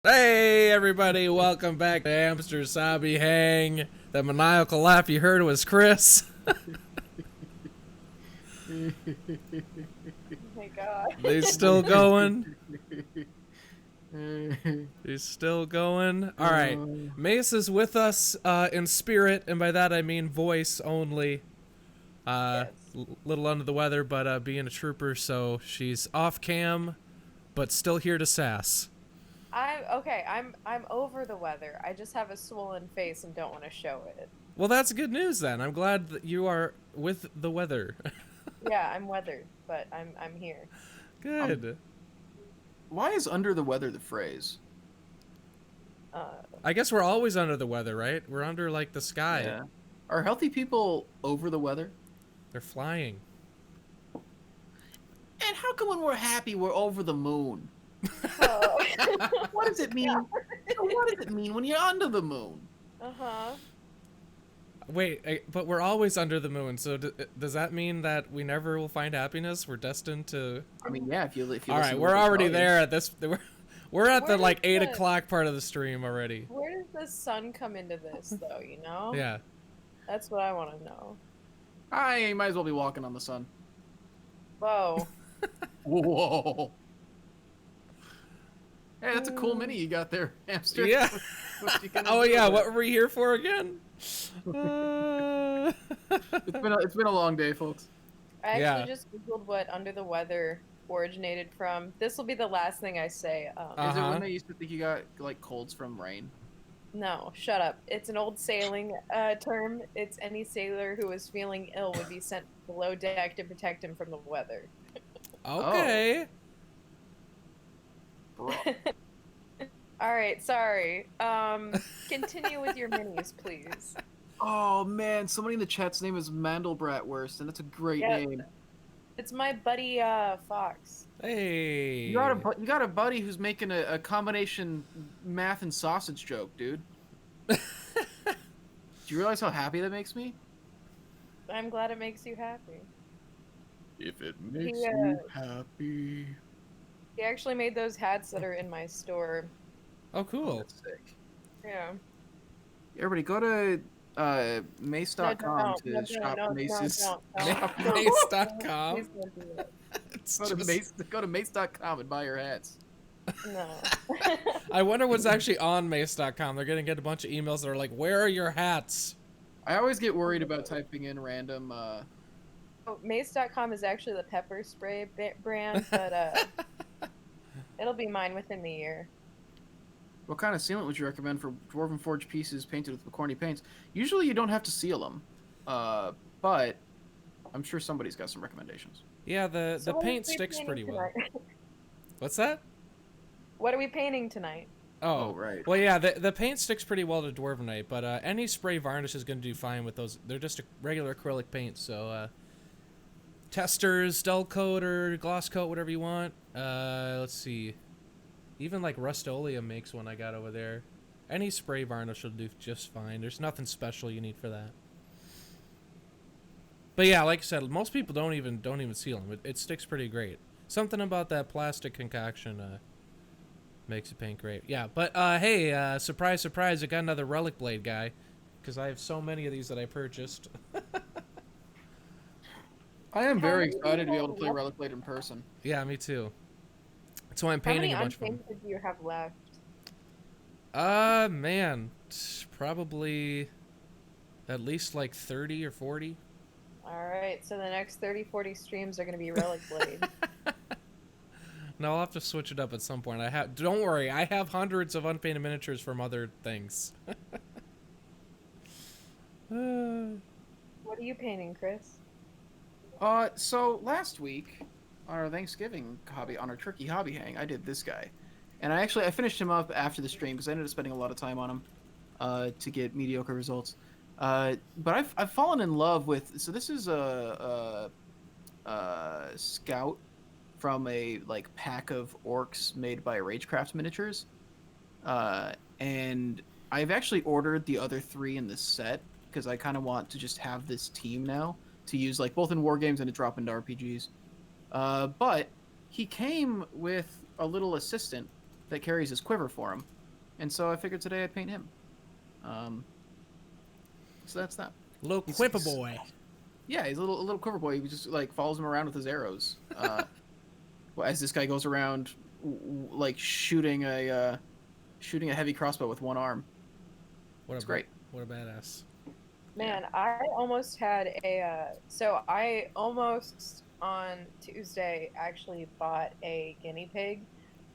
Hey everybody, welcome back to Hamster's Hobby Hang. That maniacal laugh you heard was Chris. Oh my god. He's still going. He's still going. Alright, Mace is with us in spirit, and by that I mean voice only. Yes. Little under the weather, but being a trooper, so she's off cam, but still here to sass. I'm okay. I'm over the weather. I just have a swollen face and don't want to show it. Well, that's good news then. I'm glad that you are with the weather. Yeah, I'm weathered, but I'm here. Good. Why is under the weather the phrase? Uh, I guess we're always under the weather, right? We're under, like, the sky. Yeah. Are healthy people over the weather? They're flying. And how come when we're happy we're over the moon? oh. What does it mean? What does it mean when you're under the moon? Uh-huh. Wait, but we're always under the moon, so does that mean that we never will find happiness? We're destined to... I mean, yeah, if you All listen right, to we're the already volumes. there at this... We're at the, Where like, does 8 the- o'clock part of the stream already. Where does the sun come into this, though, you know? Yeah. That's what I want to know. I might as well be walking on the sun. Whoa. Whoa. Hey, that's a cool mini you got there, Hamster. Yeah. What you gonna Oh, do yeah, with what it? were we here for again? It's been a long day, folks. I actually Yeah. just googled what under the weather originated from. This will be the last thing I say. Is it Uh-huh. when they used to think you got like colds from rain? No, shut up. It's an old sailing term. It's any sailor who is feeling ill would be sent below deck to protect him from the weather. Okay. Bro. All right, sorry. Continue with your minis, please. Oh man, somebody in the chat's name is Mandelbratwurst, and that's a great Yeah. name. It's my buddy Fox. Hey. You got a buddy who's making a combination math and sausage joke, dude. Do you realize how happy that makes me? I'm glad it makes you happy. If it makes Yeah. you happy. He actually made those hats that are in my store. Oh, cool. That's sick. Yeah. Everybody, go to mace.com to shop Mace's. don't. Mace.com. Please don't do that. It's Go to just- mace.com and buy your hats. No. I wonder what's actually on mace.com. They're gonna get a bunch of emails that are like, where are your hats? I always get worried about typing in random. Oh, Mace.com is actually the pepper spray brand, but it'll be mine within the year. What kind of sealant would you recommend for Dwarven Forge pieces painted with corny paints? Usually you don't have to seal them, but I'm sure somebody's got some recommendations. Yeah, the So what are paint we sticks painting pretty well. tonight? What's that? What are we painting tonight? Oh, right. Well, yeah, the paint sticks pretty well to Dwarvenite, but any spray varnish is going to do fine with those. They're just a regular acrylic paint, so testers, dull coat, or gloss coat, whatever you want. Let's see. Even like Rust-Oleum makes one I got over there. Any spray varnish will do just fine. There's nothing special you need for that. But yeah, like I said, most people don't even seal them. It sticks pretty great. Something about that plastic concoction makes it paint great. Yeah, but hey, surprise, surprise! I got another Relic Blade guy, because I have so many of these that I purchased. I am very many excited to be do you able to play have Relic Blade in person. Yeah, me too. That's why I'm How many painting a bunch of them. unpainted do you have left? Man, probably at least like 30 or 40. Alright, so the next 30-40 streams are going to be Relic Blade. No, I'll have to switch it up at some point. Don't worry, I have hundreds of unpainted miniatures from other things. What are you painting, Chris? So last week, on our Thanksgiving hobby, on our turkey hobby hang, I did this guy. And I finished him up after the stream because I ended up spending a lot of time on him to get mediocre results. But I've fallen in love with, so this is a scout from a like pack of orcs made by Ragecraft Miniatures. And I've actually ordered the other 3 in this set because I kind of want to just have this team now to use like both in war games and to drop into RPGs. But he came with a little assistant that carries his quiver for him, and so I figured today I'd paint him. So that's that. Little He's- Quipper he's- boy. Yeah, he's a little quiver boy. He just like follows him around with his arrows. Well, as this guy goes around, like shooting a heavy crossbow with one arm. It's great. What a badass. Man, I almost had so I almost on Tuesday actually bought a guinea pig,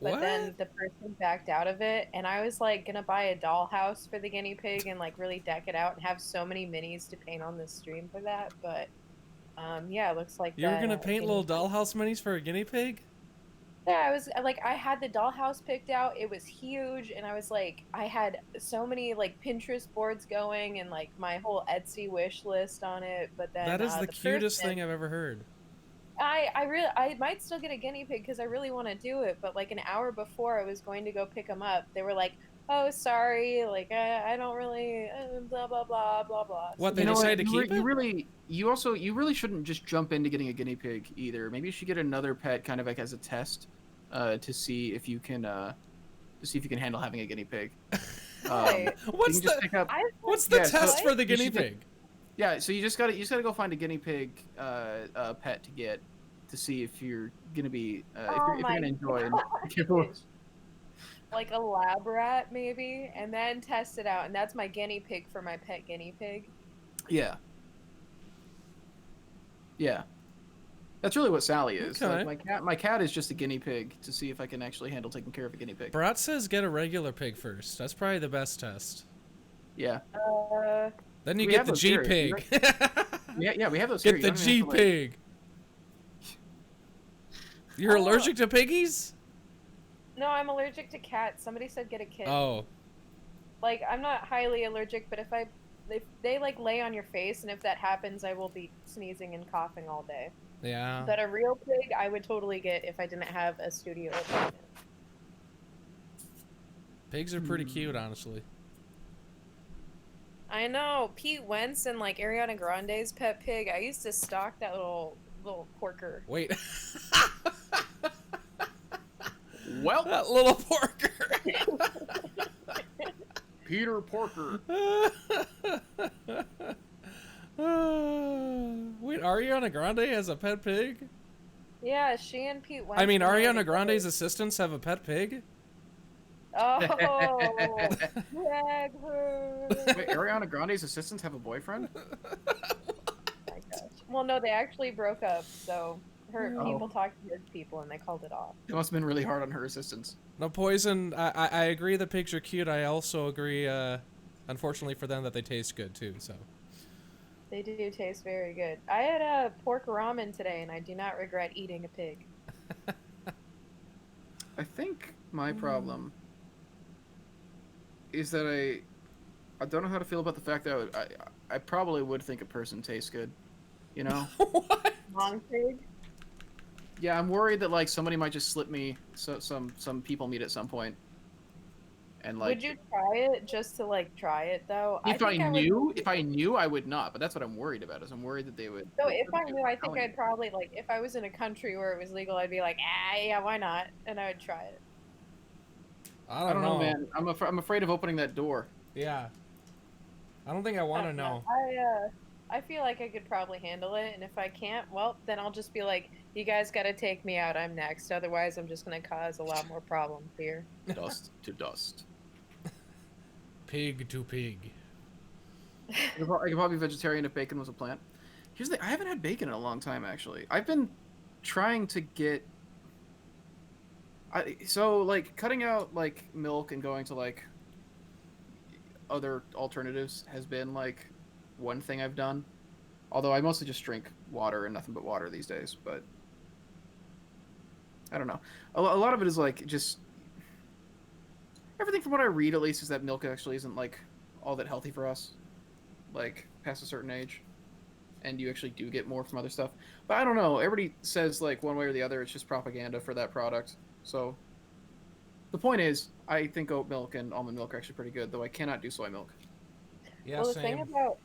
but What? then the person backed out of it, and I was like gonna buy a dollhouse for the guinea pig and like really deck it out and have so many minis to paint on the stream for that. But yeah, it looks like You were that, gonna paint little guinea pig- dollhouse minis for a guinea pig? Yeah, I was like, I had the dollhouse picked out. It was huge, and I was like, I had so many like Pinterest boards going, and like my whole Etsy wish list on it. But then That is the cutest person- thing I've ever heard. I might still get a guinea pig because I really want to do it. But like an hour before I was going to go pick them up, they were like, "Oh, sorry, like I don't really blah blah blah blah blah." What, So they You know decided what? to You keep re- it? you really shouldn't just jump into getting a guinea pig either. Maybe you should get another pet kind of like as a test, to see if you can handle having a guinea pig. Right. What's you can just the pick up. what's the Yeah, so test for the you guinea should get- pig? Yeah, so you just gotta go find a guinea pig pet to get to see if you're gonna be if you're my gonna enjoy it. gosh. Be careful. Like a lab rat maybe, and then test it out. And that's my guinea pig for my pet guinea pig. Yeah. Yeah. That's really what Sally is. Okay. Like my cat is just a guinea pig to see if I can actually handle taking care of a guinea pig. Brat says get a regular pig first. That's probably the best test. Yeah. Then you We get have the those G here. pig. Yeah, we have those here. Get You the don't even G have to, like- pig. You're Oh. allergic to piggies? No, I'm allergic to cats. Somebody said get a kitten. Oh, Like I'm not highly allergic, but if they like lay on your face, and if that happens, I will be sneezing and coughing all day. yeah. But a real pig, I would totally get if I didn't have a studio apartment. Pigs are pretty cute, honestly. I know Pete Wentz and like Ariana Grande's pet pig. I used to stalk that little porker. Wait. Well, That little porker. Peter Porker. Wait, Ariana Grande has a pet pig? Yeah, she and Pete Wentz. I mean, were married Ariana Grande's together. assistants have a pet pig? Oh, drag her. Wait, Ariana Grande's assistants have a boyfriend? My gosh. Well, no, they actually broke up. So her Oh. people talked to his people, and they called it off. It must have been really hard on her assistants. No, Poison, I agree the pigs are cute. I also agree, unfortunately for them, that they taste good, too, so. They do taste very good. I had a pork ramen today, and I do not regret eating a pig. I think my problem is that I don't know how to feel about the fact that I probably would think a person tastes good, you know? What? Long pig? Yeah, I'm worried that like somebody might just slip me some people meat at some point, and like Would you try it just to like try it though? if I think would- knew I would not. But that's what I'm worried about. Is I'm worried that they would. So if I knew, I think telling I'd me. probably like if I was in a country where it was legal, I'd be like, yeah, why not? And I would try it. I I don't know, man. I'm afraid of opening that door. Yeah. I don't think I want to don't know. I feel like I could probably handle it, and if I can't, well, then I'll just be like, you guys got to take me out. I'm next. Otherwise, I'm just gonna cause a lot more problems here. Dust to dust. Pig to pig. I could probably be vegetarian if bacon was a plant. Here's the thing, I haven't had bacon in a long time, actually. I've been trying to get... So, like, cutting out, like, milk and going to, like, other alternatives has been, like, one thing I've done. Although I mostly just drink water and nothing but water these days, but... I don't know. A lot of it is, like, just... Everything from what I read, at least, is that milk actually isn't, like, all that healthy for us. Like, past a certain age. And you actually do get more from other stuff. But I don't know. Everybody says, like, one way or the other, it's just propaganda for that product. So, the point is, I think oat milk and almond milk are actually pretty good, though I cannot do soy milk. Yeah, Well, the same. thing about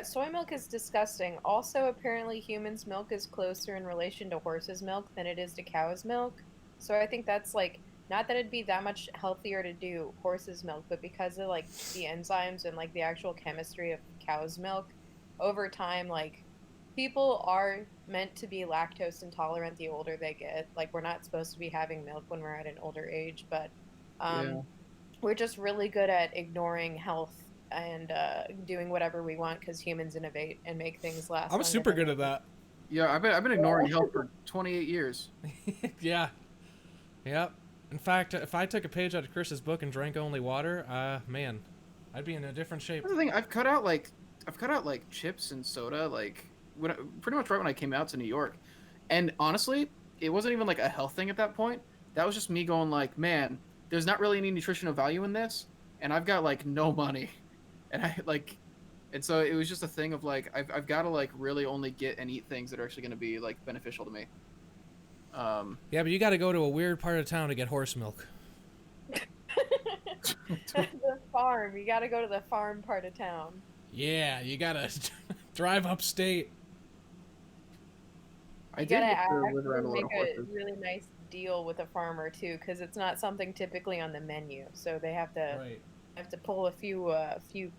soy milk is disgusting. Also, apparently, humans' milk is closer in relation to horses' milk than it is to cow's milk. So I think that's like not that it'd be that much healthier to do horse's milk, but because of like the enzymes and like the actual chemistry of cow's milk, over time, like people are meant to be lactose intolerant the older they get. Like we're not supposed to be having milk when we're at an older age, but Yeah. um, we're just really good at ignoring health and doing whatever we want because humans innovate and make things last I'm longer super than good at that. Yeah, I've been ignoring health for 28 years. Yeah. Yep. In fact, if I took a page out of Chris's book and drank only water, man, I'd be in a different shape. That's the thing. I've cut out like chips and soda like pretty much right when I came out to New York, and honestly, it wasn't even like a health thing at that point. That was just me going like, man, there's not really any nutritional value in this, and I've got like no money, and I like, and so it was just a thing of like I've got to like really only get and eat things that are actually going to be like beneficial to me. Yeah, but you got to go to a weird part of town to get horse milk. the farm. You got to go to the farm part of town. Yeah, you gotta drive upstate. I You did gotta get to live actually around a lot make of a horses. really nice deal with a farmer too, because it's not something typically on the menu. So they have to Right. pull a few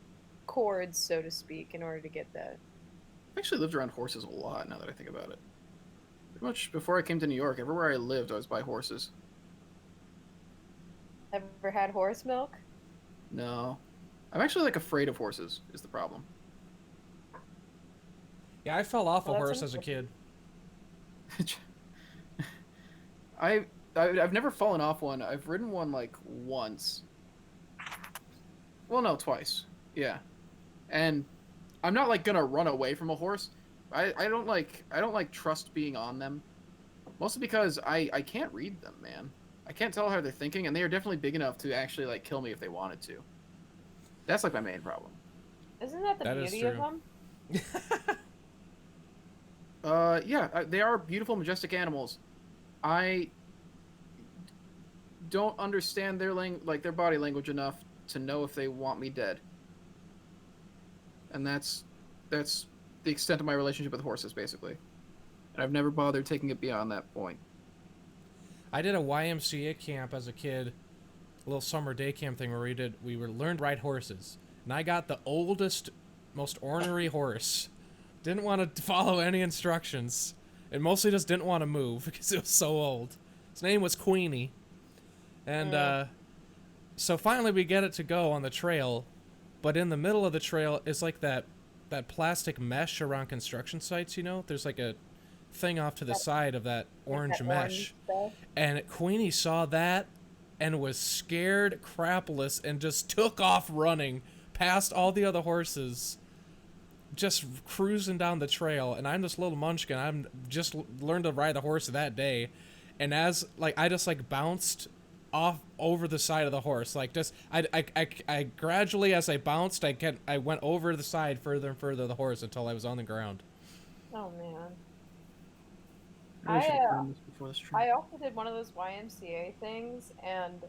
cords, so to speak, in order to get the. I've actually lived around horses a lot now that I think about it. Pretty much before I came to New York, everywhere I lived, I was by horses. Ever had horse milk? No, I'm actually like afraid of horses. Is the problem? Yeah, I fell off a Well, that's horse as a kid. I've never fallen off one. I've ridden one like once. Well, no, twice. Yeah, and I'm not like gonna run away from a horse. I don't like trust being on them. Mostly because I can't read them, man. I can't tell how they're thinking, and they are definitely big enough to actually like kill me if they wanted to. That's like my main problem. Isn't that the That is beauty of true. them? Yeah, they are beautiful, majestic animals. I don't understand their body language enough to know if they want me dead. And that's the extent of my relationship with horses, basically. And I've never bothered taking it beyond that point. I did a YMCA camp as a kid, a little summer day camp thing where we learned to ride horses, and I got the oldest, most ornery horse. Didn't want to follow any instructions, and mostly just didn't want to move because it was so old. His name was Queenie, and so finally we get it to go on the trail, but in the middle of the trail is like that plastic mesh around construction sites. You know, there's like a thing off to the side of that orange That mesh. stuff. And Queenie saw that and was scared crapless and just took off running past all the other horses, just cruising down the trail. And I'm this little munchkin. I'm just learned to ride a horse that day. And as like I just like bounced off over the side of the horse, like just I gradually as I bounced I went over the side further and further of the horse until I was on the ground. Oh man. I really should have I, done this before this trip. I also did one of those YMCA things, and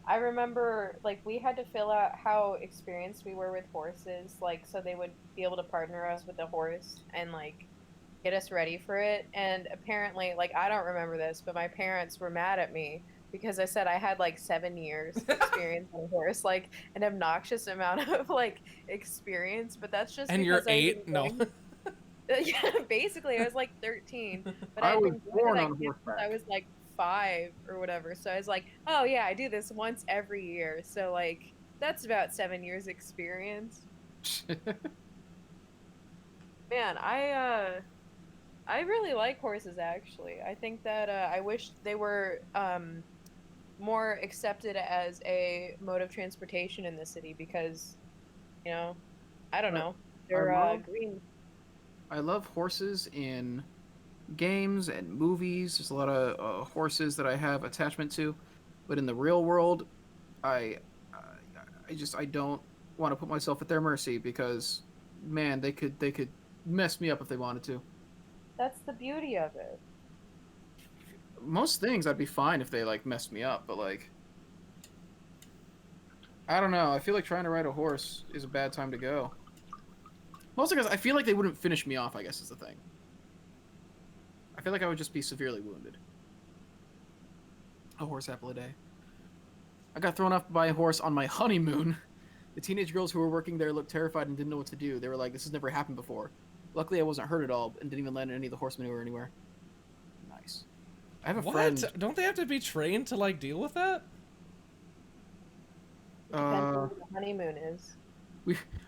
I remember like we had to fill out how experienced we were with horses, like so they would be able to partner us with the horse and like get us ready for it. And apparently, like I don't remember this, but my parents were mad at me because I said I had like 7 years experience on a horse, like an obnoxious amount of like experience. But that's just And because you're I've 8? been No. going- Yeah, basically, I was like 13, but I I'd was been going to born that on camp since horseback. I was like 5 or whatever. So I was like, oh yeah, I do this once every year. So like that's about 7 years experience. Man, I really like horses actually. I think that I wish they were more accepted as a mode of transportation in the city because, you know, I don't know, they're love- green. I love horses in games and movies. There's a lot of horses that I have attachment to, but in the real world, I I don't want to put myself at their mercy because, man, they could mess me up if they wanted to. That's the beauty of it. Most things I'd be fine if they like messed me up, but like I don't know. I feel like trying to ride a horse is a bad time to go. Mostly because I feel like they wouldn't finish me off, I guess is the thing. I feel like I would just be severely wounded. A horse apple a day. I got thrown off by a horse on my honeymoon. The teenage girls who were working there looked terrified and didn't know what to do. They were like, "This has never happened before." Luckily, I wasn't hurt at all and didn't even land in any of the horse manure anywhere. Nice. I have a What? friend. Don't they have to be trained to like deal with that? Depends on where the honeymoon is.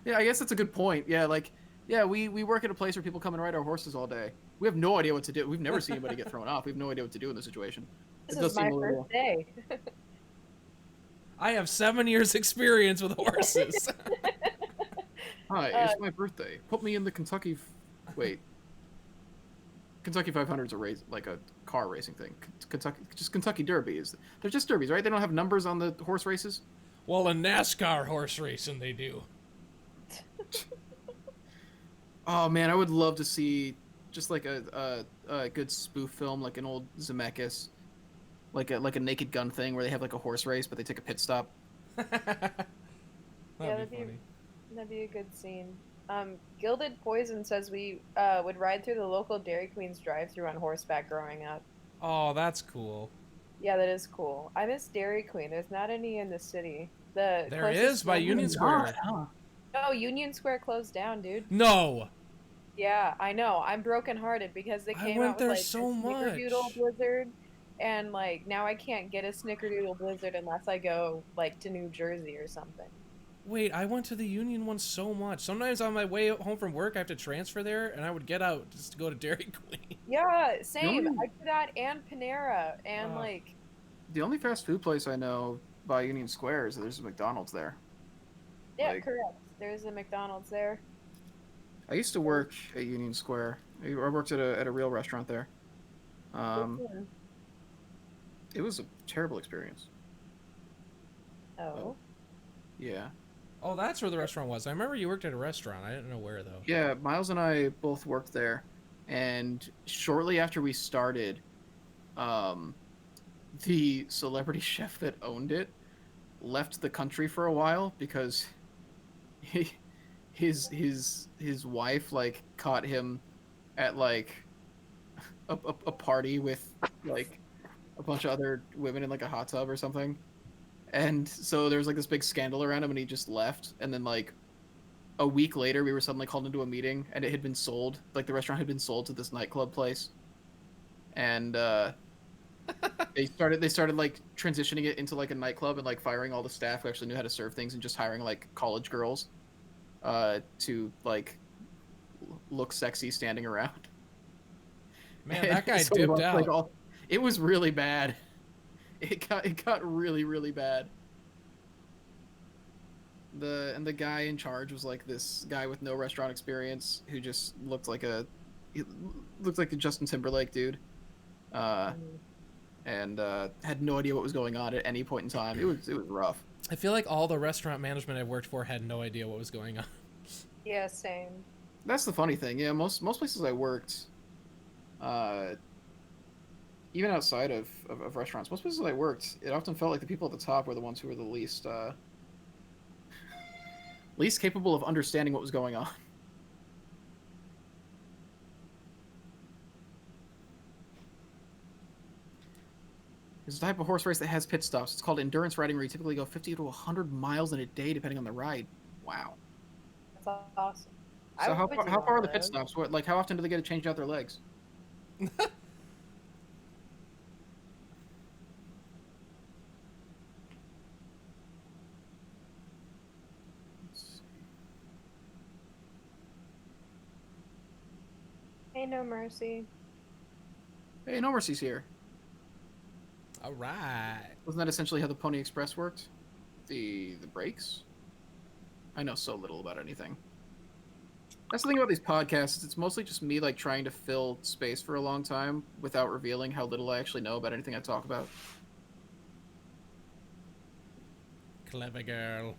Yeah, I guess that's a good point. Yeah, like, yeah, we work at a place where people come and ride our horses all day. We have no idea what to do. We've never seen anybody get thrown off. We have no idea what to do in this situation. This It does is my seem a little. first day. I have 7 years experience with horses. Hi, it's my birthday. Put me in the Kentucky. Wait. Kentucky 500 is a race, like a car racing thing. Kentucky Derby is. They're just derbies, right? They don't have numbers on the horse races. Well, in NASCAR horse racing, they do. Oh man, I would love to see just like a good spoof film, like an old Zemeckis, like a Naked Gun thing where they have like a horse race, but they take a pit stop. That'd Yeah, be funny. That'd be a good scene. Gilded Poison says we would ride through the local Dairy Queen's drive-through on horseback growing up. Oh, that's cool. Yeah, that is cool. I miss Dairy Queen. There's not any in the city. The There closest is by one- Union Square. Huh. No, Union Square closed down, dude. No. Yeah, I know. I'm brokenhearted because they I came went out with there like so a Snickerdoodle much. Blizzard, and like now I can't get a Snickerdoodle Blizzard unless I go like to New Jersey or something. Wait, I went to the Union one so much. Sometimes on my way home from work, I have to transfer there, and I would get out just to go to Dairy Queen. Yeah, same. Really? I do that and Panera and like The only fast food place I know by Union Square is there's a McDonald's there. yeah, Like- correct. There's a McDonald's there. I used to work at Union Square. I worked at a real restaurant there. It was a terrible experience. Oh. Yeah. Oh, that's where the restaurant was. I remember you worked at a restaurant. I didn't know where, though. Yeah, Miles and I both worked there, and shortly after we started, the celebrity chef that owned it left the country for a while because his wife like caught him at like a party with like a bunch of other women in like a hot tub or something. And so there was like this big scandal around him and he just left. And then like a week later we were suddenly called into a meeting and it had been sold. Like the restaurant had been sold to this nightclub place. And they started like transitioning it into like a nightclub and like firing all the staff who actually knew how to serve things and just hiring like college girls to like look sexy standing around. Man, that guy So we dipped watched, out. like, it was really bad. It got really, really bad. The guy in charge was like this guy with no restaurant experience who just looked like a Justin Timberlake dude. And had no idea what was going on at any point in time. It was rough. I feel like all the restaurant management I've worked for had no idea what was going on. Yeah, same. That's the funny thing. Yeah, most places I worked, even outside of restaurants, most places I worked, it often felt like the people at the top were the ones who were the least capable of understanding what was going on. There's a type of horse race that has pit stops. It's called endurance riding, where you typically go 50 to 100 miles in a day, depending on the ride. Wow. That's awesome. So how would do far are one the of pit those. stops? What, like, how often do they get to change out their legs? Let's see. Hey, no mercy. Hey, No Mercy's here. All right. Wasn't that essentially how the Pony Express worked? The brakes? I know so little about anything. That's the thing about these podcasts, is it's mostly just me like trying to fill space for a long time without revealing how little I actually know about anything I talk about. Clever girl.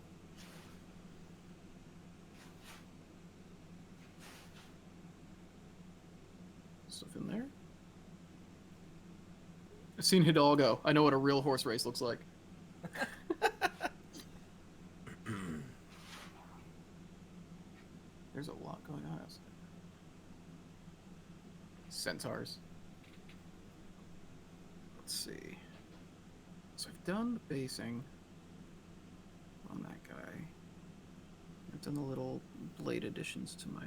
Stuff in there. I've seen Hidalgo. I know what a real horse race looks like. There's a lot going on outside. Centaurs. Let's see. So I've done the basing. done the little blade additions to my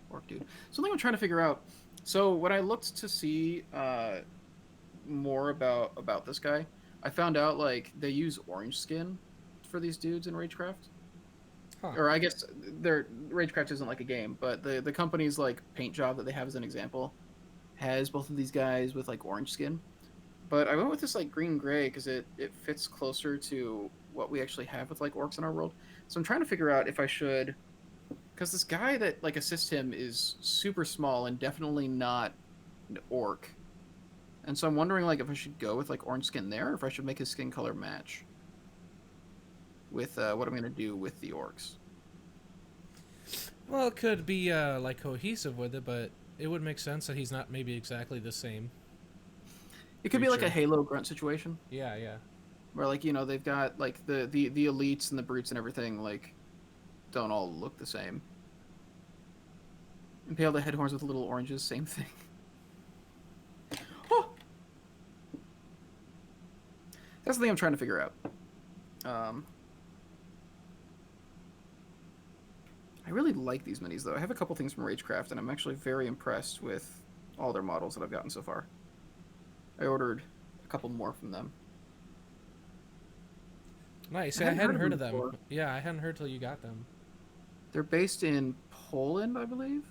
orc dude. Something I'm trying to figure out. So when I looked to see more about this guy, I found out like they use orange skin for these dudes in Ragecraft. Huh. Or I guess their Ragecraft isn't like a game, but the company's like paint job that they have as an example has both of these guys with like orange skin. But I went with this like green gray because it fits closer to what we actually have with like orcs in our world. So I'm trying to figure out if I should, because this guy that like assists him is super small and definitely not an orc. And so I'm wondering like if I should go with like orange skin there, or if I should make his skin color match with what I'm gonna do with the orcs. Well, it could be like cohesive with it, but it would make sense that he's not maybe exactly the same. It could be like a Creature. Halo grunt situation Yeah, yeah. where like they've got like the elites and the brutes and everything like don't all look the same. Impale the head horns with little oranges, same thing. Oh! That's the thing I'm trying to figure out. I really like these minis, though. I have a couple things from Ragecraft, and I'm actually very impressed with all their models that I've gotten so far. I ordered a couple more from them. Nice. I I hadn't hadn't heard heard of of them them. before. Yeah, I hadn't heard till you got them. They're based in Poland, I believe.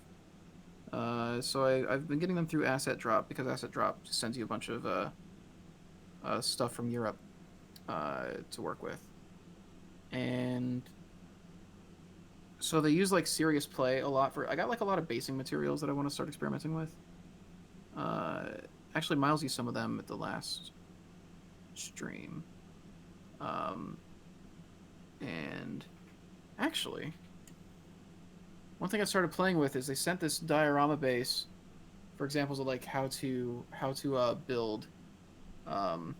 So I've been getting them through Asset Drop, because Asset Drop just sends you a bunch of stuff from Europe to work with. And so they use like Serious Play a lot for. I got like a lot of basing materials that I want to start experimenting with. Actually, Miles used some of them at the last stream. And actually, one thing I started playing with is they sent this diorama base for examples of like how to build, how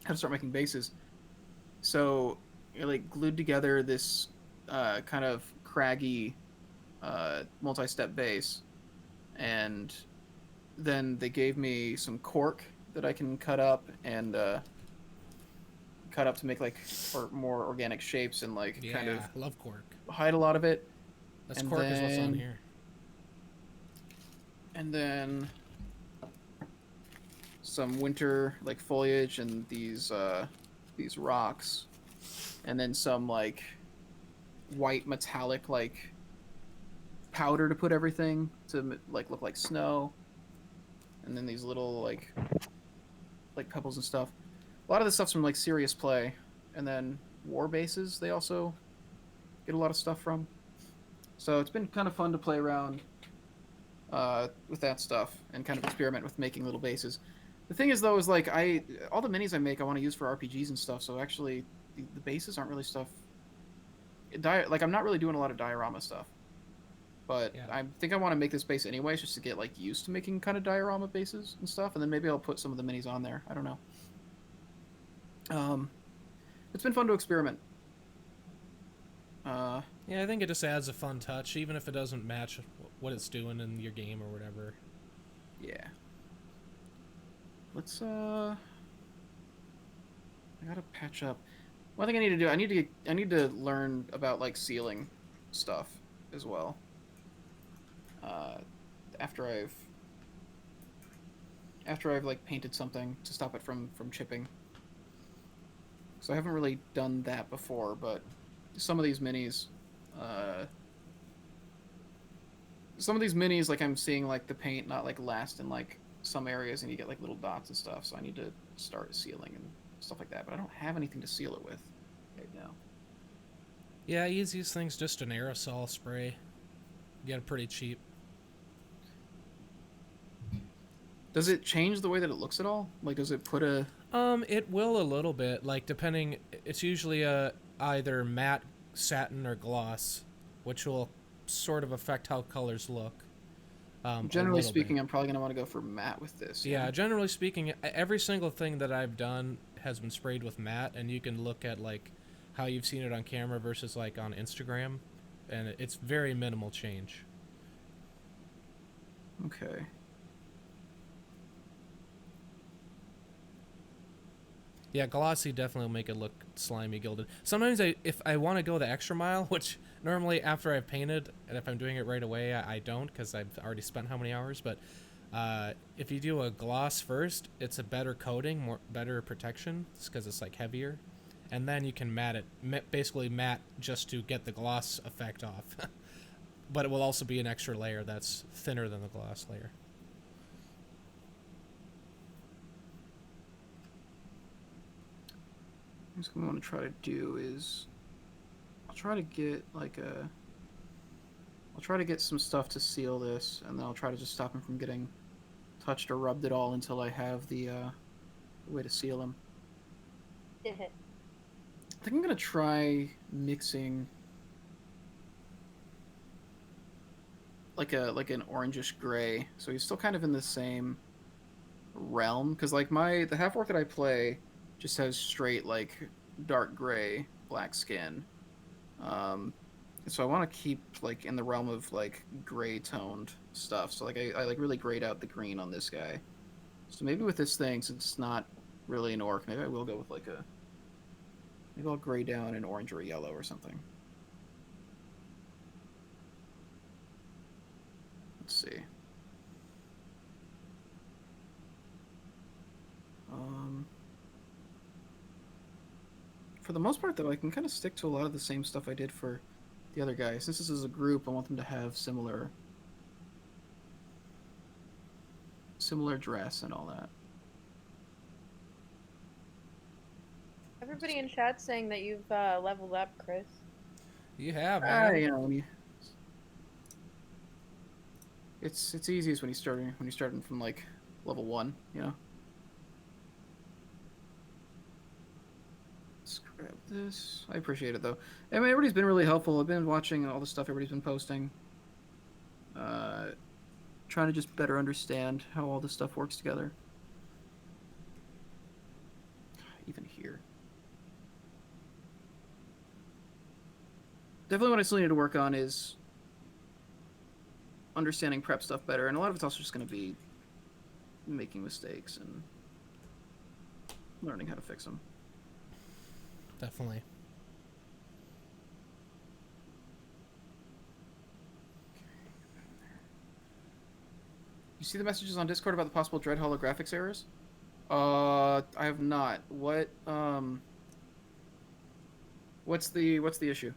to start making bases. So it like glued together this kind of craggy multi-step base, and then they gave me some cork that I can cut up and cut up to make like more organic shapes and like Yeah, kind of love cork. hide a lot of it. That's And cork is what's on then- here. And then some winter like foliage and these rocks, and then some like white metallic like powder to put everything to like look like snow, and then these little like pebbles and stuff. A lot of this stuff's from like Serious Play, and then war bases they also get a lot of stuff from. So it's been kind of fun to play around with that stuff and kind of experiment with making little bases. The thing is though is like all the minis I make I want to use for RPGs and stuff. So actually the bases aren't really stuff. Like I'm not really doing a lot of diorama stuff. But Yeah. I think I want to make this base anyways, just to get like used to making kind of diorama bases and stuff, and then maybe I'll put some of the minis on there. I don't know. It's been fun to experiment. Yeah, I think it just adds a fun touch, even if it doesn't match what it's doing in your game or whatever. Yeah. Let's I gotta patch up. One thing I need to do, I need to learn about like sealing stuff as well. After I've like painted something to stop it from chipping. So I haven't really done that before, but some of these minis, like I'm seeing like the paint not like last in like some areas, and you get like little dots and stuff. So I need to start sealing and stuff like that. But I don't have anything to seal it with right now. Yeah, easiest thing's just an aerosol spray. Get it pretty cheap. Does it change the way that it looks at all? Like, does it put a... It will a little bit. Like, depending... It's usually either matte, satin, or gloss, which will sort of affect how colors look. Generally speaking, I'm probably going to want to go for matte with this. Yeah, generally speaking, every single thing that I've done has been sprayed with matte, and you can look at, like, how you've seen it on camera versus, like, on Instagram, and it's very minimal change. Okay. Yeah, glossy definitely will make it look slimy, gilded. Sometimes if I want to go the extra mile, which normally after I've painted, and if I'm doing it right away, I don't because I've already spent how many hours. But if you do a gloss first, it's a better coating, better protection, because it's like heavier, and then you can matte it, basically matte just to get the gloss effect off. But it will also be an extra layer that's thinner than the gloss layer. What I want to try to do is I'll try to get I'll try to get some stuff to seal this, and then I'll try to just stop him from getting touched or rubbed at all until I have the way to seal him. I think I'm gonna try mixing like an orangish gray, so he's still kind of in the same realm. Because like the half orc that I play just has straight like dark gray, black skin. So I want to keep like in the realm of like gray toned stuff. So like I like really grayed out the green on this guy. So maybe with this thing, since it's not really an orc, maybe I will go with like maybe I'll gray down an orange or a yellow or something. Let's see. For the most part, though, I can kind of stick to a lot of the same stuff I did for the other guy. Since this is a group, I want them to have similar dress and all that. Everybody in chat saying that you've leveled up, Chris. You have, man. You know, it's easiest when you're starting from like level 1, you know. Let's grab this. I appreciate it though. I mean, everybody's been really helpful. I've been watching all the stuff everybody's been posting. Trying to just better understand how all this stuff works together. Even here. Definitely what I still need to work on is understanding prep stuff better, and a lot of it's also just going to be making mistakes and learning how to fix them. Definitely. You see the messages on Discord about the possible Dread holographics errors? I have not. What's the issue?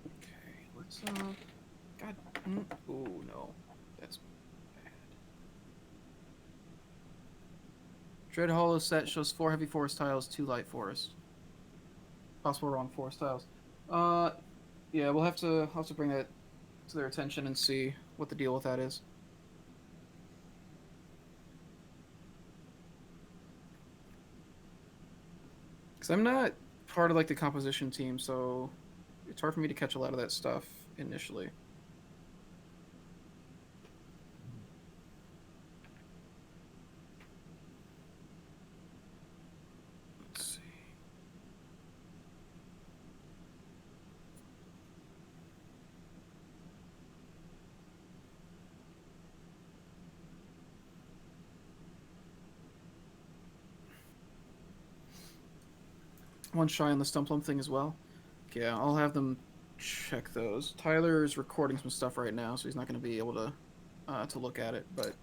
Okay, let's God. Oh no, that's bad. Dread Hollow set shows 4 heavy forest tiles, 2 light forest. Possible wrong forest tiles. Yeah, I'll have to bring that to their attention and see what the deal with that is. Because I'm not part of like the composition team, so it's hard for me to catch a lot of that stuff initially. Let's see. One shy on the Stumplum thing as well. Yeah, I'll have them check those. Tyler's recording some stuff right now, so he's not going to be able to look at it, but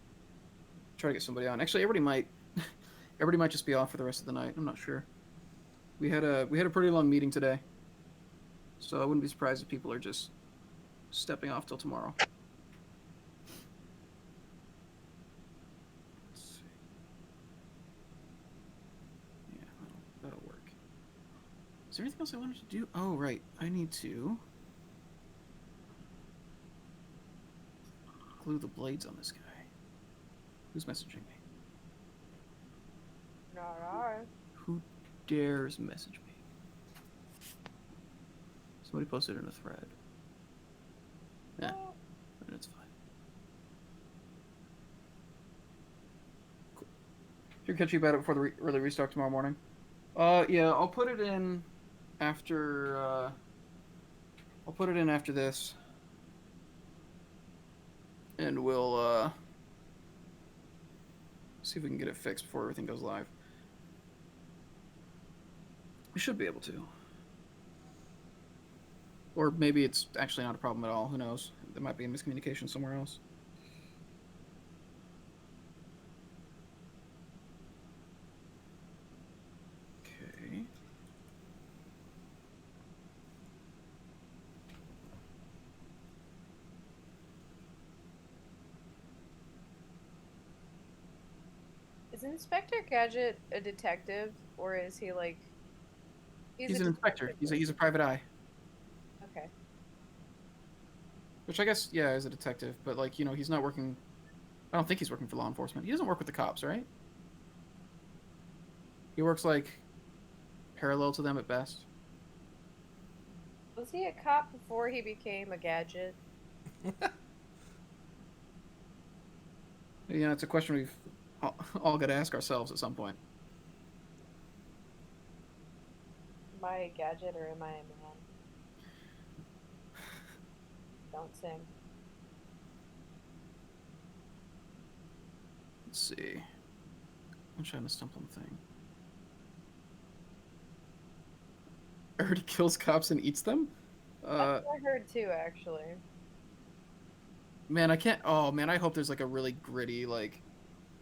try to get somebody on. Actually, everybody might just be off for the rest of the night. I'm not sure. We had a pretty long meeting today, so I wouldn't be surprised if people are just stepping off till tomorrow. Let's see. Yeah, that'll work. Is there anything else I wanted to do? Oh, right. I need to glue the blades on this guy. Who's messaging me? Not ours. Who dares message me? Somebody posted in a thread. Yeah, it's fine. Cool. Should catch you about it before the early restock tomorrow morning. Yeah, I'll put it in after. I'll put it in after this. and we'll see if we can get it fixed before everything goes live. We should be able to. Or maybe it's actually not a problem at all. Who knows? There might be a miscommunication somewhere else. Okay. Is Inspector Gadget a detective, or is he like? He's a an inspector. detective. He's a private eye. Okay. Which I guess, yeah, is a detective, but like, you know, he's not working. I don't think he's working for law enforcement. He doesn't work with the cops, right? He works like parallel to them at best. Was he a cop before he became a gadget? Yeah, it's a question we've all got to ask ourselves at some point. Am I a gadget or am I a man? Don't sing. Let's see. I'm trying to stump on the thing. I heard he kills cops and eats them? That's what I heard too, actually. Man, I can't. Oh, man, I hope there's like a really gritty, like,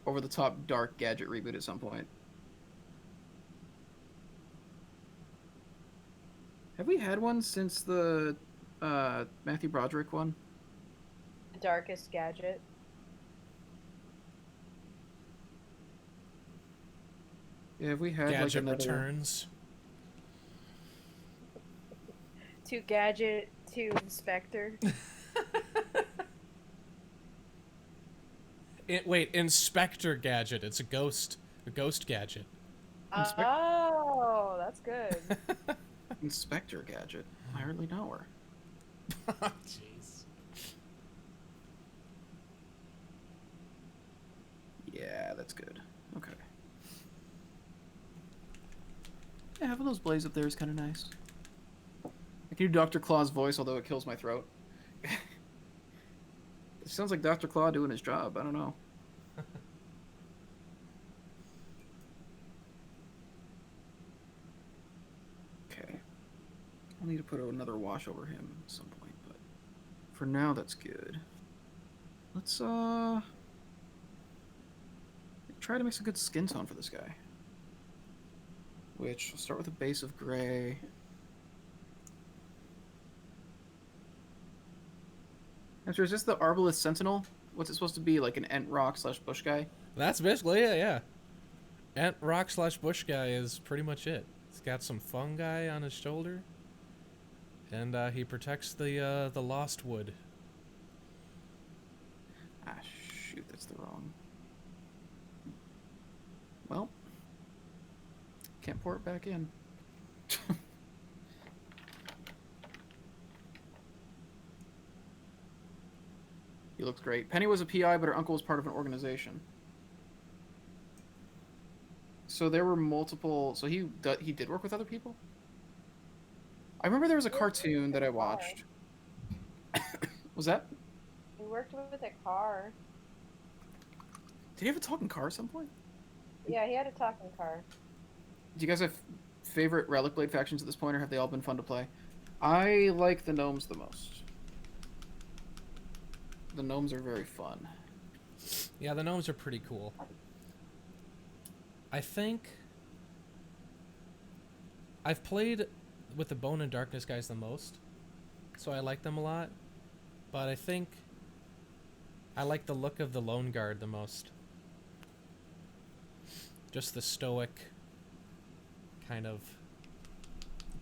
over the top dark gadget reboot at some point. Have we had one since the Matthew Broderick one? The darkest gadget. Yeah, have we had like Gadget another? Returns. To gadget, to inspector. Wait, Inspector Gadget. It's a ghost gadget. Oh, that's good. Inspector Gadget. I hardly know her. Jeez. Yeah, that's good. Okay. Yeah, having those blades up there is kind of nice. I can do Dr. Claw's voice, although it kills my throat. It sounds like Dr. Claw doing his job. I don't know. Okay. I'll need to put another wash over him at some point, but for now, that's good. Let's, try to make some good skin tone for this guy. Which, we'll start with a base of gray. After, is this the Arbalest Sentinel? What's it supposed to be, like an Ent Rock / Bush guy? That's basically it, yeah. Ent Rock / Bush guy is pretty much it. He's got some fungi on his shoulder. And he protects the lost wood. Ah, shoot, that's the wrong. Well, can't pour it back in. He looks great. Penny was a PI, but her uncle was part of an organization. So there were multiple. So he did work with other people. I remember there was a cartoon that I watched. Was that? He worked with a car. Did he have a talking car at some point? Yeah, he had a talking car. Do you guys have favorite Relic Blade factions at this point, or have they all been fun to play? I like the gnomes the most. The gnomes are very fun. Yeah, the gnomes are pretty cool. I think I've played with the Bone and Darkness guys the most, so I like them a lot. But I think I like the look of the Lone Guard the most. Just the stoic kind of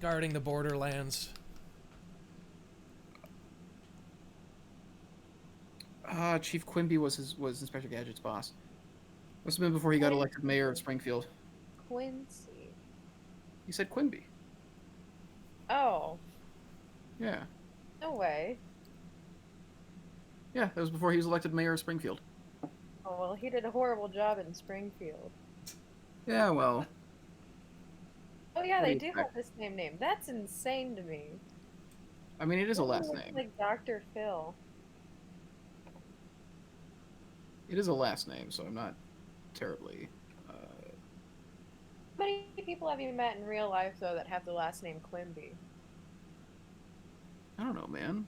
guarding the borderlands. Chief Quimby was Inspector Gadget's boss. Must have been before he got elected mayor of Springfield. Quincy. He said Quimby. Oh, Yeah. no way. Yeah, that was before he was elected mayor of Springfield. Oh, well, he did a horrible job in Springfield. Yeah, well. Oh, yeah, What do they you do expect? have the same name. That's insane to me. I mean, it is a last Looks name. like Dr. Phil. It is a last name, so I'm not terribly. How many people have you met in real life though that have the last name Quimby? I don't know, man.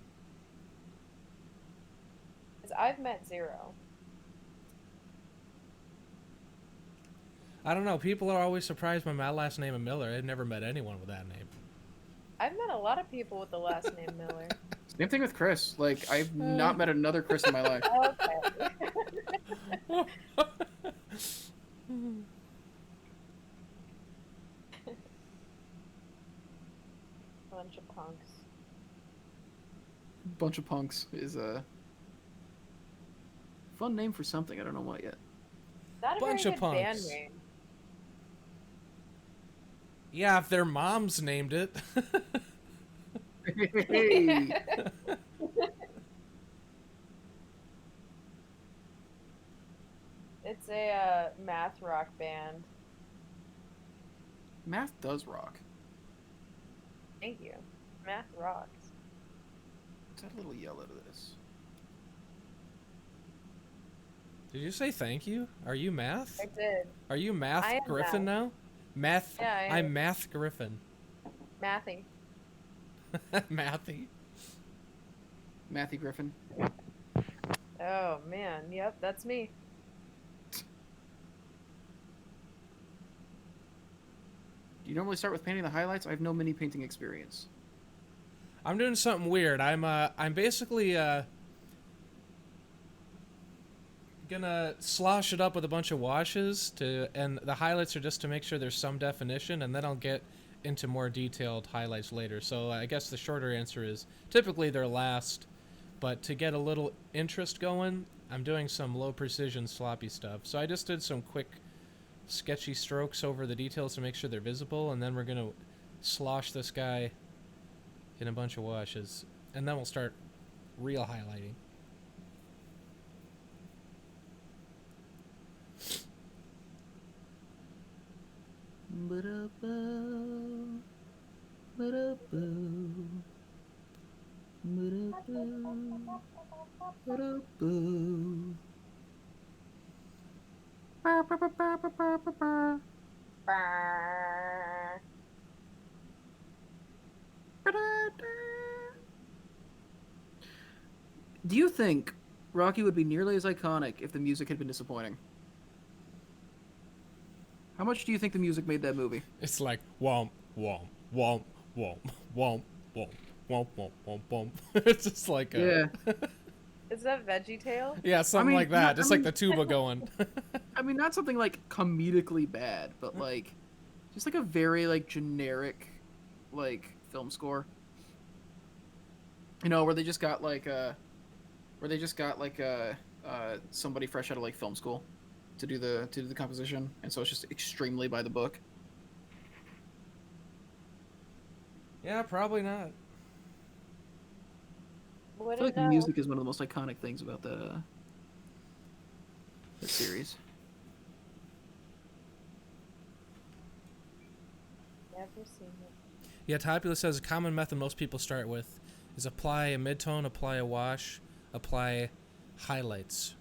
Because I've met 0. I don't know. People are always surprised by my last name of Miller. I've never met anyone with that name. I've met a lot of people with the last name Miller. Same thing with Chris. Like, I've not met another Chris in my life. Okay. Bunch of punks. Bunch of punks is a fun name for something. I don't know what yet. Not a Bunch very of good band punks. name. Yeah, if their moms named it. Hey. It's a math rock band. Math does rock. Thank you. Math rocks. Let's add a little yellow to this. Did you say thank you? Are you Math? I did. Are you Math I am Griffin now? Math. Yeah, I am. I'm Math Griffin. Mathy. Mathy. Matthew Griffin. Oh man, yep, that's me. Do you normally start with painting the highlights? I have no mini painting experience. I'm doing something weird. I'm basically gonna slosh it up with a bunch of washes and the highlights are just to make sure there's some definition, and then I'll get into more detailed highlights later. So I guess the shorter answer is typically they're last, but to get a little interest going, I'm doing some low precision sloppy stuff. So I just did some quick sketchy strokes over the details to make sure they're visible, and then we're gonna slosh this guy in a bunch of washes, and then we'll start real highlighting. Brrr. Do you think Rocky would be nearly as iconic if the music had been disappointing? How much do you think the music made that movie? It's like womp womp womp womp womp womp womp womp womp womp. It's just like Is that Veggie Tale? yeah, something like that. Just like the tuba going. I mean, not something like comedically bad, but like just like a very like generic like film score. You know, where they just got like somebody fresh out of like film school to do the composition, and so it's just extremely by the book. Yeah, probably not. I What feel like did, the music is one of the most iconic things about that series. never seen it. Yeah, Topula says a common method most people start with is apply a midtone, apply a wash, apply highlights.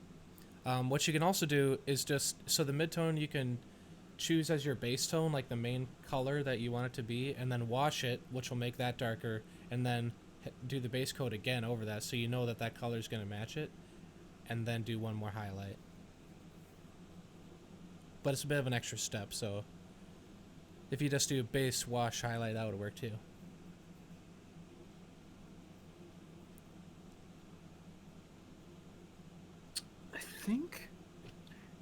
What you can also do is just, so the midtone you can choose as your base tone, like the main color that you want it to be, and then wash it, which will make that darker, and then do the base coat again over that, so you know that that color is going to match it, and then do one more highlight. But it's a bit of an extra step, so if you just do base, wash, highlight, that would work too. I think,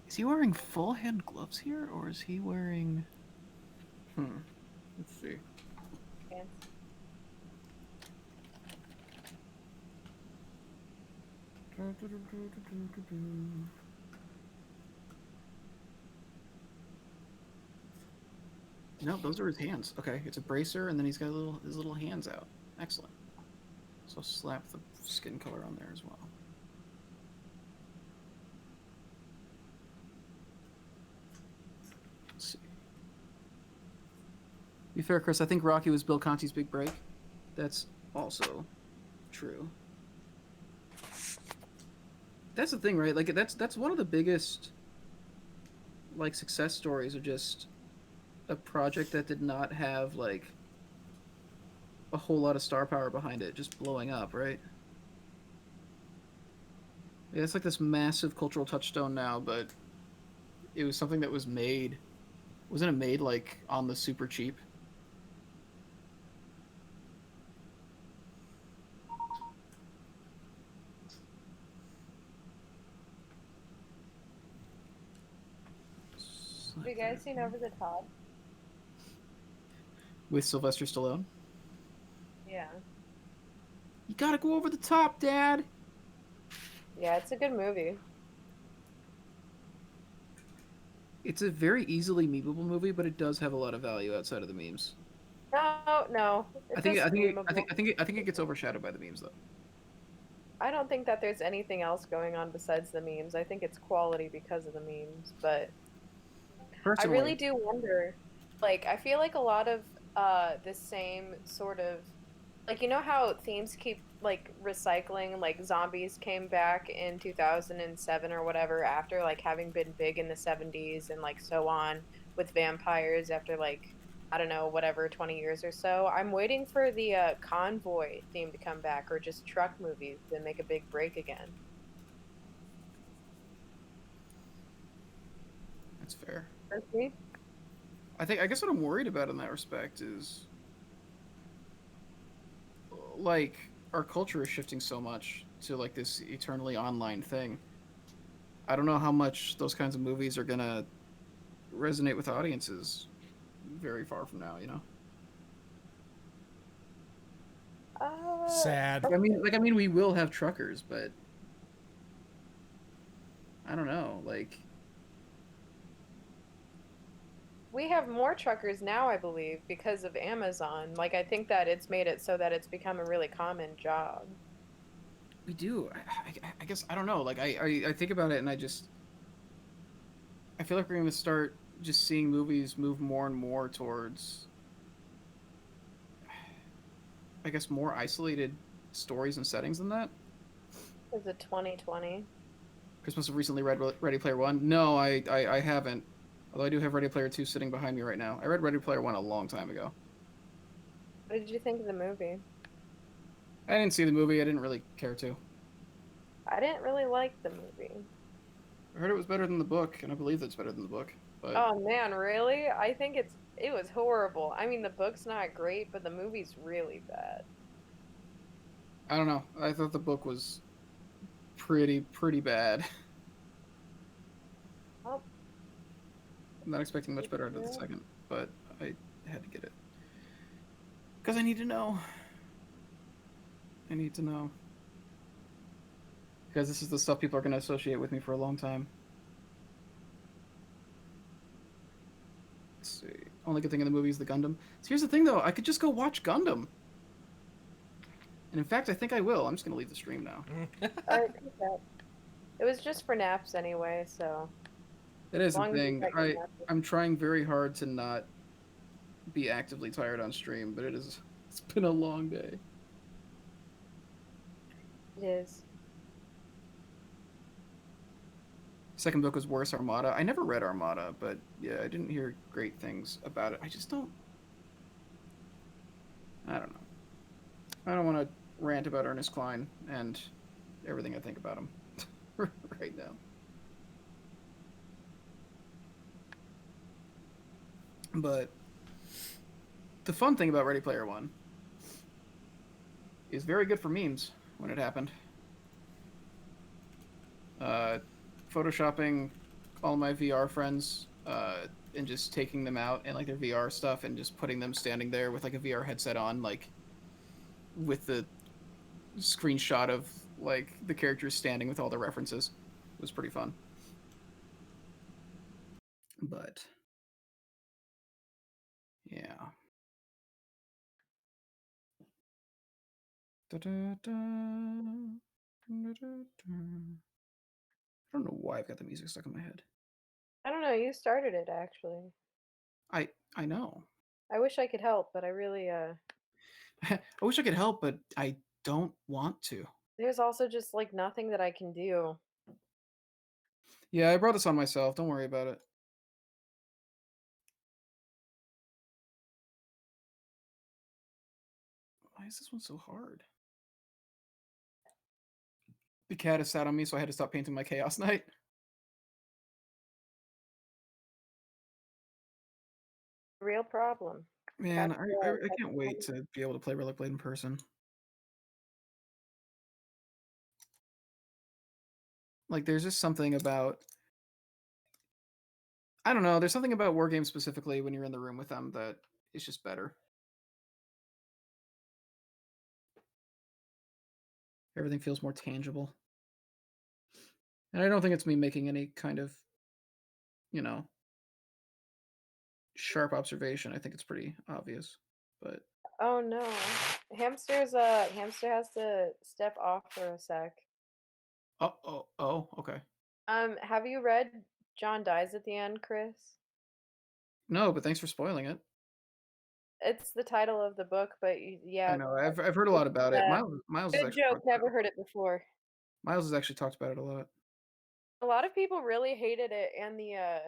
is he wearing full hand gloves here, or is he wearing? Let's see. Pants. No, those are his hands. Okay, it's a bracer, and then he's got his little hands out. Excellent. So slap the skin color on there as well. Let's see. Be fair, Chris, I think Rocky was Bill Conti's big break. That's also true. that's the thing, right? Like that's one of the biggest like success stories of just a project that did not have like a whole lot of star power behind it, just blowing up, right? Yeah, it's like this massive cultural touchstone now, but it was something that was made. Wasn't it made like on the super cheap? Have you guys seen Over the Top? With Sylvester Stallone. Yeah. You gotta go over the top, Dad. Yeah, it's a good movie. It's a very easily memeable movie, but it does have a lot of value outside of the memes. No, no, I it's think just I think it, I memeable. think I think it, I think it gets overshadowed by the memes though. I don't think that there's anything else going on besides the memes. I think it's quality because of the memes, but I really Personally, do wonder. Like, I feel like a lot of the same sort of like you know how themes keep like recycling, like zombies came back in 2007 or whatever after like having been big in the 70s and like so on with vampires after like I don't know, whatever 20 years or so. I'm waiting for the convoy theme to come back or just truck movies to make a big break again. that's fair. That's me. I guess what I'm worried about in that respect is like our culture is shifting so much to like this eternally online thing. I don't know how much those kinds of movies are gonna resonate with audiences very far from now. You know, Sad. I mean, we will have truckers, but I don't know. Like, We have more truckers now, I believe, because of Amazon. Like, I think that it's made it so that it's become a really common job. we do. I guess I don't know. Like, I think about it, and I feel like we're gonna start just seeing movies move more and more towards, I guess, more isolated stories and settings than that. Is it 2020? Chris must have recently read Ready Player One. No, I haven't. Although I do have Ready Player Two sitting behind me right now. I read Ready Player One a long time ago. What did you think of the movie? I didn't see the movie. I didn't really care to. I didn't really like the movie. I heard it was better than the book, and I believe it's better than the book. But Oh man, really? I think it was horrible. I mean, the book's not great, but the movie's really bad. I don't know. I thought the book was pretty bad. Oh, I'm not expecting much better out of the yeah. second, but I had to get it because I need to know. I need to know because this is the stuff people are going to associate with me for a long time. Let's see. Only good thing in the movie is the Gundam. So here's the thing, though. I could just go watch Gundam, and in fact, I think I will. I'm just going to leave the stream now. All right, peace out. It was just for naps anyway, so That as is the long as you thing. got your nap. I'm trying very hard to not be actively tired on stream, but it's been a long day. It is. Second book was worse, Armada. I never read Armada, but yeah, I didn't hear great things about it. I just don't. I don't know. I don't want to rant about Ernest Cline and everything I think about him right now. But the fun thing about Ready Player One is very good for memes when it happened. Uh, Photoshopping all my VR friends and just taking them out and like their VR stuff and just putting them standing there with like a VR headset on, like with the screenshot of like the characters standing with all the references. It was pretty fun. But yeah. Da-da-da. Da-da-da. I don't know why I've got the music stuck in my head. I don't know, you started it actually. I know. I wish I could help, but I really I wish I could help, but I don't want to. there's also just like nothing that I can do. Yeah, I brought this on myself. Don't worry about it. Why is this one so hard? The cat has sat on me, so I had to stop painting my Chaos Knight. Real problem. Man, Cats, I cats can't wait to be able to play Relic Blade in person. Like, there's just something about I don't know. There's something about war games specifically when you're in the room with them that is just better. Everything feels more tangible. And I don't think it's me making any kind of, you know, sharp observation. I think it's pretty obvious. But Oh no. Hamster has to step off for a sec. okay. Have you read John Dies at the End, Chris? No, but thanks for spoiling it. It's the title of the book, but I yeah, know. I've heard a lot it's, about it. Miles has good actually joke. talked about Never it. heard it before. Miles has actually talked about it a lot. A lot of people really hated it and the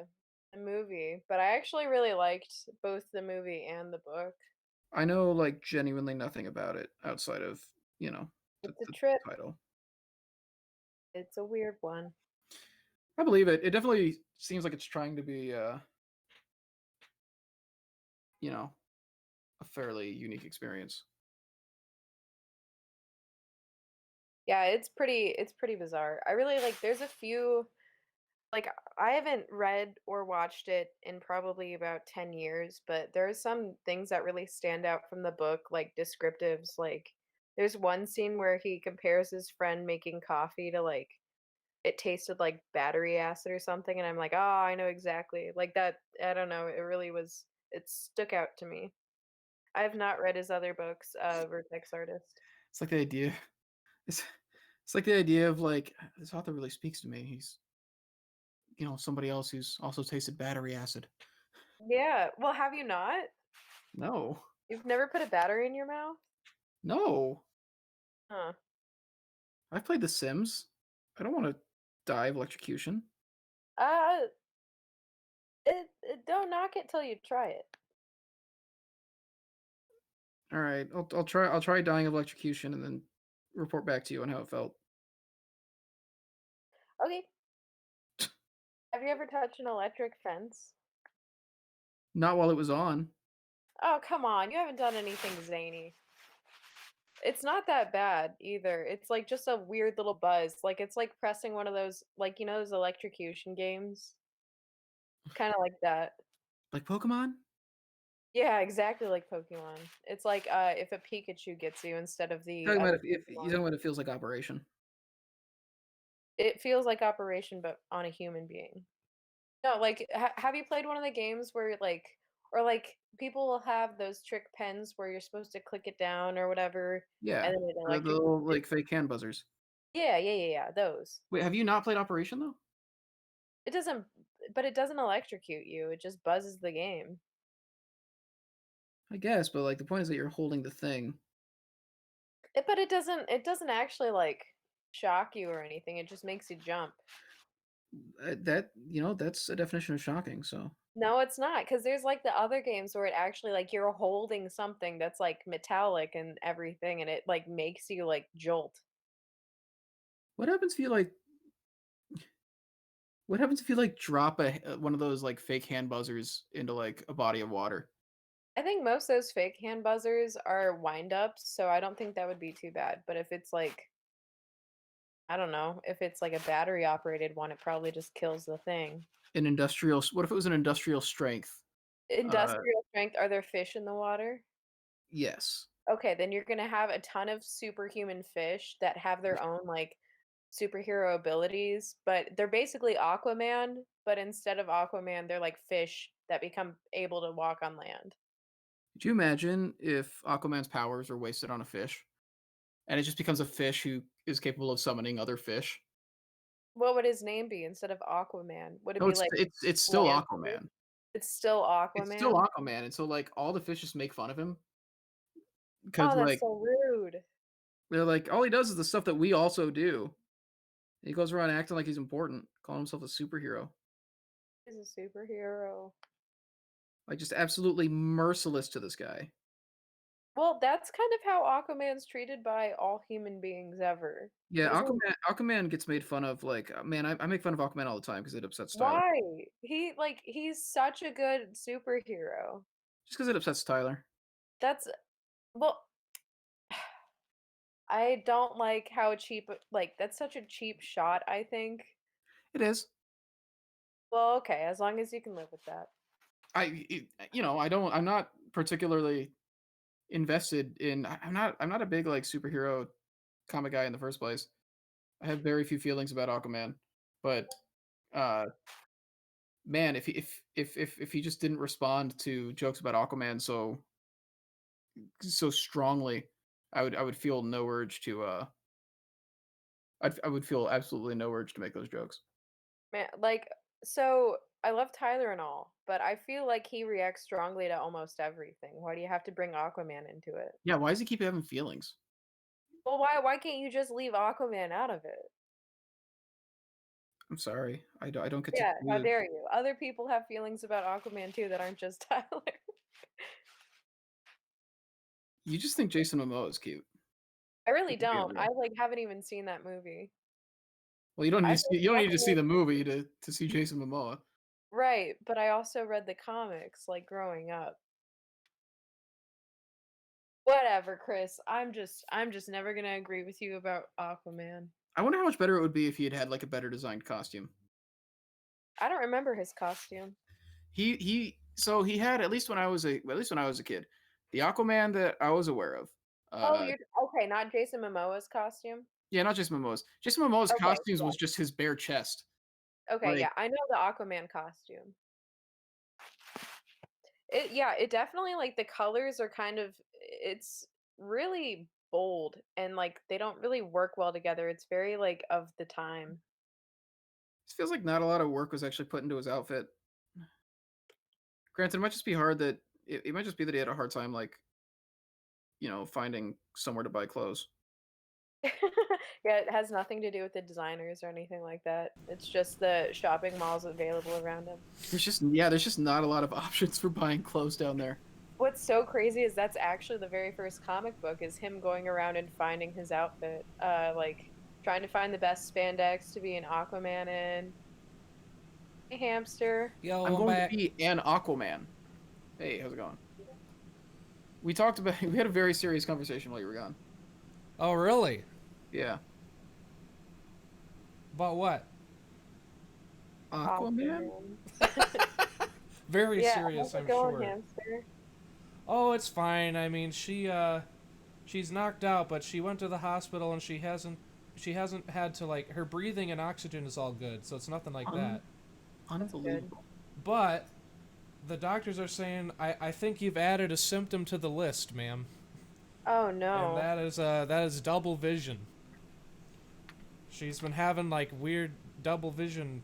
movie, but I actually really liked both the movie and the book. I know like genuinely nothing about it outside of, you know, It's a the trip. title. It's a weird one. I believe it. It definitely seems like it's trying to be you know, a fairly unique experience. Yeah, it's pretty bizarre. I really like there's a few like I haven't read or watched it in probably about 10 years, but there are some things that really stand out from the book, like descriptives. Like there's one scene where he compares his friend making coffee to like it tasted like battery acid or something, and I'm like, "Oh, I know exactly." Like that, I don't know, it stuck out to me. I have not read his other books, Vertex Artist. It's like the idea. It's it's like the idea of like this author really speaks to me. He's somebody else who's also tasted battery acid. Yeah, well, have you not? No, You've never put a battery in your mouth? no. Huh. I've played The Sims. I don't want to die of electrocution. Uh, it don't knock it till you try it. All right, I'll try dying of electrocution and then report back to you on how it felt. Okay. Have you ever touched an electric fence? Not while it was on. Oh, come on. You haven't done anything zany. It's not that bad either. It's like just a weird little buzz. Like it's like pressing one of those like those electrocution games. Kind of like that. Like Pokemon? Yeah, exactly like Pokemon. It's like if a Pikachu gets you instead of the Talking about other if you Pokemon. talking about it feels like Operation. It feels like Operation but on a human being. No, like have you played one of the games where like or like people will have those trick pens where you're supposed to click it down or whatever Yeah, and then it the electrocutes little you? like fake hand buzzers. Yeah, those. Wait, have you not played Operation though? It doesn't but it doesn't electrocute you. It just buzzes the game. I guess, but like the point is that you're holding the thing. But it doesn't actually like shock you or anything. It just makes you jump. That that's a definition of shocking. So No, it's not because there's like the other games where it actually like you're holding something that's like metallic and everything and it like makes you like jolt. what happens if you like? What happens if you like drop one of those like fake hand buzzers into like a body of water? I think most of those fake hand buzzers are wind ups, so I don't think that would be too bad. But if it's like, I don't know, if it's like a battery operated one, it probably just kills the thing. An industrial. What if it was an industrial strength? Uh, Industrial strength, are there fish in the water? yes. Okay, then you're gonna have a ton of superhuman fish that have their own like superhero abilities, but they're basically Aquaman, but instead of Aquaman, they're like fish that become able to walk on land. Could you imagine if Aquaman's powers are wasted on a fish, and it just becomes a fish who is capable of summoning other fish? What would his name be instead of Aquaman? Would it No, be like it's still Lancer? Aquaman. It's still It's still Aquaman? Aquaman, and so like all the fish just make fun of him because Oh, that's like so rude. they're like all he does is the stuff that we also do. He goes around acting like he's important. calling himself a superhero. He's a superhero. Like, just absolutely merciless to this guy. Well, that's kind of how Aquaman's treated by all human beings ever. Yeah, He's a Aquaman gets made fun of, like, man, I make fun of Aquaman all the time because it upsets Tyler. why? He's such a good superhero. Just because it upsets Tyler. That's well, I don't like how cheap that's such a cheap shot, I think. It is. Well, okay, as long as you can live with that. I'm not particularly invested in. I'm not a big like superhero comic guy in the first place. I have very few feelings about Aquaman, but uh, man, if he just didn't respond to jokes about Aquaman so strongly, I would feel no urge to I would feel absolutely no urge to make those jokes. Man, so I love Tyler and all, but I feel like he reacts strongly to almost everything. Why do you have to bring Aquaman into it? Yeah, why does he keep having feelings? Well, why can't you just leave Aquaman out of it? I'm sorry, I don't get to Yeah, how choose. dare you? Other people have feelings about Aquaman too that aren't just Tyler. You just think Jason Momoa is cute. I really If we're being don't. I real. haven't even seen that movie. Well, you don't need I to see, think you don't need to see Aquaman the movie to see Jason Momoa. right, but I also read the comics like growing up. Whatever, Chris. I'm just never gonna agree with you about Aquaman. I wonder how much better it would be if he had had like a better designed costume. I don't remember his costume. He had at least when I was a kid, the Aquaman that I was aware of. Oh, Uh, you're okay, not Jason Momoa's costume? yeah, not Jason Momoa's. Jason Momoa's Okay, costumes yeah. was just his bare chest. Okay, Like yeah. I know the Aquaman costume. It definitely the colors are it's really bold and they don't really work well together. It's very of the time. it feels like not a lot of work was actually put into his outfit. Granted, it might just be hard that it might just be that he had a hard time like finding somewhere to buy clothes. Yeah, it has nothing to do with the designers or anything like that. It's just the shopping malls available around him. There's just not a lot of options for buying clothes down there. What's so crazy is that's actually the very first comic book is him going around and finding his outfit. Trying to find the best spandex to be an Aquaman in. Hey, Hamster. Yo, I'm I'm going to back. be an Aquaman. Hey, how's it going? We talked about we had a very serious conversation while you were gone. Oh, really? Yeah. About what? Aquaman? Very Yeah, serious, how's it I'm going, sure. Hamster? Oh, it's fine. I mean, she's knocked out, but she went to the hospital and she hasn't had to her breathing and oxygen is all good, so it's nothing like that. That's good. Unbelievable. But the doctors are saying I think you've added a symptom to the list, ma'am. Oh And no. that is double vision. She's been having weird double vision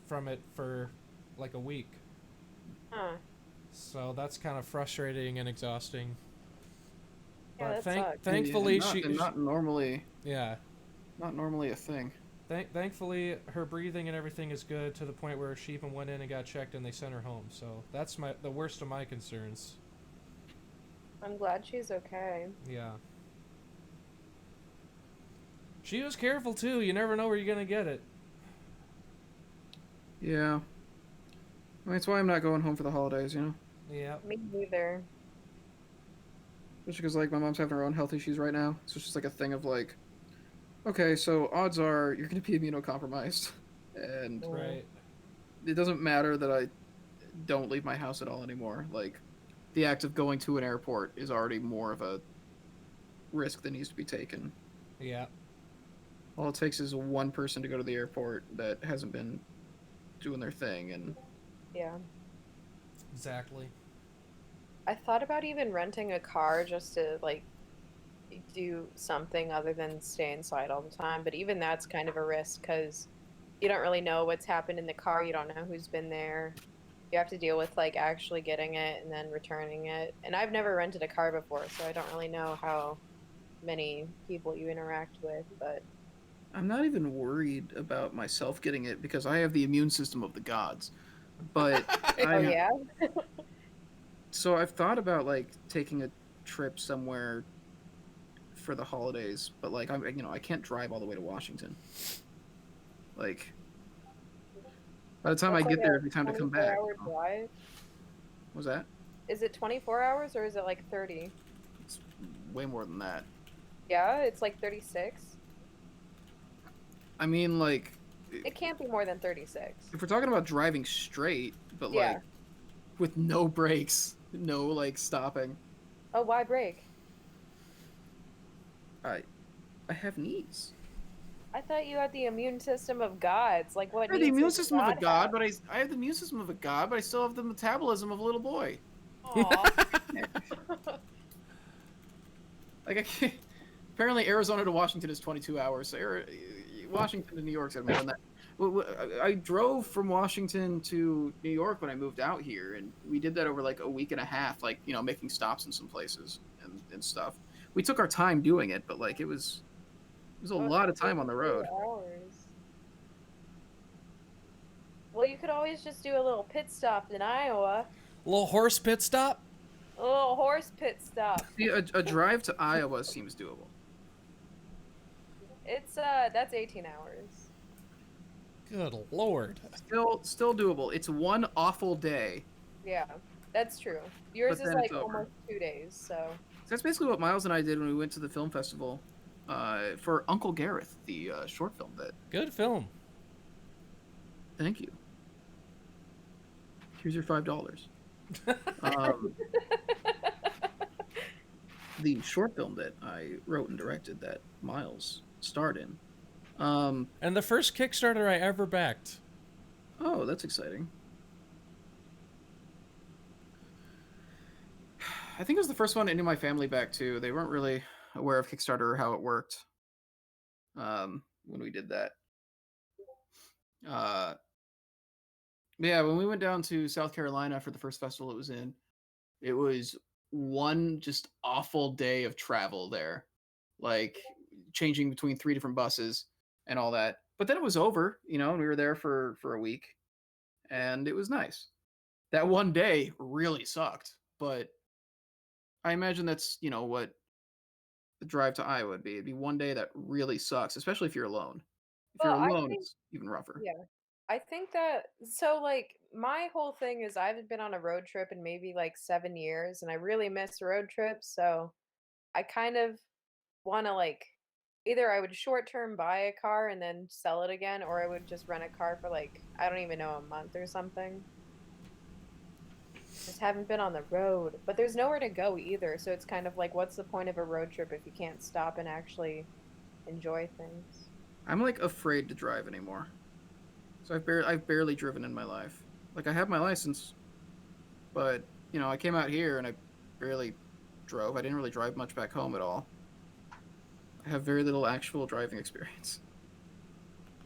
from it for a week. Huh. So that's kind of frustrating and exhausting. Yeah, But that sucks. thankfully And not normally yeah. a thing. Thankfully, her breathing and everything is good to the point where she even went in and got checked and they sent her home. So that's the worst of my concerns. I'm glad she's okay. Yeah. She was careful too. You never know where you're gonna get it. Yeah. I mean, that's why I'm not going home for the holidays, Yeah. Me neither. Especially because my mom's having her own health issues right now. So it's just a thing of okay, so odds are you're gonna be immunocompromised, and Right. it doesn't matter that I don't leave my house at all anymore. The act of going to an airport is already more of a risk that needs to be taken. Yeah. All it takes is one person to go to the airport that hasn't been doing their thing, and Yeah. Exactly. I thought about even renting a car just to do something other than stay inside all the time, but even that's kind of a risk because you don't really know what's happened in the car. You don't know who's been there. You have to deal with actually getting it and then returning it. And I've never rented a car before, so I don't really know how many people you interact with, but I'm not even worried about myself getting it because I have the immune system of the gods. But Oh I'm yeah. so I've thought about like taking a trip somewhere for the holidays, but like I can't drive all the way to Washington. Like by the time I That's like get there, a it'll be time to come 24 back. hour drive. What was that? Is it 24 hours or is it like 30? It's way more than that. Yeah, it's like 36. I mean, like, It can't be more than 36. if we're talking about driving straight, but Yeah. like with no brakes, no like stopping, Oh, why break? I I have knees. I thought you had the immune system of gods. Like, what I have the needs immune does a system of a god god, have? but I have the immune system of a god, but I still have the metabolism of a little boy. Aw. Yeah. Like I can't. Apparently, Arizona to Washington is 22 hours. So Washington to New York's got more than that. I drove from Washington to New York when I moved out here, and we did that over like a week and a half, like making stops in some places and stuff. We took our time doing it, but like it was a Oh, it's lot like of time on the 52 road. hours. Well, you could always just do a little pit stop in Iowa. A little horse pit stop. A little horse pit stop. See, a drive to Iowa seems doable. It's that's 18 hours. Good lord. Still doable. It's one awful day, Yeah, that's true. Yours but is then it's like over. almost 2 days, so. That's basically what Miles and I did when we went to the film festival for Uncle Gareth, the short film bit. Good film. Thank you. Here's your $5. Um, the short film that I wrote and directed that Miles starred in. And the first Kickstarter I ever backed. Oh, that's exciting. I think it was the first one any of my family back too. They weren't really aware of Kickstarter or how it worked when we did that. Uh, yeah, when we went down to South Carolina for the first festival it was in, it was one just awful day of travel there, like changing between 3 different buses and all that. But then it was over, and we were there for a week, and it was nice. That one day really sucked, but I imagine that's what the drive to Iowa would be. It'd be one day that really sucks, especially if you're alone. If you're Well, I alone, think, it's even rougher. yeah. I think that, so like, my whole thing is I haven't been on a road trip in maybe like 7 years, and I really miss road trips, so I kind of want to like, either I would short term buy a car and then sell it again, or I would just rent a car for like, I don't even know, a month or something. Just haven't been on the road, but there's nowhere to go either, so it's kind of like, what's the point of a road trip if you can't stop and actually enjoy things? I'm like afraid to drive anymore. So I've barely driven in my life. Like I have my license, but I came out here and I barely drove. I didn't really drive much back home at all. I have very little actual driving experience.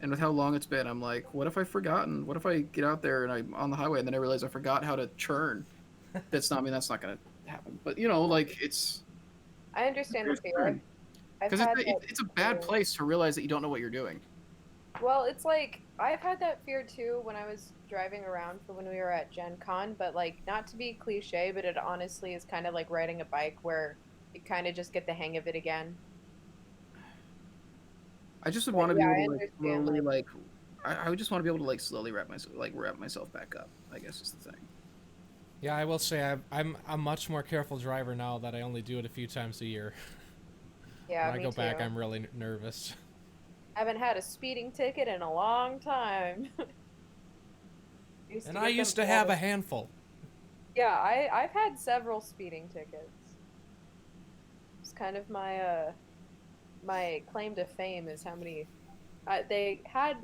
And with how long it's been, I'm like, what if I've forgotten? What if I get out there and I'm on the highway and then I realize I forgot how to churn? That's not gonna happen. But like I understand the fear. I've because had that it's a bad fear. place to realize that you don't know what you're doing. Well, it's like I've had that fear too when I was driving around for when we were at Gen Con, but like not to be cliche, but it honestly is kind of like riding a bike where you kind of just get the hang of it again. I just would But want to be yeah, able I to like understand slowly like like I would just want to be able to like slowly wrap myself back up. I guess is the thing. Yeah, I will say I'm a much more careful driver now that I only do it a few times a year. yeah, When I me go back, too. I'm really nervous. I haven't had a speeding ticket in a long time. Used And to I get them used to all have the a handful. Yeah, I've had several speeding tickets. It's kind of my claim to fame is how many they had.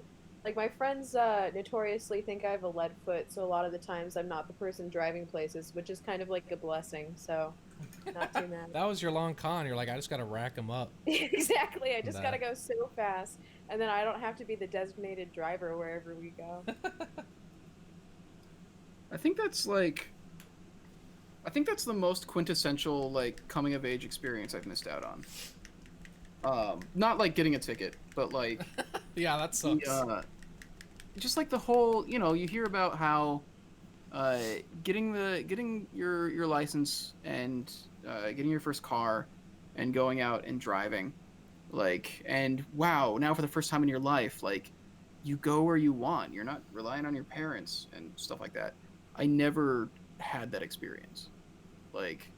Like my friends notoriously think I have a lead foot, so a lot of the times I'm not the person driving places, which is kind of like a blessing. So not too mad. That was your long con. You're like, I just gotta rack them up. Exactly. I just Nah. gotta go so fast, and then I don't have to be the designated driver wherever we go. I think that's the most quintessential like coming of age experience I've missed out on. Not like getting a ticket, but like Yeah, that the sucks. just like the whole, you hear about how uh, getting your license and getting your first car and going out and driving, like, and wow, now for the first time in your life, like, you go where you want. You're not relying on your parents and stuff like that. I never had that experience. Like,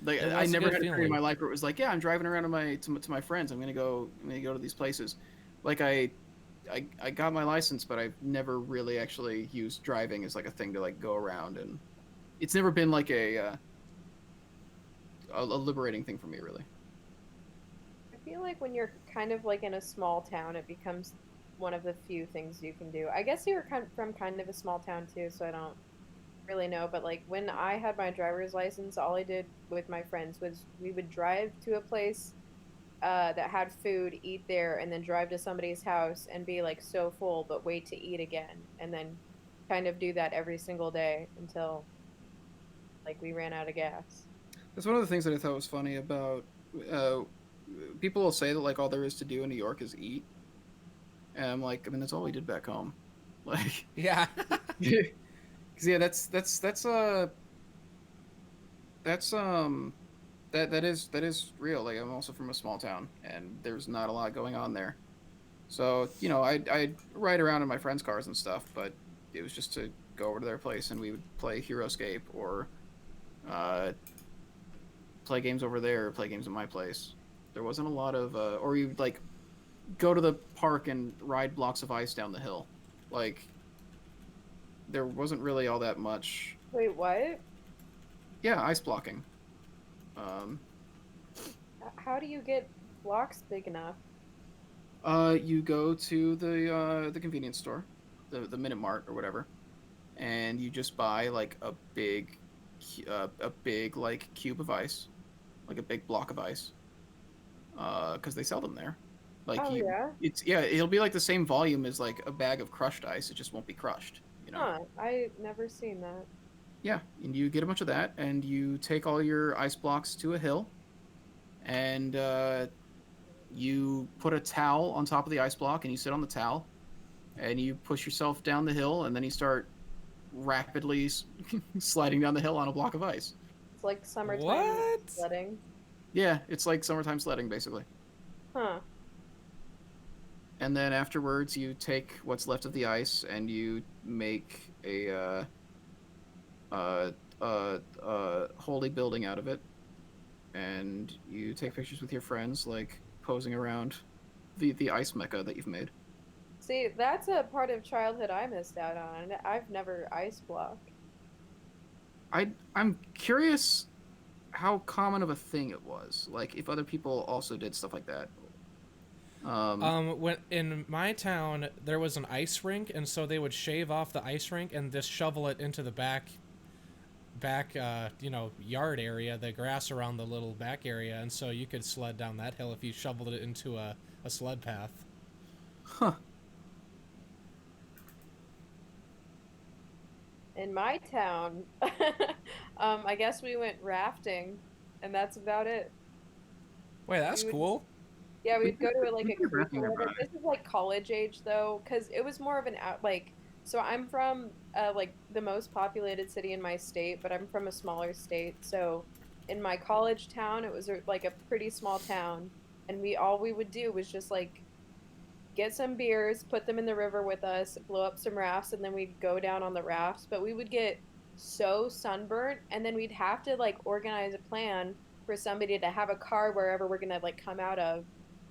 It I was a never good had a period in my feeling. life where it was like, yeah, I'm driving around to my friends. I'm gonna go to these places. Like I got my license, but I've never really actually used driving as like a thing to like go around, and it's never been like a liberating thing for me, really. I feel like when you're kind of like in a small town, it becomes one of the few things you can do. I guess you were from kind of a small town too, so I don't really know. But like when I had my driver's license, all I did with my friends was we would drive to a place that had food, eat there, and then drive to somebody's house and be like so full, but wait to eat again, and then kind of do that every single day until like we ran out of gas. That's one of the things that I thought was funny about uh, people will say that like all there is to do in New York is eat, and I'm like, I mean, that's all we did back home, like, Yeah. because yeah, that's that is real. Like, I'm also from a small town, and there's not a lot going on there. So, I'd ride around in my friends' cars and stuff, but it was just to go over to their place and we would play Heroescape or uh, play games over there or play games at my place. There wasn't a lot of, or you'd like go to the park and ride blocks of ice down the hill. Like, there wasn't really all that much. Wait, what? Yeah, ice blocking. Um, How do you get blocks big enough? you go to the convenience store, the Minute Mart or whatever, and you just buy like a big like cube of ice, like a big block of ice, because they sell them there. Like Oh yeah. it's yeah, it'll be like the same volume as like a bag of crushed ice. It just won't be crushed. Huh. I never seen that. Yeah, and you get a bunch of that, and you take all your ice blocks to a hill, and you put a towel on top of the ice block, and you sit on the towel, and you push yourself down the hill, and then you start rapidly sliding down the hill on a block of ice. It's like summertime What? sledding. Yeah, it's like summertime sledding basically. Huh. And then afterwards, you take what's left of the ice and you make a holy building out of it, and you take pictures with your friends, like posing around the ice mecca that you've made. See, that's a part of childhood I missed out on. I've never ice blocked. I'm curious how common of a thing it was. Like, if other people also did stuff like that. When in my town there was an ice rink, and so they would shave off the ice rink and just shovel it into the back yard area, the grass around the little back area, and so you could sled down that hill if you shoveled it into a sled path. Huh. In my town, I guess we went rafting, and that's about it. Wait, that's We would, cool. yeah, We we'd go to like we a did creek rafting or whatever. nearby. This is like college age though, because it was more of an out like. So I'm from like the most populated city in my state, but I'm from a smaller state. So in my college town, it was like a pretty small town, and we would do was just like get some beers, put them in the river with us, blow up some rafts, and then we'd go down on the rafts. But we would get so sunburnt, and then we'd have to like organize a plan for somebody to have a car wherever we're gonna like come out of,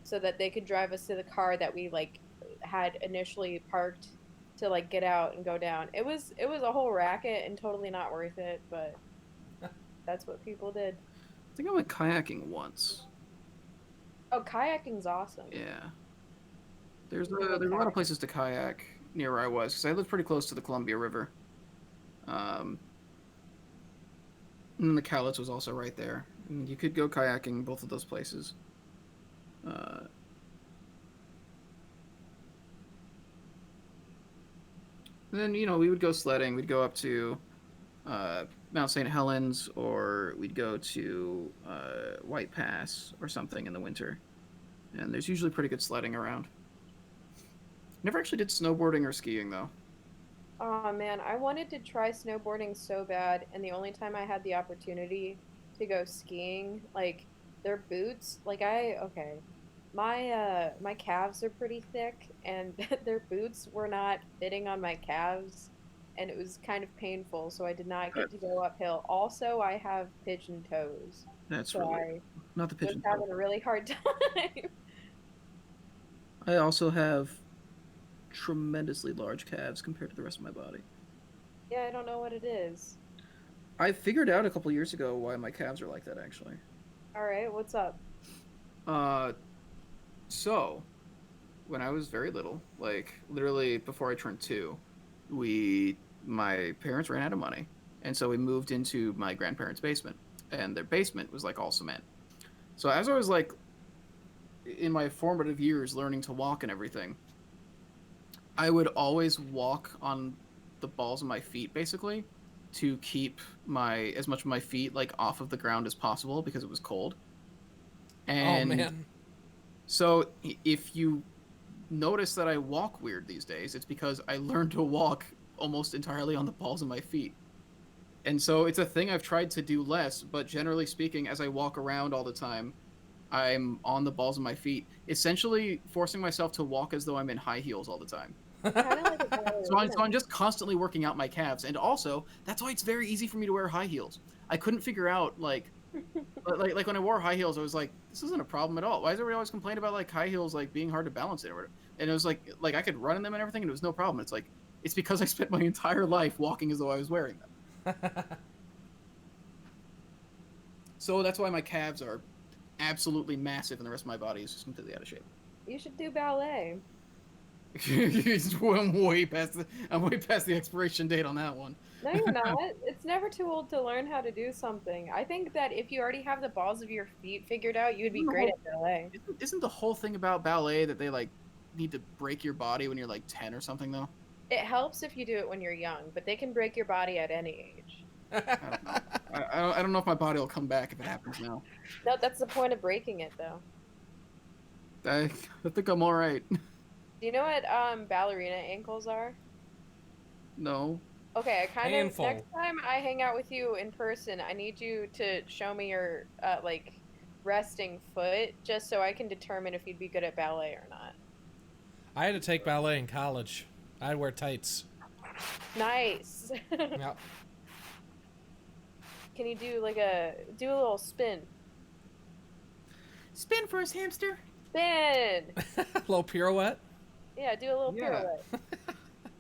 so that they could drive us to the car that we like had initially parked to like get out and go down. It was a whole racket and totally not worth it, but that's what people did. I think I went kayaking once. Oh, kayaking's awesome. Yeah. You can go There's a lot of kayak. places to kayak near where I was because I lived pretty close to the Columbia River. Um, and the Cowlitz was also right there. And you could go kayaking both of those places. Uh, then we would go sledding. We'd go up to Mount St. Helens, or we'd go to White Pass or something in the winter. And there's usually pretty good sledding around. Never actually did snowboarding or skiing though. Oh man, I wanted to try snowboarding so bad, and the only time I had the opportunity to go skiing, like their boots, okay. My calves are pretty thick and their boots were not fitting on my calves and it was kind of painful, so I did not get to That's, go uphill. Also, I have pigeon toes, that's so relatable. I Not the was pigeon toe. having a really hard time. I also have tremendously large calves compared to the rest of my body. Yeah, I don't know what it is. I figured out a couple years ago why my calves are like that actually. All right, what's up? Uh, so when I was very little, like literally before I turned 2, my parents ran out of money, and so we moved into my grandparents' basement, and their basement was like all cement. So as I was like in my formative years learning to walk and everything, I would always walk on the balls of my feet basically to keep my as much of my feet like off of the ground as possible because it was cold. Oh And man. so if you notice that I walk weird these days, it's because I learned to walk almost entirely on the balls of my feet. And so it's a thing I've tried to do less, but generally speaking, as I walk around all the time, I'm on the balls of my feet, essentially forcing myself to walk as though I'm in high heels all the time. Kind of like a So I'm ballerina. just constantly working out my calves, and also that's why it's very easy for me to wear high heels. I couldn't figure out like when I wore high heels, I was like, this isn't a problem at all. Why does everybody always complain about like high heels like being hard to balance in or whatever? And it was like I could run in them and everything, and it was no problem. It's like it's because I spent my entire life walking as though I was wearing them. So that's why my calves are absolutely massive, and the rest of my body is just completely out of shape. You should do ballet. I'm way past the expiration date on that one. No, you're not. It's never too old to learn how to do something. I think that if you already have the balls of your feet figured out, you would be Isn't the great whole at ballet. isn't the whole thing about ballet that they like need to break your body when you're like 10 or something though? It helps if you do it when you're young, but they can break your body at any age. I don't know. I don't know if my body will come back if it happens now. No, that's the point of breaking it, though. I think I'm all right. Do you know what ballerina ankles are? No. Okay, I kind of Painful. next time I hang out with you in person, I need you to show me your like resting foot just so I can determine if you'd be good at ballet or not. I had to take ballet in college. I'd wear tights. Nice. Yep. Can you do do a little spin? Spin for us, hamster. Spin. Little pirouette. Yeah, do a little Yeah. pirouette.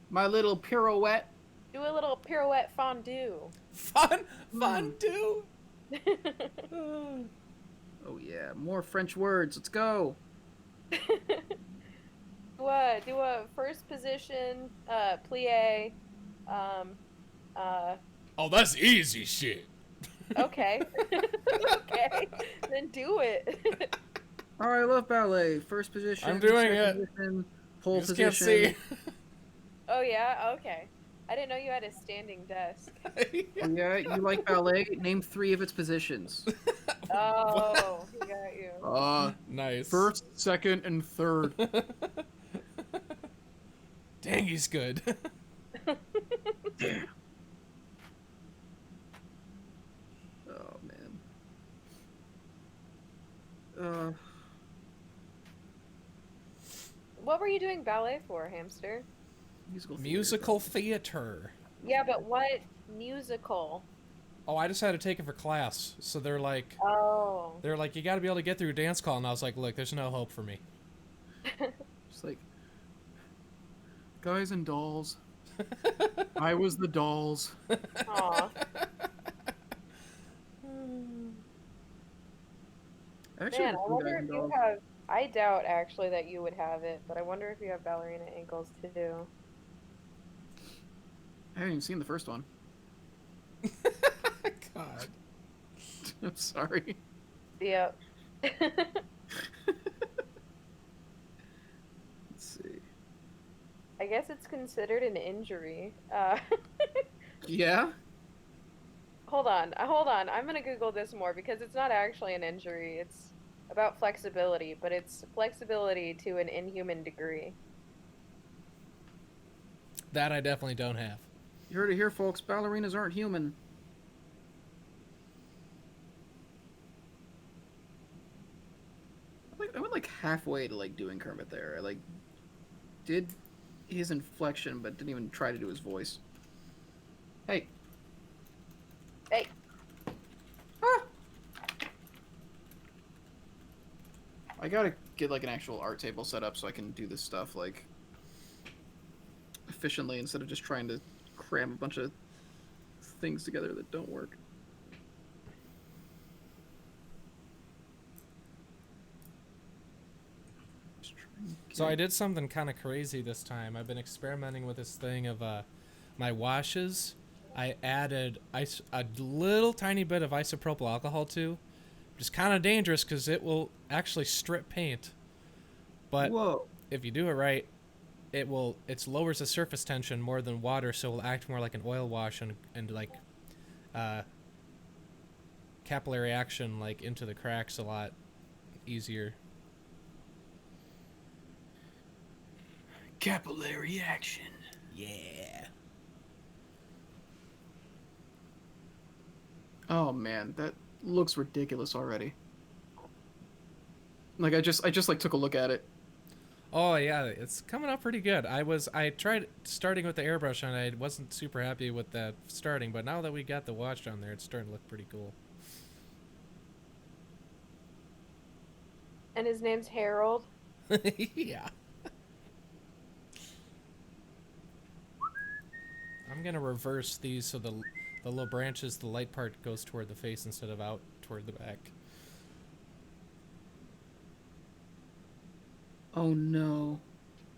My little pirouette. Do a little pirouette fondue. Fun too. Oh yeah, more French words. Let's go. Do a first position, plie, um, Oh, that's easy shit. okay. Okay, then do it. Oh, I love ballet. First position. I'm doing second it. Position, You pole just position. can't Oh yeah, okay. I didn't know you had a standing desk. see. Oh, yeah, you like ballet? Name 3 of its positions. Oh, he got you. Nice. First, second, and third. Dang, he's good. Damn. Oh man. What were you doing ballet for, hamster? Musical theater. Yeah, but what musical? Oh, I just had to take it for class. So they're like, Oh. you got to be able to get through dance call, and I was like, look, there's no hope for me. Just like guys and dolls. I was the dolls. Aw. I actually Man, I prefer wonder guys if and you dolls. have. I doubt actually that you would have it, but I wonder if you have ballerina ankles too. I haven't even seen the first one. God. I'm sorry. Yep. Let's see. I guess it's considered an injury. Yeah? Hold on, hold on. I'm gonna Google this more because it's not actually an injury. It's about flexibility, but it's flexibility to an inhuman degree. That I definitely don't have. You heard it here, folks. Ballerinas aren't human. I went like halfway to like doing Kermit there. I like did his inflection, but didn't even try to do his voice. Hey. Hey, Ah! I gotta get like an actual art table set up so I can do this stuff like efficiently instead of just trying to cram a bunch of things together that don't work. So I did something kind of crazy this time. I've been experimenting with this thing of my washes. I added a little tiny bit of isopropyl alcohol to, which is kind of dangerous because it will actually strip paint. But Whoa. if you do it right, it lowers the surface tension more than water, so it will act more like an oil wash and like capillary action like into the cracks a lot easier. Capillary action. Yeah. Oh man, that looks ridiculous already. Like I just like took a look at it. Oh yeah, it's coming up pretty good. I tried starting with the airbrush and I wasn't super happy with that starting, but now that we got the wash on there, it's starting to look pretty cool. and his name's Harold. Yeah. I'm gonna reverse these so the little branches, the light part goes toward the face instead of out toward the back. Oh no.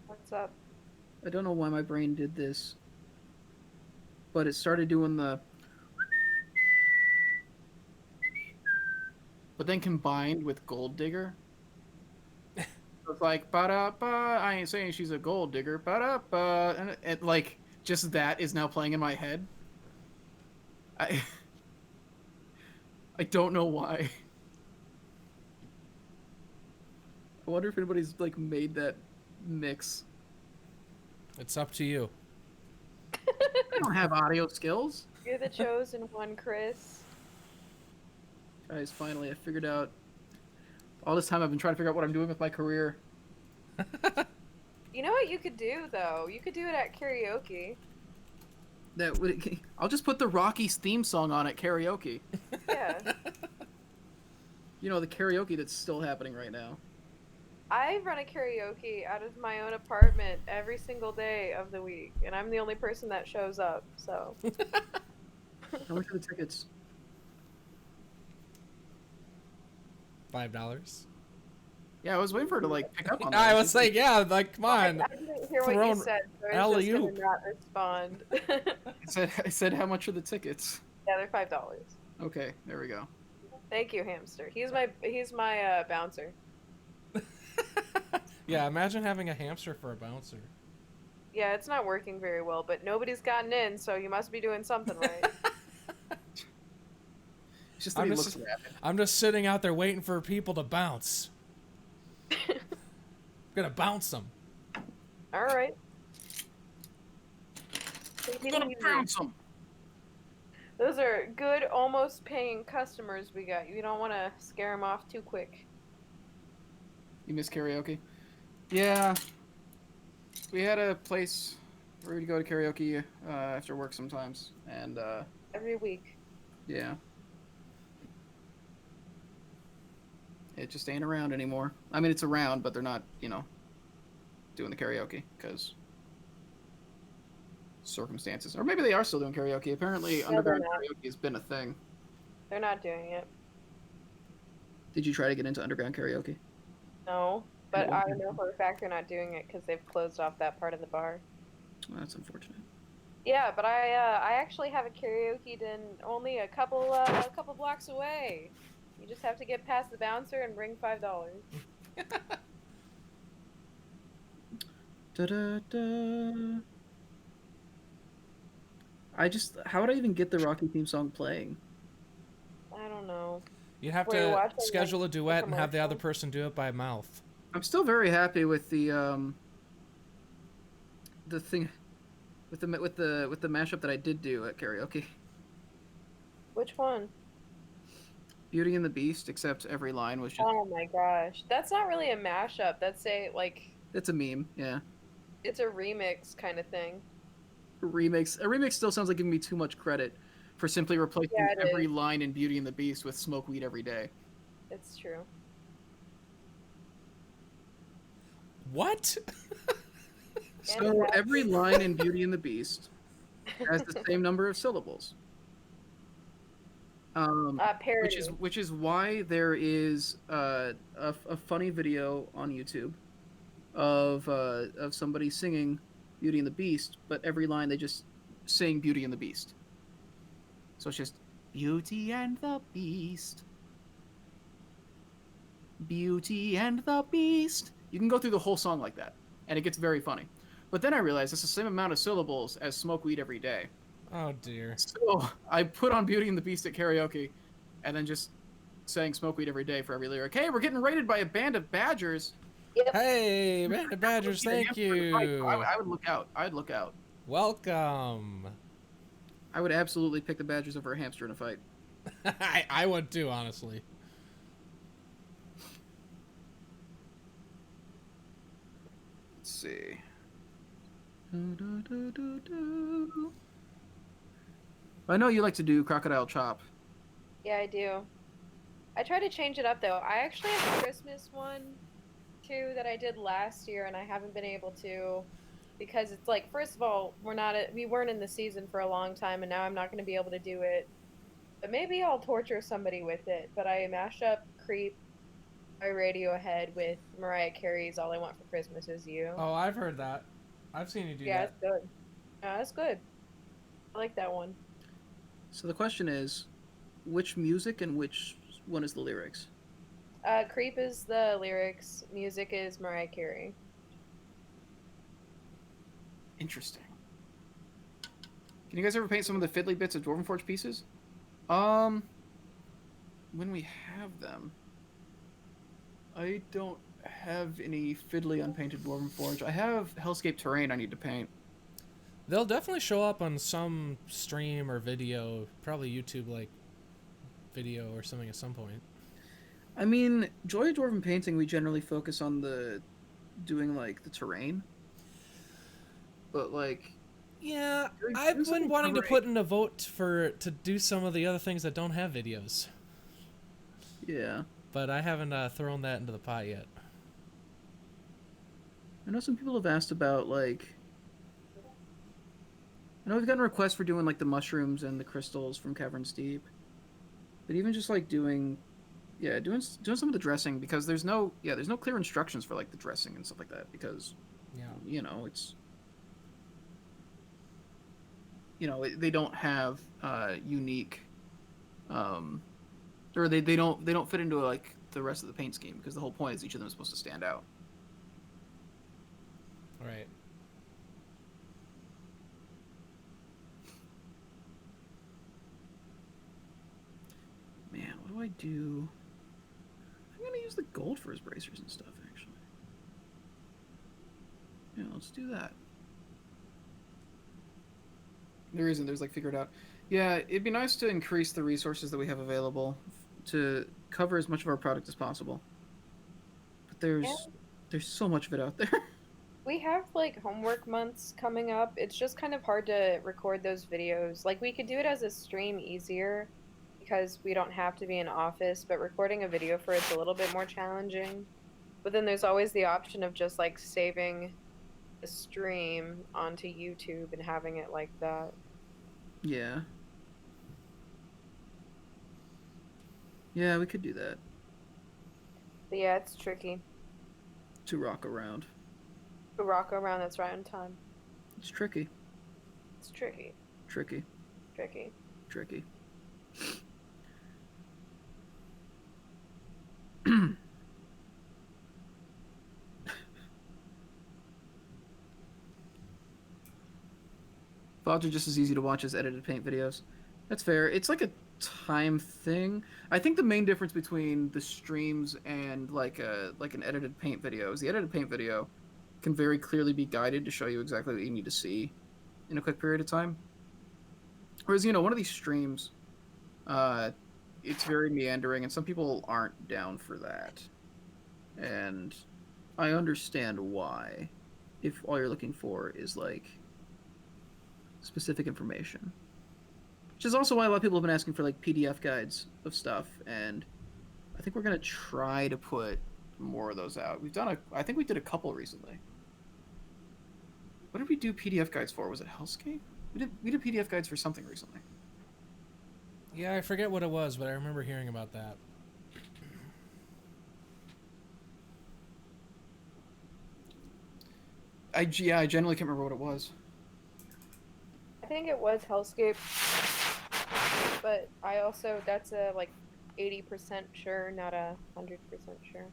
What's up? I don't know why my brain did this. But it started doing the but then combined with Gold Digger. It's like ba-da-ba, I ain't saying she's a gold digger, ba-da-ba, and it like just that is now playing in my head. I I don't know why. I wonder if anybody's like made that mix. It's up to you. I don't have audio skills. You're the chosen one, Chris. Guys, finally I figured out. All this time I've been trying to figure out what I'm doing with my career. You know what you could do though? You could do it at karaoke. That would, I'll just put the Rockies theme song on at karaoke. Yeah. You know, the karaoke that's still happening right now. I run a karaoke out of my own apartment every single day of the week, and I'm the only person that shows up, so. How much are the tickets? $5. Yeah, I was waiting for her to like pick up on that. I was like, yeah, like come on. I didn't hear what you Thrown said, so I was just alley-oop. gonna not respond. I said how much are the tickets? Yeah, they're $5. Okay, there we go. Thank you, Hamster. He's my bouncer. Yeah, imagine having a hamster for a bouncer. Yeah, it's not working very well, but nobody's gotten in, so you must be doing something right. It's just that he looks rapid. I'm just sitting out there waiting for people to bounce. I'm gonna bounce them. All right. I'm gonna bounce him. Those are good, almost paying customers we got. You don't want to scare them off too quick. You miss karaoke? Yeah. We had a place where we'd go to karaoke after work sometimes, and Every week. yeah. It just ain't around anymore. I mean, it's around, but they're not, you know, doing the karaoke because circumstances. Or maybe they are still doing karaoke. Apparently, underground karaoke has been a thing. They're not doing it. Did you try to get into underground karaoke? No, but No. I know for a fact they're not doing it because they've closed off that part of the bar. Well, that's unfortunate. Yeah, but I actually have a karaoke den only a couple blocks away. You just have to get past the bouncer and bring $5. Da-da-da. How would I even get the Rocky theme song playing? I don't know. You'd have Were you to watching like schedule a the duet and have the other commercial? person do it by mouth. I'm still very happy with the thing with the mashup that I did do at karaoke. Which one? Beauty and the Beast, except every line was just Oh my gosh. That's not really a mashup. That's a like it's a meme, yeah. it's a remix kind of thing. A remix still sounds like giving me too much credit for simply replacing Yeah, it every is. line in Beauty and the Beast with smoke weed every day. It's true. What? So every line in Beauty and the Beast has the same number of syllables. Which is Parody. why there is a funny video on YouTube of somebody singing Beauty and the Beast, but every line they just sing Beauty and the Beast. So it's just Beauty and the Beast, Beauty and the Beast. You can go through the whole song like that, and it gets very funny. But then I realized it's the same amount of syllables as smoke weed every day. Oh dear. So I put on Beauty and the Beast at karaoke, and then just sang smoke weed every day for every lyric. Hey, we're getting raided by a band of badgers. Yep. Hey, man, the Badgers, thank you. I would look out. I'd look out. Welcome. I would absolutely pick the badgers over a hamster in a fight. I would too, honestly. Let's see. I know you like to do crocodile chop. Yeah, I do. I try to change it up though. I actually have a Christmas one too that I did last year, and I haven't been able to because it's like, first of all, we weren't in the season for a long time, and now I'm not going to be able to do it. But maybe I'll torture somebody with it. But I mash up "Creep" by Radiohead with Mariah Carey's "All I Want for Christmas Is You." Oh, I've heard that. I've seen you do Yeah, that. it's good. Yeah, that's good. I like that one. So the question is, which music and which one is the lyrics? "Creep" is the lyrics. Music is Mariah Carey. Interesting. Can you guys ever paint some of the fiddly bits of Dwarven Forge pieces? When we have them. I don't have any fiddly unpainted Dwarven Forge. I have Hellscape terrain I need to paint. They'll definitely show up on some stream or video, probably YouTube like video or something at some point. I mean, Joy of Dwarven painting, we generally focus on doing like the terrain. But like, Yeah, doing I've been something wanting to covering- put in a vote to do some of the other things that don't have videos, Yeah. but I haven't thrown that into the pot yet. I know some people have asked about like. I know we've gotten requests for doing like the mushrooms and the crystals from Caverns Deep, but even just like doing some of the dressing, because there's no clear instructions for like the dressing and stuff like that, because Yeah. it's they don't have unique or they don't fit into like the rest of the paint scheme, because the whole point is each of them is supposed to stand out. Right. Man, what do I do? I'm gonna use the gold for his bracers and stuff, actually. Yeah, let's do that. There isn't. There's like figured out. Yeah, it'd be nice to increase the resources that we have available to cover as much of our product as possible. But there's so much of it out there. We have like homework months coming up. It's just kind of hard to record those videos. Like we could do it as a stream easier because we don't have to be in office, but recording a video for it's a little bit more challenging. But then there's always the option of just like saving the stream onto YouTube and having it like that. Yeah. Yeah, we could do that. But yeah, it's tricky. To rock around. To rock around, that's right on time. It's tricky. It's tricky. Tricky. Tricky. Tricky. VODs are just as easy to watch as edited paint videos. That's fair. It's like a time thing. I think the main difference between the streams and like an edited paint video is the edited paint video can very clearly be guided to show you exactly what you need to see in a quick period of time. Whereas, one of these streams, uh, it's very meandering, and some people aren't down for that. And I understand why, if all you're looking for is like specific information. Which is also why a lot of people have been asking for like PDF guides of stuff, and I think we're gonna try to put more of those out. I think we did a couple recently. What did we do PDF guides for? Was it Hellscape? We did PDF guides for something recently. Yeah, I forget what it was, but I remember hearing about that. I generally can't remember what it was. I think it was Hellscape, but I also that's a like 80% sure, not 100% sure.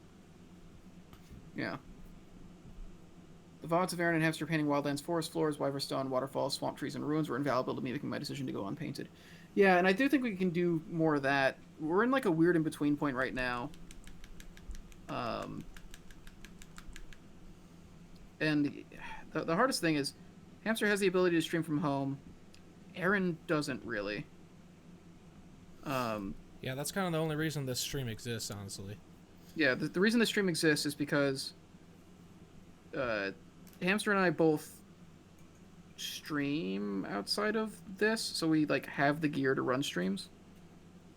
Yeah. The VODs of Aaron and Hamster painting wildlands, forest floors, Wyverstone, waterfalls, swamp trees, and ruins were invaluable to me making my decision to go unpainted. Yeah, and I do think we can do more of that. We're in like a weird in-between point right now. And the hardest thing is Hamster has the ability to stream from home. Aaron doesn't really. Yeah, that's kind of the only reason this stream exists, honestly. Yeah, the reason this stream exists is because Hamster and I both stream outside of this, so we like have the gear to run streams.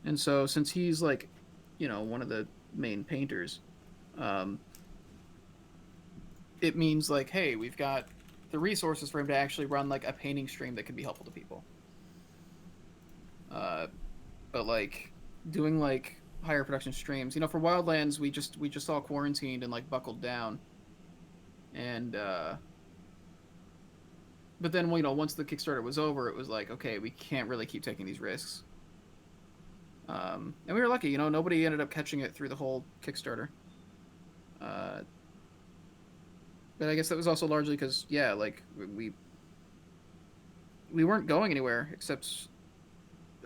And so since he's like, one of the main painters, it means like, hey, we've got the resources for him to actually run like a painting stream that could be helpful to people. But like doing like higher production streams, for Wildlands, we just all quarantined and like buckled down. And but then once the Kickstarter was over, it was like, okay, we can't really keep taking these risks. And we were lucky, nobody ended up catching it through the whole Kickstarter. But I guess that was also largely because, yeah, like we weren't going anywhere except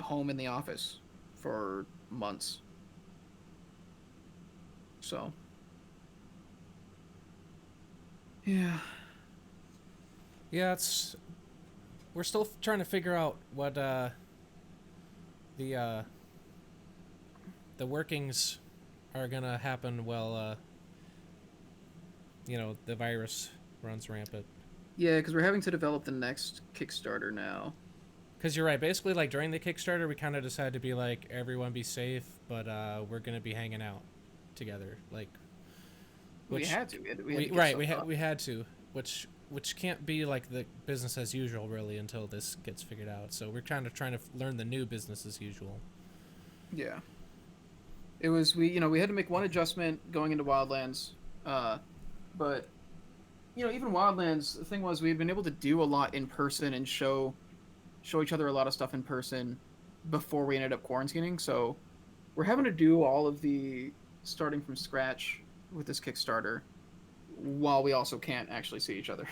home in the office for months. So, yeah. Yeah, we're still trying to figure out what the workings are gonna happen while the virus runs rampant. Yeah, because we're having to develop the next Kickstarter now. Because you're right. Basically, like during the Kickstarter, we kind of decided to be like, everyone be safe, but we're gonna be hanging out together. Like, we had to. We had to, which can't be like the business as usual really until this gets figured out. So we're kind of trying to learn the new business as usual. Yeah. It was we had to make one adjustment going into Wildlands, but even Wildlands, the thing was we had been able to do a lot in person and show each other a lot of stuff in person before we ended up quarantining. So we're having to do all of the starting from scratch with this Kickstarter while we also can't actually see each other.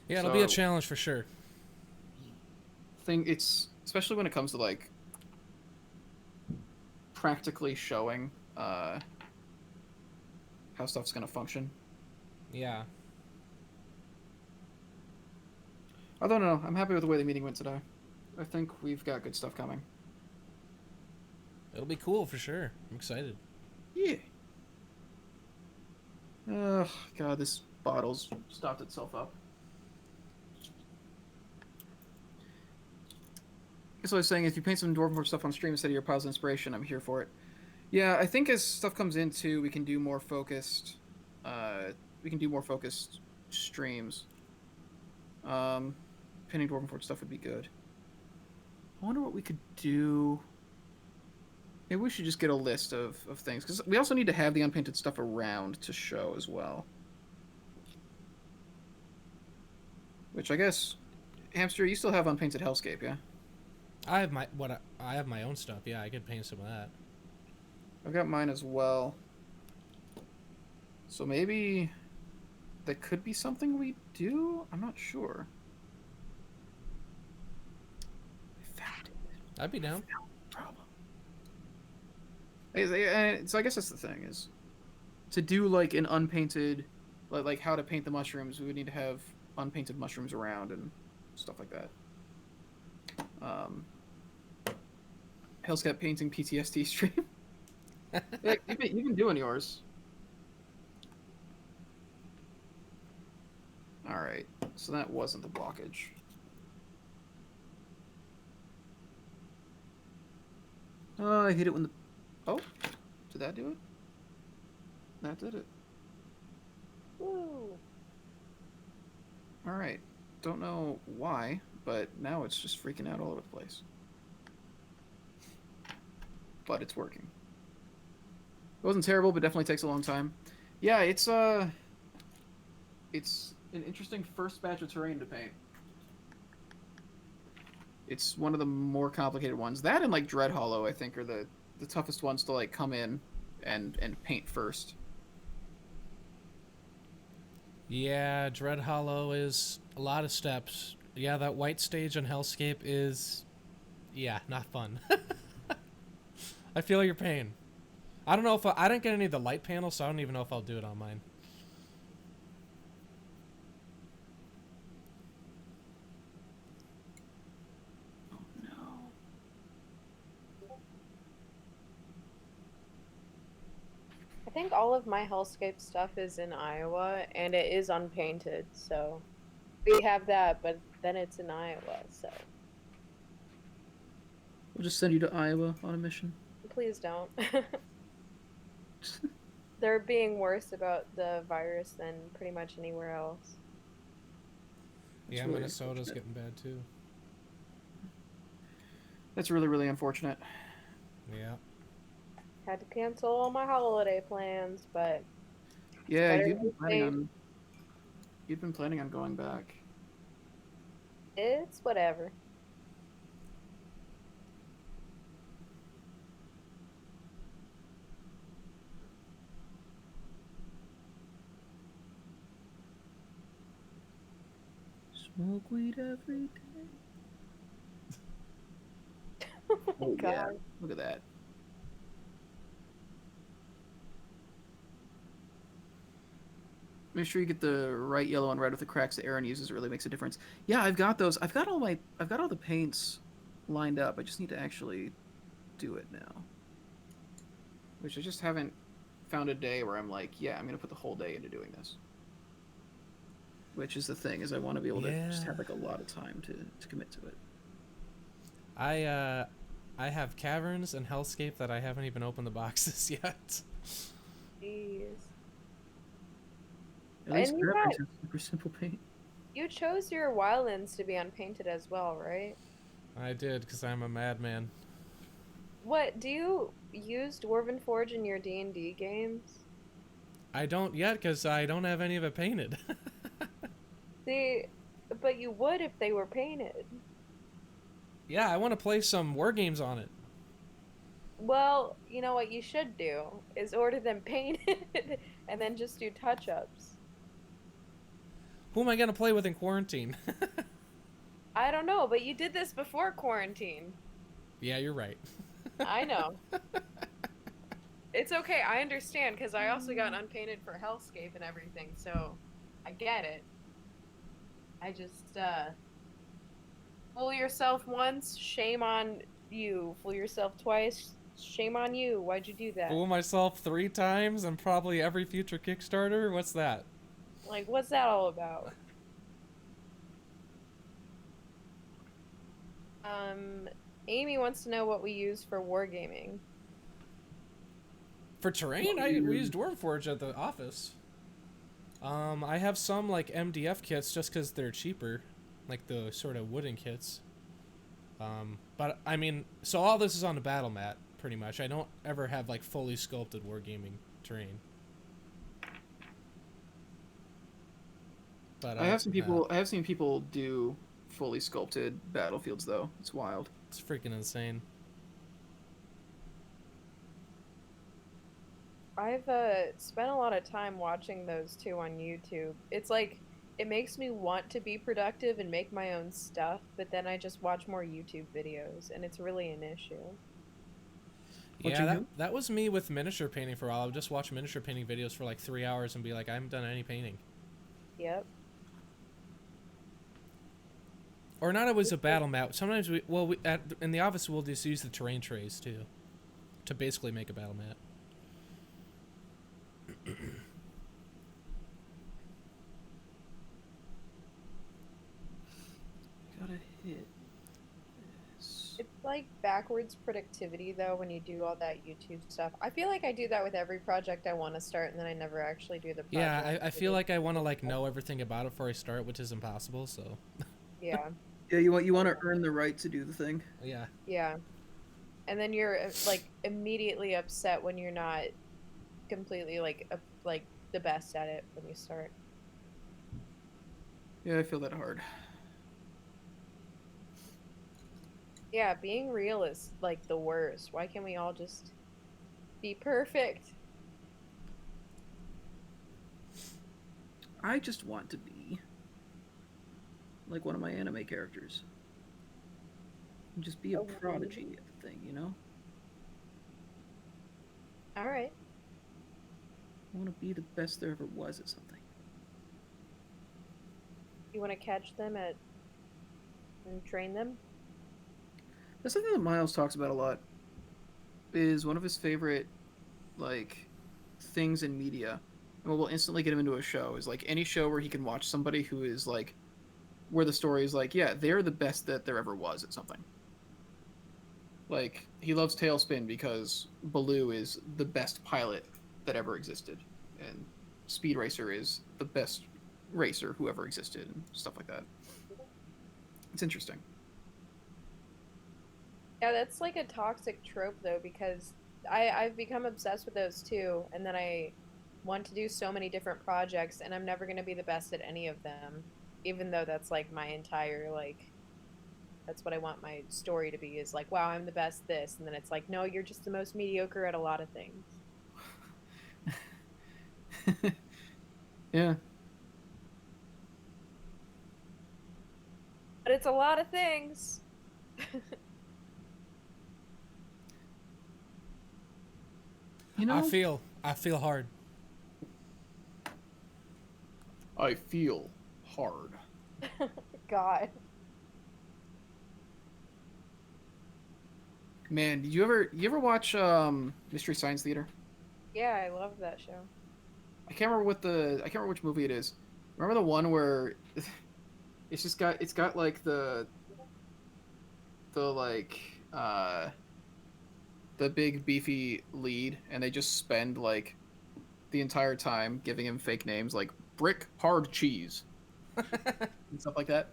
Yeah, it'll be a challenge for sure. It's especially when it comes to like practically showing how stuff's gonna function. Yeah. I don't know. I'm happy with the way the meeting went today. I think we've got good stuff coming. It'll be cool for sure. I'm excited. Yeah. Oh, God, this bottle's stopped itself up. Guess what I was saying, if you paint some Dwarvenforge stuff on stream instead of your piles of inspiration, I'm here for it. Yeah, I think as stuff comes in too, we can do more focused streams. Painting Dwarvenforge stuff would be good. I wonder what we could do. Maybe we should just get a list of things, because we also need to have the unpainted stuff around to show as well. Which I guess, Hamster, you still have unpainted Hellscape, yeah? I have my own stuff. Yeah, I could paint some of that. I've got mine as well. So maybe that could be something we do? I'm not sure. I'd be down. Problem. So I guess that's the thing is to do like an unpainted, like how to paint the mushrooms. We would need to have unpainted mushrooms around and stuff like that. Hellscat painting PTSD stream. Yeah, you've been doing yours. All right, so that wasn't the blockage. I hit it when the. Oh, did that do it? That did it. Woo. All right. Don't know why, but now it's just freaking out all over the place. But it's working. It wasn't terrible, but definitely takes a long time. Yeah, it's an interesting first batch of terrain to paint. It's one of the more complicated ones. That and like Dread Hollow, I think, are the toughest ones to like come in and paint first. Yeah, Dread Hollow is a lot of steps. Yeah, that white stage on Hellscape is, yeah, not fun. I feel your pain. I don't know if I didn't get any of the light panels, so I don't even know if I'll do it on mine. Oh no. I think all of my Hellscape stuff is in Iowa, and it is unpainted, so we have that, but then it's in Iowa, so We'll just send you to Iowa on a mission. please don't. They're being worse about the virus than pretty much anywhere else. Yeah, really Minnesota's unfortunate. getting bad too. That's really, really unfortunate. Yeah. Had to cancel all my holiday plans, but Yeah, better you've been be planning safe. on going back. It's whatever. Smoke weed every day. Oh, yeah, God. look at that. Make sure you get the right yellow and red with the cracks that Aaron uses. It really makes a difference. Yeah, I've got those. I've got all the paints lined up. I just need to actually do it now. Which I just haven't found a day where I'm like, yeah, I'm gonna put the whole day into doing this. Which is the thing, is I want to be able to just have like a lot of time to commit to it. I have Caverns and Hellscape that I haven't even opened the boxes yet. Jeez. At least And you Caverns got- have super simple paint. You chose your wildlands to be unpainted as well, right? I did, because I'm a madman. What, do you use Dwarven Forge in your D&D games? I don't yet, because I don't have any of it painted. See, but you would if they were painted. Yeah, I want to play some war games on it. Well, you know what you should do is order them painted and then just do touch-ups. Who am I going to play with in quarantine? I don't know, but you did this before quarantine. Yeah, you're right. I know. It's okay, I understand, because I also got unpainted for Hellscape and everything, so I get it. I just, fool yourself once, shame on you. Fool yourself twice, shame on you. Why'd you do that? Fool myself 3 times and probably every future Kickstarter? What's that? Like, what's that all about? Amy wants to know what we use for wargaming. For terrain, we use Dwarven Forge at the office. I have some like MDF kits just because they're cheaper, like the sort of wooden kits. But I mean, so all this is on the battle mat, pretty much. I don't ever have like fully sculpted wargaming terrain. But I have seen people do fully sculpted battlefields though. It's wild. It's freaking insane. I've spent a lot of time watching those too on YouTube. It's like it makes me want to be productive and make my own stuff, but then I just watch more YouTube videos, and it's really an issue. Yeah, Watching that who? that was me with miniature painting for a while. I would just watch miniature painting videos for like 3 hours and be like, I haven't done any painting. Yep. Or not always a battle map. Sometimes in the office we'll just use the terrain trays too, to basically make a battle map. Gotta hit this. It's like backwards productivity though when you do all that YouTube stuff. I feel like I do that with every project I want to start, and then I never actually do the project. Yeah, I feel like I want to like know everything about it before I start, which is impossible. So Yeah. Yeah, you want to earn the right to do the thing. yeah, Yeah. And then you're like immediately upset when you're not completely like the best at it when you start. Yeah, I feel that hard. Yeah, being real is like the worst. Why can't we all just be perfect? I just want to be like one of my anime characters. And just be a Oh, prodigy at the thing, you know? All right. I want to be the best there ever was at something. You want to catch them at and train them? That's something that Miles talks about a lot. Is one of his favorite, like, things in media, and what will instantly get him into a show is like any show where he can watch somebody who is like, where the story is like, yeah, they're the best that there ever was at something. Like he loves Tailspin because Baloo is the best pilot that ever existed, and Speed Racer is the best racer who ever existed, and stuff like that. It's interesting. Yeah, that's like a toxic trope though, because I've become obsessed with those too, and then I want to do so many different projects, and I'm never going to be the best at any of them, even though that's like my entire like that's what I want my story to be is like, wow, I'm the best this, and then it's like, no, you're just the most mediocre at a lot of things. Yeah. But it's a lot of things. You know, I feel hard. I feel hard. God. Man, did you ever watch Mystery Science Theater? Yeah, I love that show. I can't remember which movie it is. Remember the one where it's got like the like the big beefy lead, and they just spend like the entire time giving him fake names like Brick Hard Cheese and stuff like that.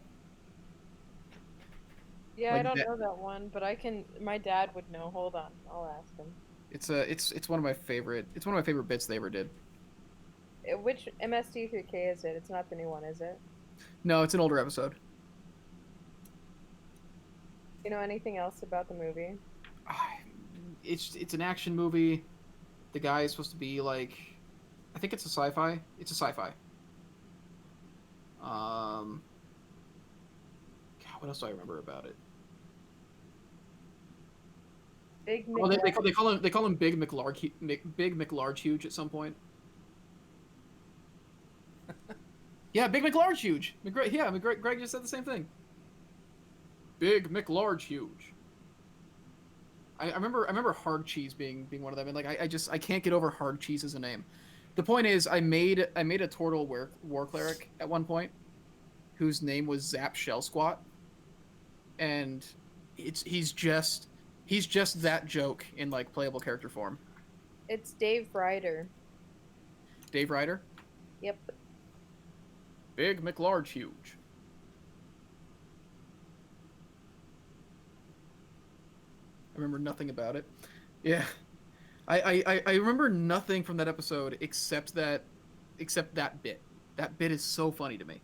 Yeah, I Like don't that, know that one, but I can. My dad would know. Hold on, I'll ask him. it's one of my favorite bits they ever did. Which MST3K is it? It's not the new one, is it? No, it's an older episode. You know anything else about the movie? It's an action movie. The guy is supposed to be like, I think it's a sci-fi. It's a sci-fi. God, what else do I remember about it? Big Oh, Mc. they call him Big Big McLarge Huge at some point. Yeah, Big McLarge Huge. Greg just said the same thing. Big McLarge Huge. I remember Hard Cheese being one of them, and like I can't get over Hard Cheese as a name. The point is, I made a Tortle war cleric at one point, whose name was Zap Shell Squat, and he's just that joke in like playable character form. It's Dave Ryder. Dave Ryder. Yep. Big McLarge Huge. I remember nothing about it. Yeah, I remember nothing from that episode except that bit. That bit is so funny to me.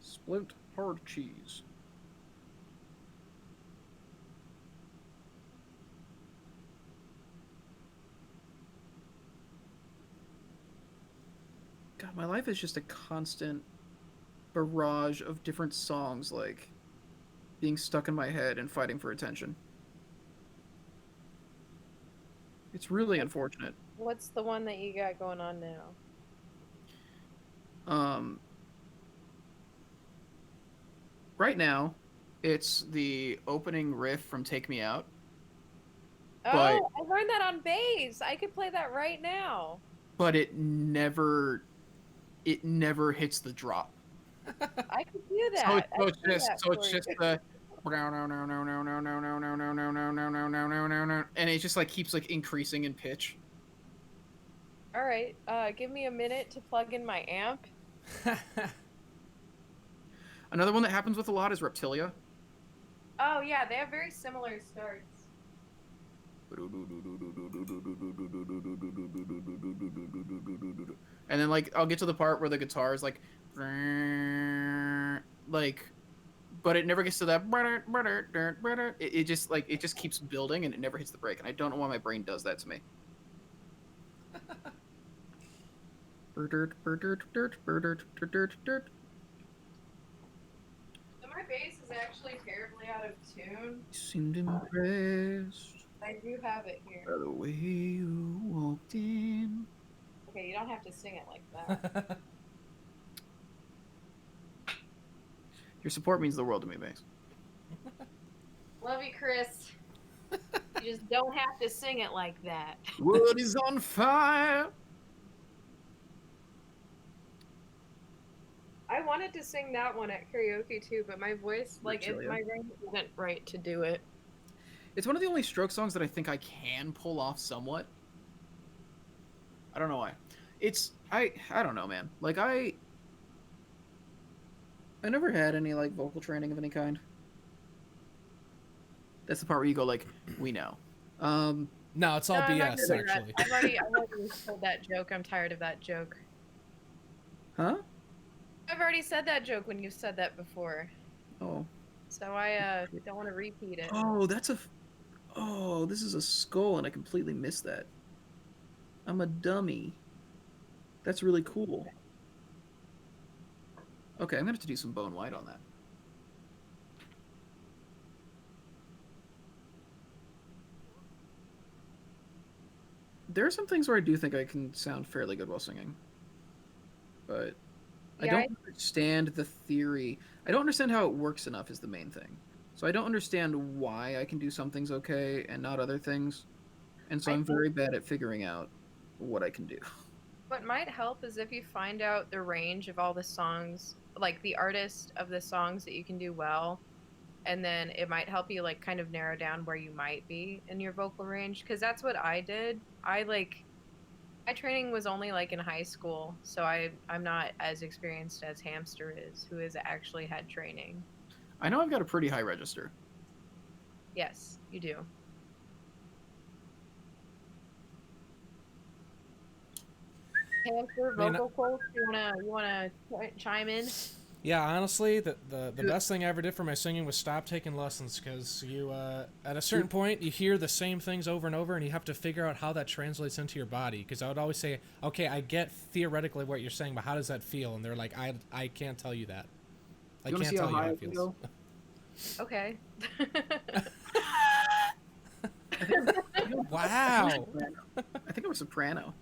Splint hard cheese. God, my life is just a constant barrage of different songs, like being stuck in my head and fighting for attention. It's really unfortunate. What's the one that you got going on now? Um, right now, it's the opening riff from Take Me Out, but Oh, I learned that on bass. I could play that right now. it never hits the drop. I could do So that. it's I so could it's do just that so for it's you. just the and it just like keeps like increasing in pitch. All right. Give me a minute to plug in my amp. Another one that happens with a lot is Reptilia. Oh yeah, they have very similar starts. And then like I'll get to the part where the guitar is like but it never gets to that it just like it just keeps building and it never hits the break and I don't know why my brain does that to me. So my bass is actually terribly out of tune. Seemed impressed I do have it here. by the way you walked in. Okay, you don't have to sing it like that. Your support means the world to me, Mace. Love you, Chris. You just don't have to sing it like that. Wood is on fire. I wanted to sing that one at karaoke too, but my voice, like, Reptilia. my range isn't right to do it. It's one of the only Stroke songs that I think I can pull off somewhat. I don't know why. I don't know, man. Like I never had any like vocal training of any kind. That's the part where you go like, we know. No, it's all No, I'm not BS, gonna do that. actually. I've already told that joke. I'm tired of that joke. Huh? I've already said that joke when you said that before. Oh. So I don't want to repeat it. Oh, oh, this is a skull and I completely missed that. I'm a dummy. That's really cool. Okay, I'm gonna have to do some bone white on that. There are some things where I do think I can sound fairly good while singing. But I Yeah, don't understand the theory. I don't understand how it works enough is the main thing. So I don't understand why I can do some things okay and not other things. And so I I'm think- very bad at figuring out what I can do. What might help is if you find out the range of all the songs, like the artist of the songs that you can do well, and then it might help you like kind of narrow down where you might be in your vocal range, because that's what I did. My training was only like in high school, so I'm not as experienced as Hamster is, who has actually had training. I know I've got a pretty high register. Yes, you do. Hamster, Man, vocal quotes. You wanna chime in? Yeah, honestly, the best thing I ever did for my singing was stop taking lessons, because you at a certain point you hear the same things over and over, and you have to figure out how that translates into your body. Because I would always say, okay, I get theoretically what you're saying, but how does that feel? And they're like, I can't tell you that. I You wanna can't see how tell you high how I it can feels. go? Okay. Wow. I think I'm a soprano.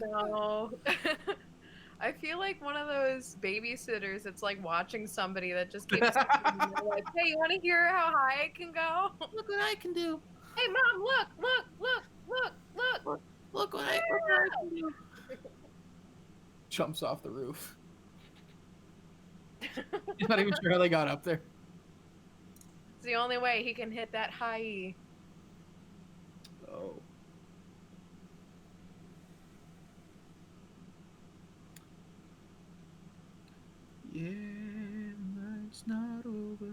No. I feel like one of those babysitters that's like watching somebody that just keeps like, hey, you want to hear how high I can go? Look what I can do. Hey, mom, look. Look what I can do. Jumps off the roof. He's not even sure how they got up there. It's the only way he can hit that high E. Oh. Yeah, night's not over.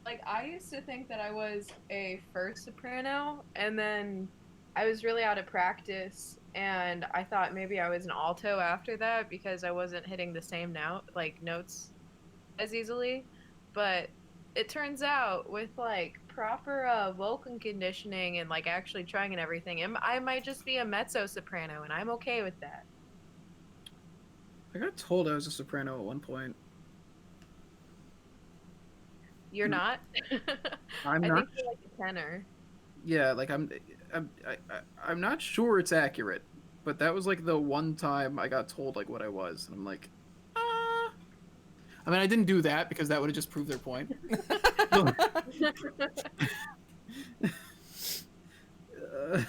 Like, I used to think that I was a first soprano, and then I was really out of practice, and I thought maybe I was an alto after that because I wasn't hitting the same notes as easily, but it turns out with like proper vocal conditioning and like actually trying and everything, I might just be a mezzo soprano, and I'm okay with that. I got told I was a soprano at one point. You're not? I'm I not. think you're like a tenor. Yeah, like I'm not sure it's accurate, but that was like the one time I got told like what I was, and I'm like, ah. I mean, I didn't do that because that would have just proved their point. Uh,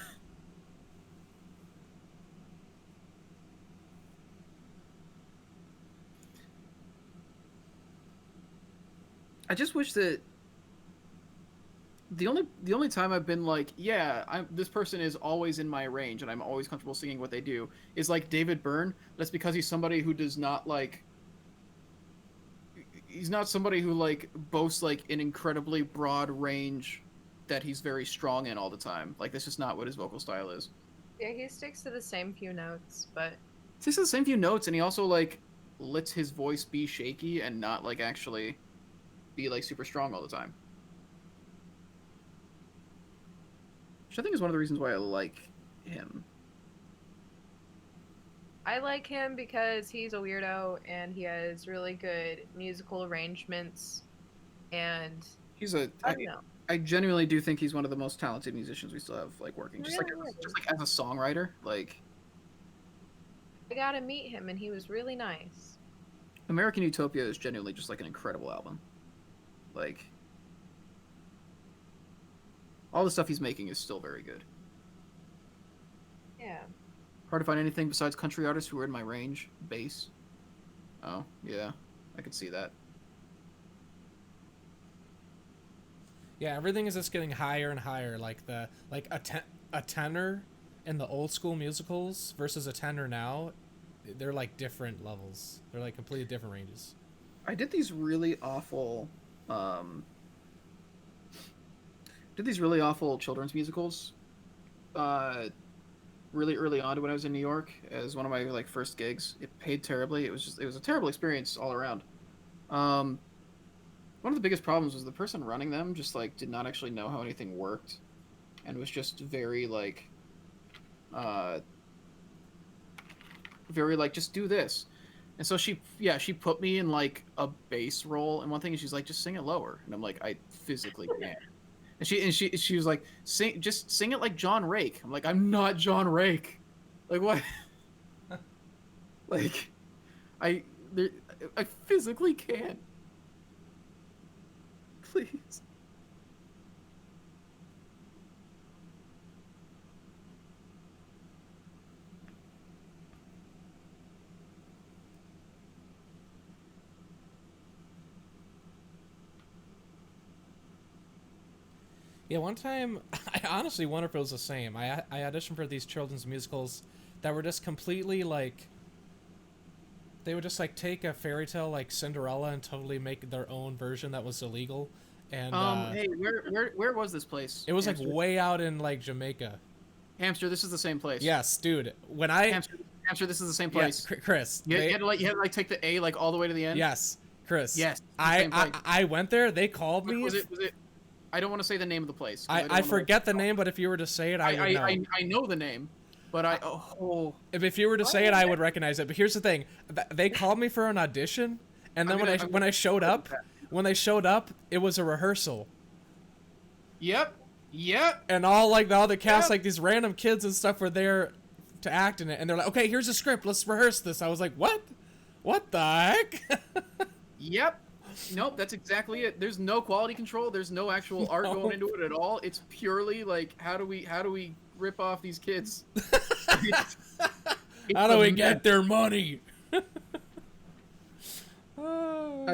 I just wish that the only time I've been like, yeah, this person is always in my range and I'm always comfortable singing what they do is like David Byrne. That's because he's somebody who does not like. He's not somebody who like boasts like an incredibly broad range that he's very strong in all the time. Like this is not what his vocal style is. Yeah, he sticks to the same few notes, but It's just the same few notes, and he also like lets his voice be shaky and not like actually be like super strong all the time. Which I think is one of the reasons why I like him. I like him because he's a weirdo and he has really good musical arrangements, and He's a. I don't know. I genuinely do think he's one of the most talented musicians we still have like working. He Just like really is. just like as a songwriter, like I got to meet him and he was really nice. American Utopia is genuinely just like an incredible album. Like all the stuff he's making is still very good. Yeah. Hard to find anything besides country artists who are in my range. Bass. Oh, yeah. I could see that. Yeah, everything is just getting higher and higher. Like a tenor in the old school musicals versus a tenor now, they're like different levels. They're like completely different ranges. I did these really awful children's musicals really early on when I was in New York as one of my like first gigs. It paid terribly. It was a terrible experience all around. One of the biggest problems was the person running them just like did not actually know how anything worked and was just very like just do this. And so she put me in like a bass role, and one thing is she's like, just sing it lower, and I'm like, I physically can't. And she was like, sing it like John Rake. I'm like, I'm not John Rake. Like what? Like I I physically can't. Please. Yeah, one time, I honestly wonder if it was the same. I auditioned for these children's musicals that were just completely like. They would just like take a fairy tale like Cinderella and totally make their own version that was illegal. And Hey, where was this place? it was Hamster? like way out in like Jamaica. Hamster, this is the same place. Yes, dude. When I Hamster, this is the same yes, place. Chris. You had to like take the A like all the way to the end. Yes, Chris. Yes. I went there. They called me. Was it? I don't want to say the name of the place. I forget the name, but if you were to say it, I would know. I know the name, but If you were to say it, I would recognize it. But here's the thing: they called me for an audition, and then when I showed up, it was a rehearsal. Yep. And all the other cast, like these random kids and stuff, were there to act in it, and they're like, "Okay, here's a script. Let's rehearse this." I was like, "What? What the heck?" Yep. Nope, that's exactly it. There's no quality control. There's no actual art going into it at all. It's purely like, how do we rip off these kids? How do we get their money? I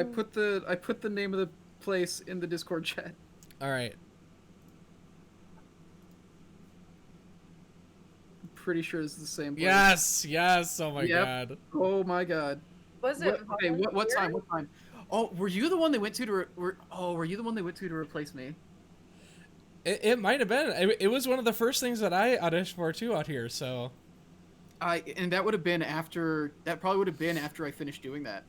put the name of the place in the Discord chat. All right. I'm pretty sure it's the same place. Yes. Oh my god. Oh my god. Was it? Okay, what time? What time? Oh, were you the one they went to replace me? It might have been. It was one of the first things that I auditioned for too out here. So. And that would have been after. That probably would have been after I finished doing that.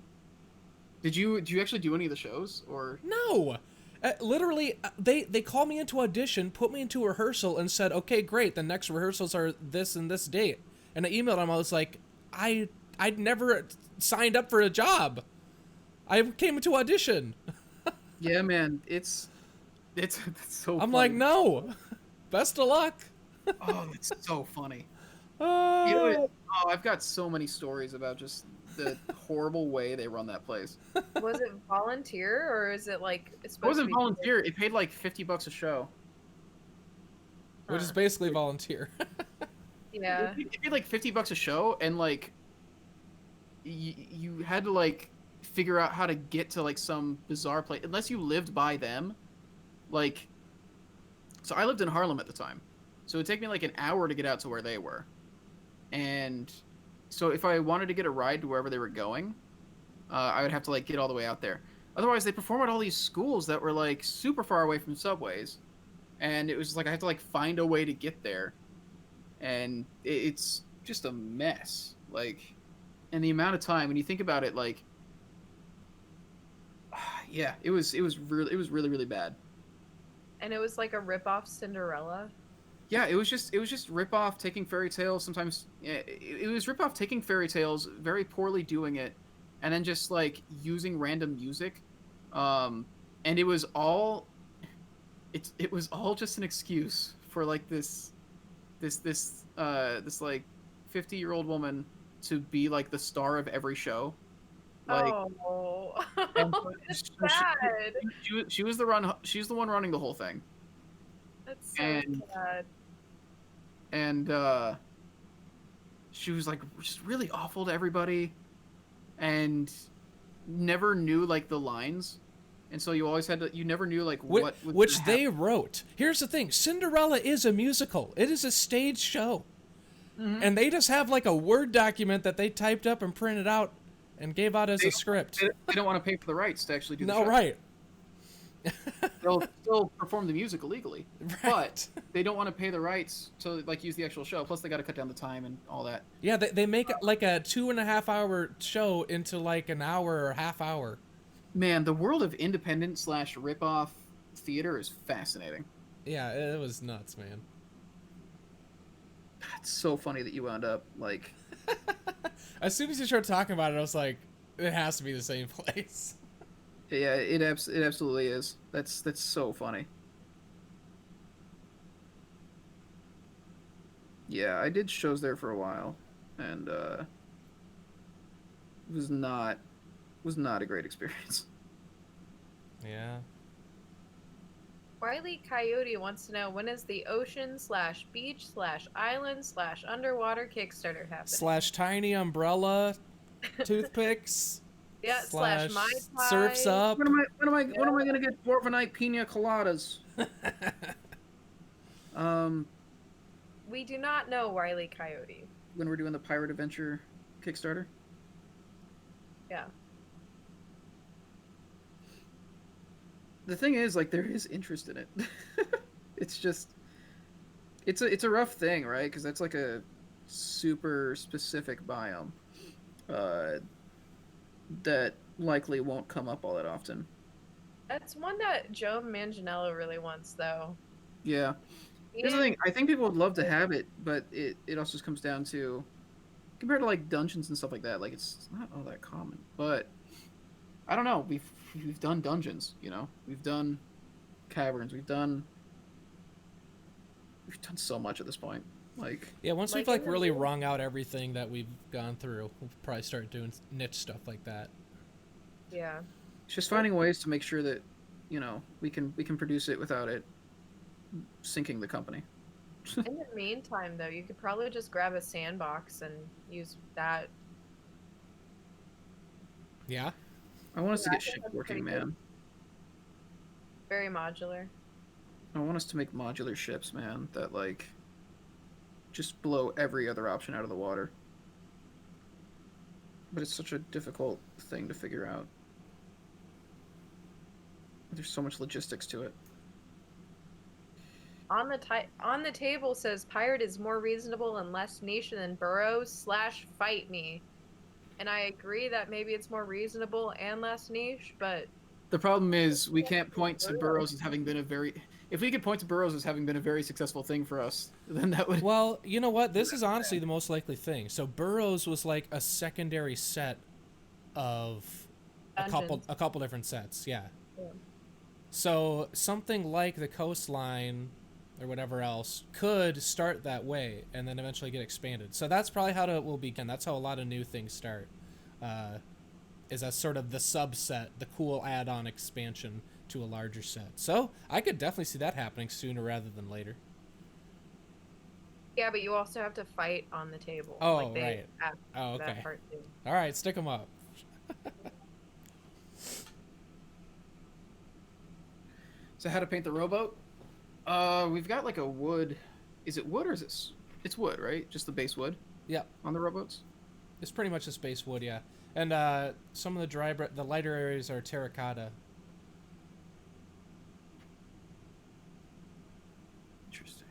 Did you actually do any of the shows or? No. Literally, they called me into audition, put me into rehearsal, and said, "Okay, great. The next rehearsals are this and this date." And I emailed them. I was like, I'd never signed up for a job. I came to audition. Yeah, man, it's so. I'm funny. like, no. Best of luck. Oh, that's so funny. Uh, Oh, I've got so many stories about just the horrible way they run that place. Was it volunteer or is it like it's It supposed to wasn't be? volunteer. It paid like $50 a show. which is Huh. basically volunteer. Yeah. It paid like $50 a show, and like you had to like figure out how to get to like some bizarre place unless you lived by them. Like, so I lived in Harlem at the time, so it'd take me like an hour to get out to where they were, and so if I wanted to get a ride to wherever they were going, I would have to like get all the way out there. Otherwise, they perform at all these schools that were like super far away from subways, and it was like I had to like find a way to get there, and it's just a mess. Like, and the amount of time when you think about it, like, yeah, it was really really bad. And it was like a rip off Cinderella. Yeah, it was just rip off taking fairy tales. Sometimes yeah, it was rip off taking fairy tales, very poorly doing it, and then just like using random music, and it was all just an excuse for like this like 50-year-old woman to be like the star of every show. Like, Oh, and that's so sad. she's the one running the whole thing, That's so and sad. and she was like just really awful to everybody, and never knew like the lines, and so you never knew like what was Which gonna they happen. wrote. Here's the thing: Cinderella is a musical. It is a stage show, Mhm. and they just have like a Word document that they typed up and printed out and gave out as They a script. they don't want to pay for the rights to actually do the No, show. right. They'll still perform the music illegally, Right. but they don't want to pay the rights to like use the actual show. Plus, they got to cut down the time and all that. Yeah, they make it like a 2.5 hour show into like an hour or half hour. Man, the world of independent / rip-off theater is fascinating. Yeah, it was nuts, man. It's so funny that you wound up like. As soon as you started talking about it, I was like, it has to be the same place. Yeah, it absolutely is. That's so funny. Yeah, I did shows there for a while, and it was not a great experience. Yeah. Wiley Coyote wants to know, when is the ocean/beach/island/underwater Kickstarter happening? /tiny umbrella, toothpicks. Yeah, slash my Surfs up. When am I gonna get Dwarvenite pina coladas? We do not know Wiley Coyote. When we're doing the Pirate Adventure Kickstarter. Yeah. The thing is, like, there is interest in it. It's just, it's a rough thing, right? Because that's like a super specific biome, that likely won't come up all that often. That's one that Joe Manganiello really wants, though. Yeah. Here's the thing. I think people would love to have it, but it also just comes down to, compared to like dungeons and stuff like that, like it's not all that common. But I don't know. We've done dungeons, you know. We've done caverns. We've done so much at this point. Like, Yeah, once Like we've like in the really movie- wrung out everything that we've gone through, we'll probably start doing niche stuff like that. Yeah. it's just finding ways to make sure that, we can produce it without it sinking the company. In the meantime, though, you could probably just grab a sandbox and use that. Yeah. I want us to Yeah, I get think that's shipworking, pretty good. man. Very modular. I want us to make modular ships, man, that like just blow every other option out of the water. But it's such a difficult thing to figure out. There's so much logistics to it. On the table says pirate is more reasonable and less nation than burrows /fight me. and I agree that maybe it's more reasonable and less niche, but The problem is we can't point to Burroughs as having been a very. If we could point to Burroughs as having been a very successful thing for us, then that would. Well, you know what? This is honestly the most likely thing. So Burroughs was like a secondary set of Dungeons. a couple different sets. Yeah. Yeah. So something like the coastline or whatever else could start that way and then eventually get expanded. So that's probably how it will begin. That's how a lot of new things start. Is as sort of the subset, the cool add-on expansion to a larger set. So I could definitely see that happening sooner rather than later. Yeah, but you also have to fight on the table. Oh, like, they right. have Oh, okay. that part too. All right, stick them up. So how to paint the rowboat? We've got like a wood. Is it wood or is it? It's wood, right? Just the base wood. Yep. On the rowboats. It's pretty much a space wood, yeah. And some of the lighter areas are terracotta. Interesting.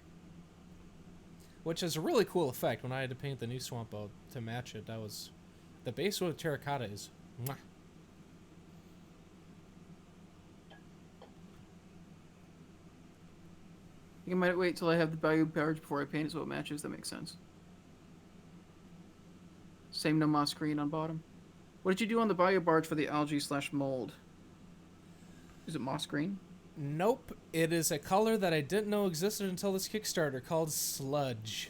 Which is a really cool effect. When I had to paint the new swamp boat to match it, that was the base wood of terracotta is mwah. I think I might wait till I have the bayou barge before I paint it so it matches. That makes sense. Same no moss green on bottom. What did you do on the bayou barge for the algae/mold? Is it moss green? Nope. It is a color that I didn't know existed until this Kickstarter called sludge.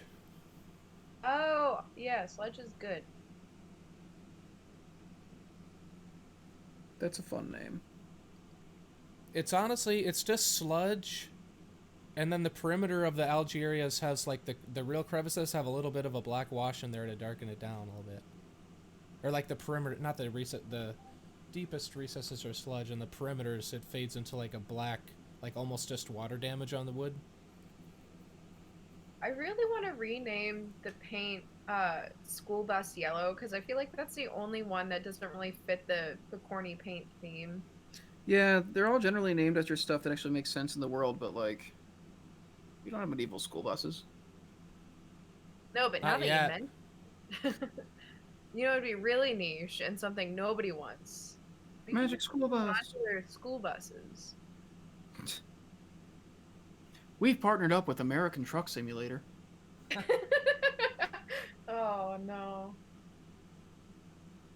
Oh, yeah, sludge is good. That's a fun name. It's honestly, it's just sludge, and then the perimeter of the algae areas has like the real crevices have a little bit of a black wash in there to darken it down a little bit. Or like the perimeter, not the the deepest recesses are sludge, and the perimeters it fades into like a black, like almost just water damage on the wood. I really want to rename the paint school bus yellow because I feel like that's the only one that doesn't really fit the corny paint theme. Yeah, they're all generally named after stuff that actually makes sense in the world, but like, we don't have medieval school buses. No, but now Not that yet. you mention, you know, it'd be really niche and something nobody wants. Magic school bus. Modular school buses. We've partnered up with American Truck Simulator. Oh no.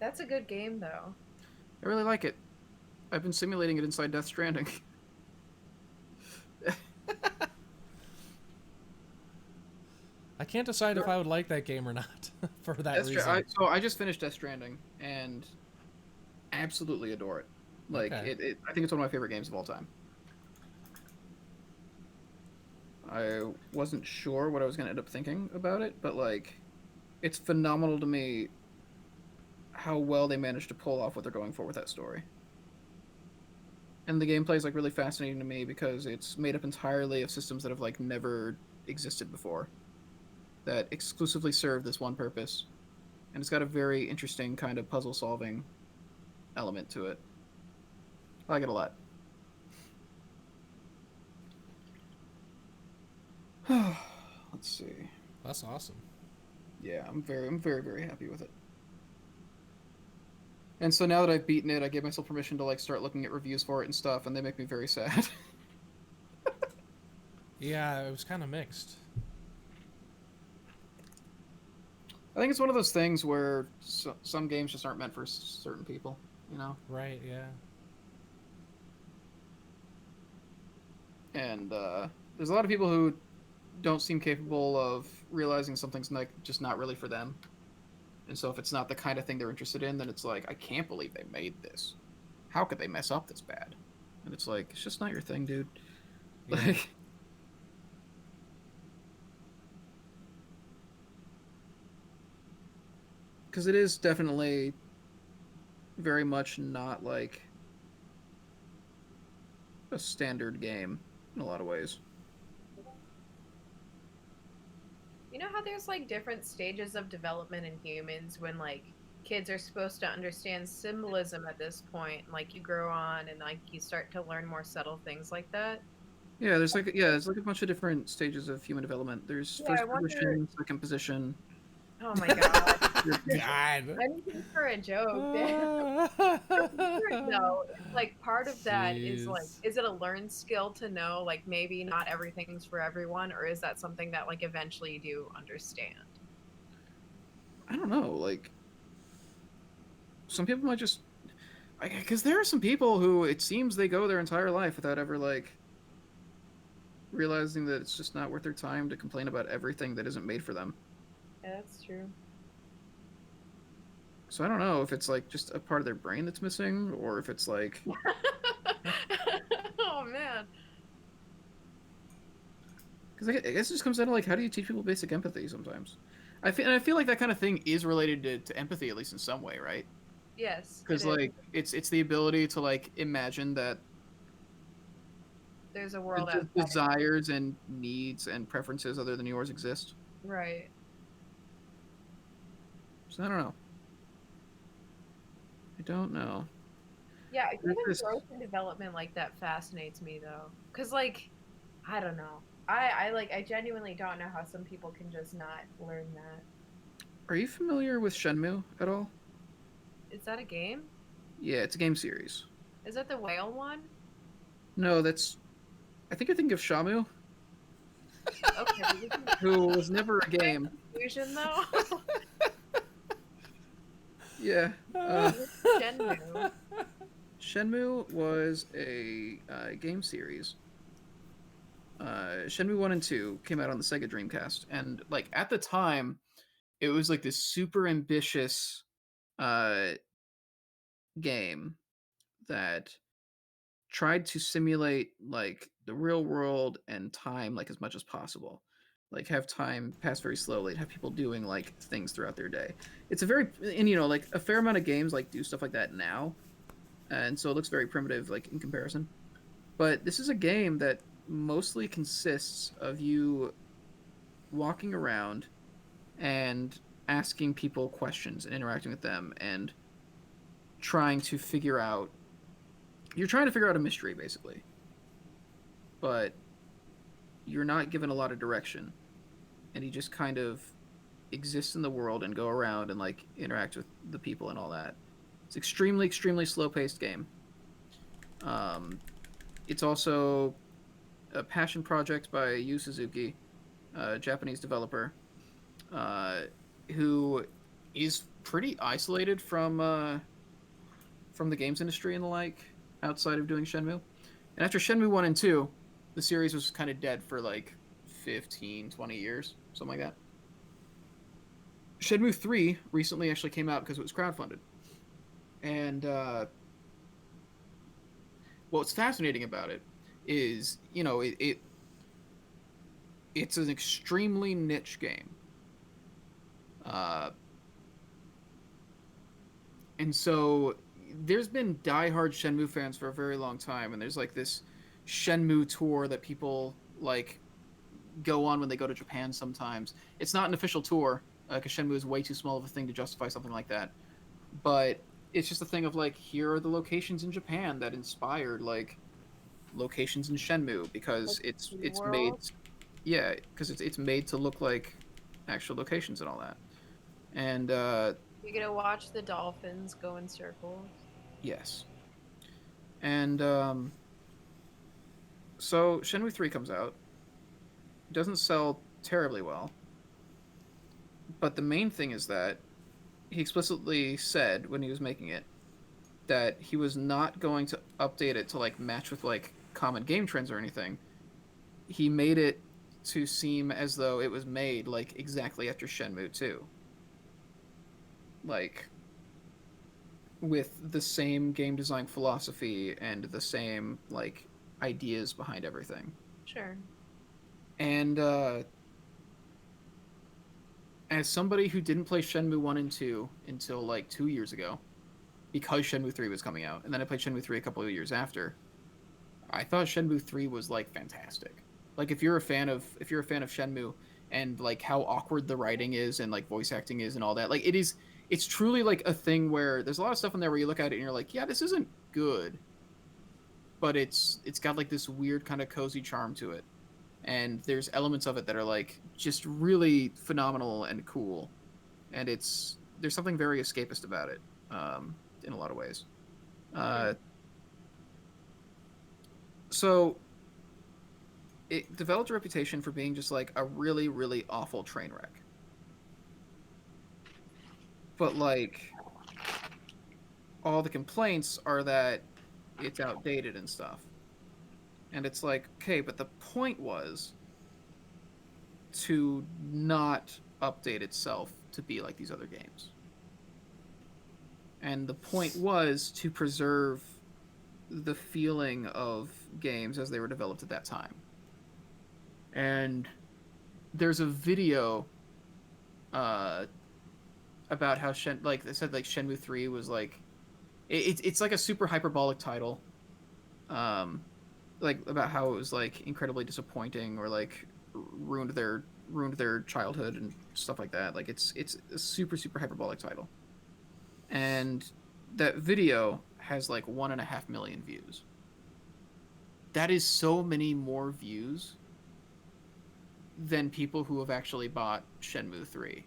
That's a good game though. I really like it. I've been simulating it inside Death Stranding. I can't decide if I would like that game or not for that reason. So I just finished Death Stranding and absolutely adore it. Like Okay. I think it's one of my favorite games of all time. I wasn't sure what I was going to end up thinking about it, but like, it's phenomenal to me how well they managed to pull off what they're going for with that story. And the gameplay is like really fascinating to me because it's made up entirely of systems that have like never existed before, that exclusively serve this one purpose, and it's got a very interesting kind of puzzle solving element to it. I like it a lot. Let's see. That's awesome. Yeah, I'm very happy with it. And so now that I've beaten it, I gave myself permission to like start looking at reviews for it and stuff, and they make me very sad. Yeah, it was kind of mixed. I think it's one of those things where some games just aren't meant for certain people, you know? Right, yeah. And there's a lot of people who don't seem capable of realizing something's like just not really for them. And so if it's not the kind of thing they're interested in, then it's like, I can't believe they made this. How could they mess up this bad? And it's like, it's just not your thing, dude. Yeah. Like, because it is definitely very much not like a standard game in a lot of ways. You know how there's like different stages of development in humans when like kids are supposed to understand symbolism at this point, and like you grow on and like you start to learn more subtle things like that? Yeah, there's like a bunch of different stages of human development. There's Yeah, I first wonder. position, second position, Oh my god. God. Anything for a joke. No, it's like part of that is like, Jeez. is it a learned skill to know like maybe not everything's for everyone, or is that something that like eventually you do understand? I don't know. Like some people might just, because there are some people who it seems they go their entire life without ever like realizing that it's just not worth their time to complain about everything that isn't made for them. Yeah, that's true. So I don't know if it's like just a part of their brain that's missing, or if it's like, Oh man. because I guess it just comes down to like, how do you teach people basic empathy sometimes? I feel like that kind of thing is related to empathy, at least in some way, right? Yes, it Because is. like it's the ability to like imagine that There's a world outside. desires and needs and preferences other than yours exist. Right. So I don't know. I don't know. Yeah, human This, growth and development like that fascinates me though. Cause like, I don't know. I genuinely don't know how some people can just not learn that. are you familiar with Shenmue at all? Is that a game? Yeah, it's a game series. Is that the whale one? No, that's. I think you're thinking of Shamu, Okay. who was never a game. Confusion though. Yeah. Shenmue. Shenmue was a game series. Shenmue 1 and 2 came out on the Sega Dreamcast, and like at the time, it was like this super ambitious uh, game that tried to simulate like the real world and time like as much as possible. Like have time pass very slowly and have people doing like things throughout their day. It's a very, and you know, like a fair amount of games like do stuff like that now, and so it looks very primitive like in comparison. But this is a game that mostly consists of you walking around and asking people questions and interacting with them and trying to figure out, you're trying to figure out a mystery basically, but you're not given a lot of direction, and you just kind of exist in the world and go around and like interact with the people and all that. It's extremely slow paced game. um, it's also a passion project by Yu Suzuki, a Japanese developer, uh, who is pretty isolated from the games industry and the like, outside of doing Shenmue. And after Shenmue 1 and 2, the series was kind of dead for like 15, 20 years, something like that. Shenmue 3 recently actually came out because it was crowdfunded. And what's fascinating about it is, you know, it's an extremely niche game. Uh, and so there's been diehard Shenmue fans for a very long time, and there's like this Shenmue tour that people like go on when they go to Japan sometimes. It's not an official tour because Shenmue is way too small of a thing to justify something like that. But it's just a thing of like, here are the locations in Japan that inspired like locations in Shenmue because Like it's made, SeaWorld. yeah, because it's made to look like actual locations and all that. And You're gonna watch the dolphins go in circles. yes, and so Shenmue 3 comes out. It doesn't sell terribly well, but the main thing is that he explicitly said when he was making it that he was not going to update it to like match with like common game trends or anything. He made it to seem as though it was made like exactly after Shenmue 2. Like with the same game design philosophy and the same like ideas behind everything. Sure. And as somebody who didn't play Shenmue 1 and 2 until like 2 years ago, because Shenmue 3 was coming out, and then I played Shenmue 3 a couple of years after, I thought Shenmue 3 was like fantastic. Like if you're a fan of Shenmue and like how awkward the writing is and like voice acting is and all that, like it's truly like a thing where there's a lot of stuff in there where you look at it and you're like, yeah, this isn't good, but it's got like this weird kind of cozy charm to it. And there's elements of it that are like just really phenomenal and cool. and there's something very escapist about it, in a lot of ways. Uh, so it developed a reputation for being just like a really, really awful train wreck. But like all the complaints are that it's outdated and stuff. And it's like, okay, but the point was to not update itself to be like these other games. And the point was to preserve the feeling of games as they were developed at that time. And there's a video about how like they said, like Shenmue 3 was like it's like a super hyperbolic title, like about how it was like incredibly disappointing or like ruined their childhood and stuff like that. Like it's a super hyperbolic title, and that video has like 1.5 million views. That is so many more views than people who have actually bought Shenmue 3.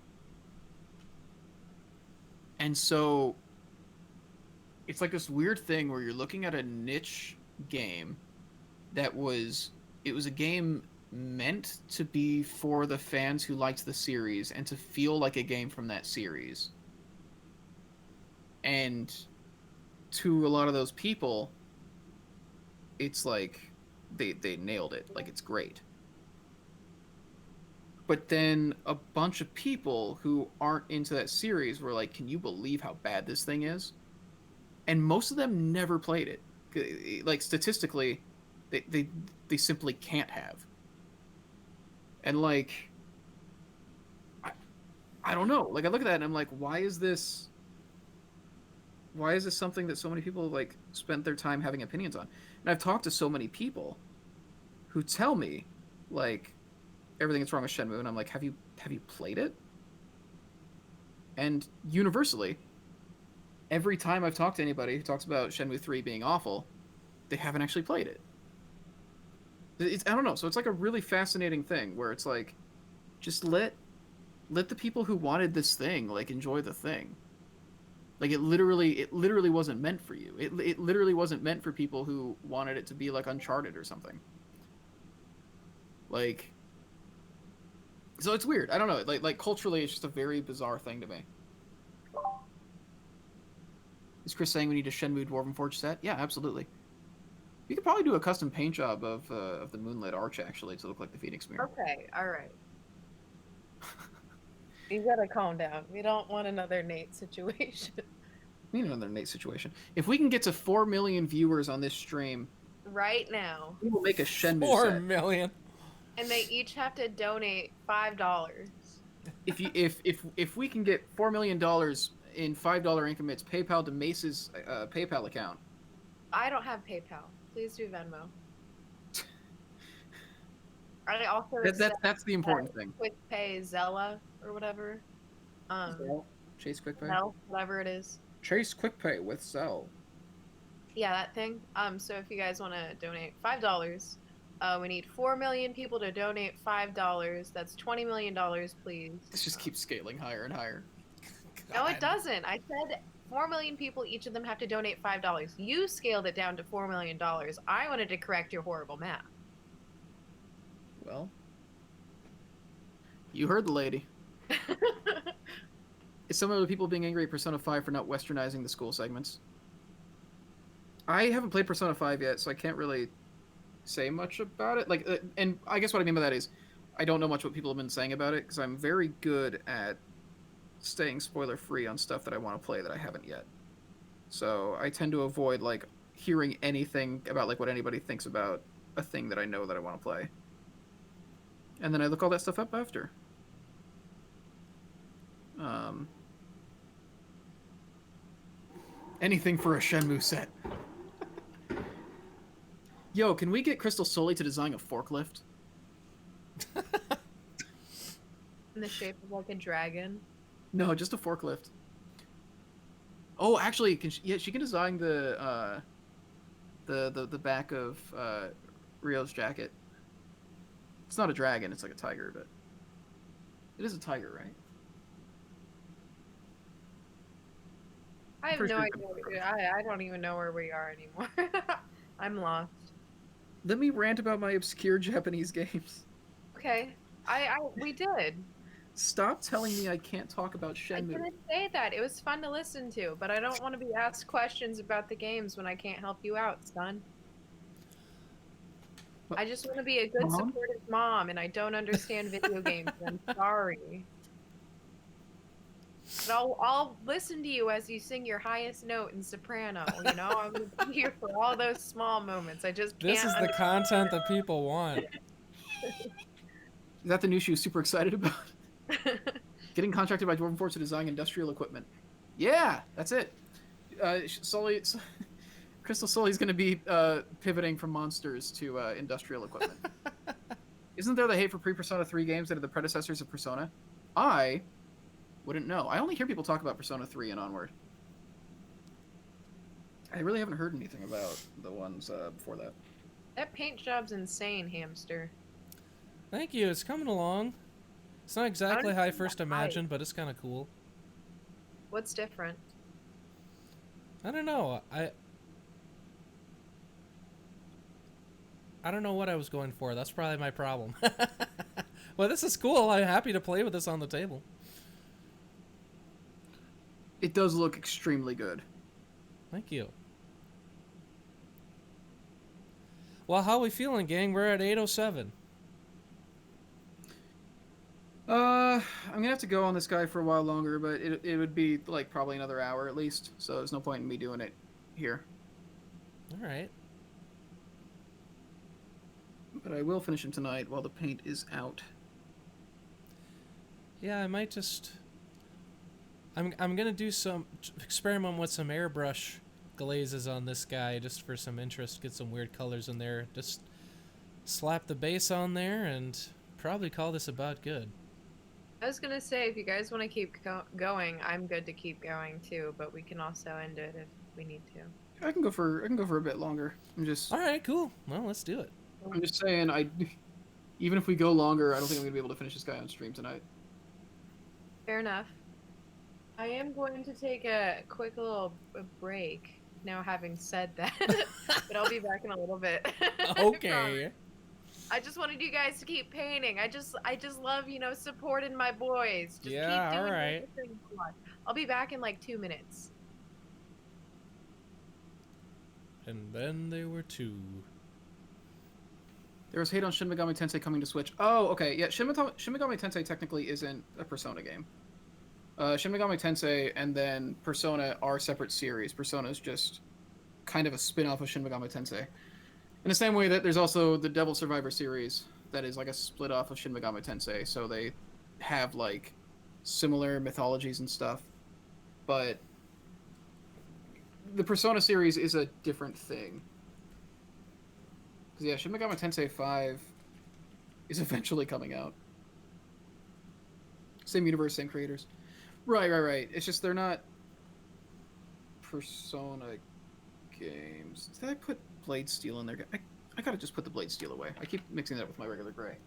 And so it's like this weird thing where you're looking at a niche game it was a game meant to be for the fans who liked the series and to feel like a game from that series. And to a lot of those people, it's like they nailed it. Like, it's great. But then a bunch of people who aren't into that series were like, can you believe how bad this thing is? And most of them never played it. Like, statistically, they simply can't have. And like, I don't know. Like, I look at that and I'm like, why is this something that so many people like spent their time having opinions on? And I've talked to so many people who tell me like everything that's wrong with Shenmue, and I'm like, have you played it? And universally, every time I've talked to anybody who talks about Shenmue 3 being awful, they haven't actually played it. I don't know. So it's like a really fascinating thing where it's like, just let the people who wanted this thing like enjoy the thing. Like, it literally wasn't meant for you. It literally wasn't meant for people who wanted it to be like Uncharted or something. Like, so it's weird. I don't know. Like culturally, it's just a very bizarre thing to me. Is Chris saying we need a Shenmue Dwarven Forge set? Yeah, absolutely. You could probably do a custom paint job of the Moonlit Arch, actually, to look like the Phoenix Mirror. Okay, all right. You gotta calm down. We don't want another Nate situation. We need another Nate situation. If we can get to 4 million viewers on this stream right now, we will make a Shenmue 4 set. million. And they each have to donate $5. If we can get $4 million in $5 increments, PayPal to Mace's PayPal account. I don't have PayPal. Please do Venmo. I also that's the important thing. Quick Pay, Zella, or whatever. Chase Quick Pay. Zelle, whatever it is. Chase Quick Pay with Zelle. Yeah, that thing. So if you guys want to donate $5, we need 4 million people to donate $5. That's $20 million, please. This just keeps scaling higher and higher. No, it doesn't. I said 4 million people, each of them have to donate $5. You scaled it down to $4 million. I wanted to correct your horrible math. Well, you heard the lady. Is some of the people being angry at Persona 5 for not westernizing the school segments? I haven't played Persona 5 yet, so I can't really say much about it. Like, and I guess what I mean by that is I don't know much what people have been saying about it, because I'm very good at staying spoiler free on stuff that I want to play that I haven't yet. So I tend to avoid like hearing anything about like what anybody thinks about a thing that I know that I want to play. And then I look all that stuff up after. Anything for a Shenmue set. Yo, can we get Crystal Solely to design a forklift? In the shape of like a dragon. No, just a forklift. Oh, actually, she can design the back of Rio's jacket. It's not a dragon, it's like a tiger, but it is a tiger, right? I I'm have pretty no sure idea. I don't even know where we are anymore. I'm lost. Let me rant about my obscure Japanese games. Okay. We did. Stop telling me I can't talk about I Shenmue. didn't say that. It was fun to listen to, but I don't want to be asked questions about the games when I can't help you out, son. What, I just want to be a good Mom? supportive mom, and I don't understand video games. I'm sorry. But I'll listen to you as you sing your highest note in soprano, you know? I'm gonna be here for all those small moments. I just This can't is the content that people want. Is that the news she was super excited about? understand. Getting contracted by Dwarven Force to design industrial equipment. Yeah, that's it. Sully, Crystal Sully's going to be pivoting from monsters to industrial equipment. Isn't there the hate for pre-Persona 3 games that are the predecessors of Persona? I wouldn't know. I only hear people talk about Persona 3 and onward. I really haven't heard anything about the ones before that. That paint job's insane, Hamster. Thank you. It's coming along. It's not exactly how I first imagined, but it's kind of cool. What's different? I don't know. I don't know what I was going for. That's probably my problem. Well, this is cool. I'm happy to play with this on the table. It does look extremely good. Thank you. Well, how we feeling, gang? We're at 8:07. I'm gonna have to go on this guy for a while longer, but it would be like probably another hour at least. So there's no point in me doing it here. All right. But I will finish him tonight while the paint is out. Yeah, I might just. I'm gonna do some experiment with some airbrush glazes on this guy just for some interest. Get some weird colors in there. Just slap the base on there and probably call this about good. I was gonna say, if you guys want to keep going, I'm good to keep going too, but we can also end it if we need to. I can go for a bit longer. I'm just All right, cool. Well, let's do it. saying even if we go longer, I don't think I'm gonna be able to finish this guy on stream tonight. Fair enough. I am going to take a quick little break now, having said that, but I'll be back in a little bit. Okay. I just wanted you guys to keep painting. I just love, supporting my boys. Just Yeah, keep doing alright. everything you want. I'll be back in like 2 minutes. And then there were two. There was hate on Shin Megami Tensei coming to Switch. Oh, okay, yeah. Shin Megami Tensei technically isn't a Persona game. Shin Megami Tensei and then Persona are separate series. Persona is just kind of a spin-off of Shin Megami Tensei. In the same way that there's also the Devil Survivor series that is like a split off of Shin Megami Tensei, so they have like similar mythologies and stuff. But the Persona series is a different thing. Because yeah, Shin Megami Tensei 5 is eventually coming out. Same universe, same creators. Right. It's just they're not Persona games. Did I put Blade Steel in there? I gotta just put the Blade Steel away. I keep mixing that up with my regular gray.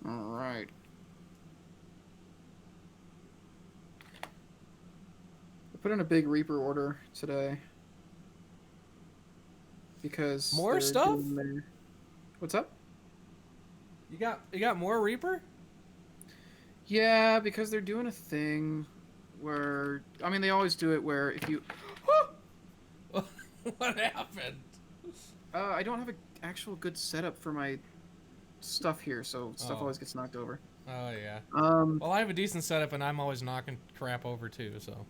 Alright. I put in a big Reaper order today. Because More they're stuff? doing their... What's up? You got more Reaper? Yeah, because they're doing a thing where... I mean, they always do it where if you... What happened? I don't have an actual good setup for my stuff here, so stuff Oh. always gets knocked over. Oh yeah. Um, Well, I have a decent setup, and I'm always knocking crap over too. So,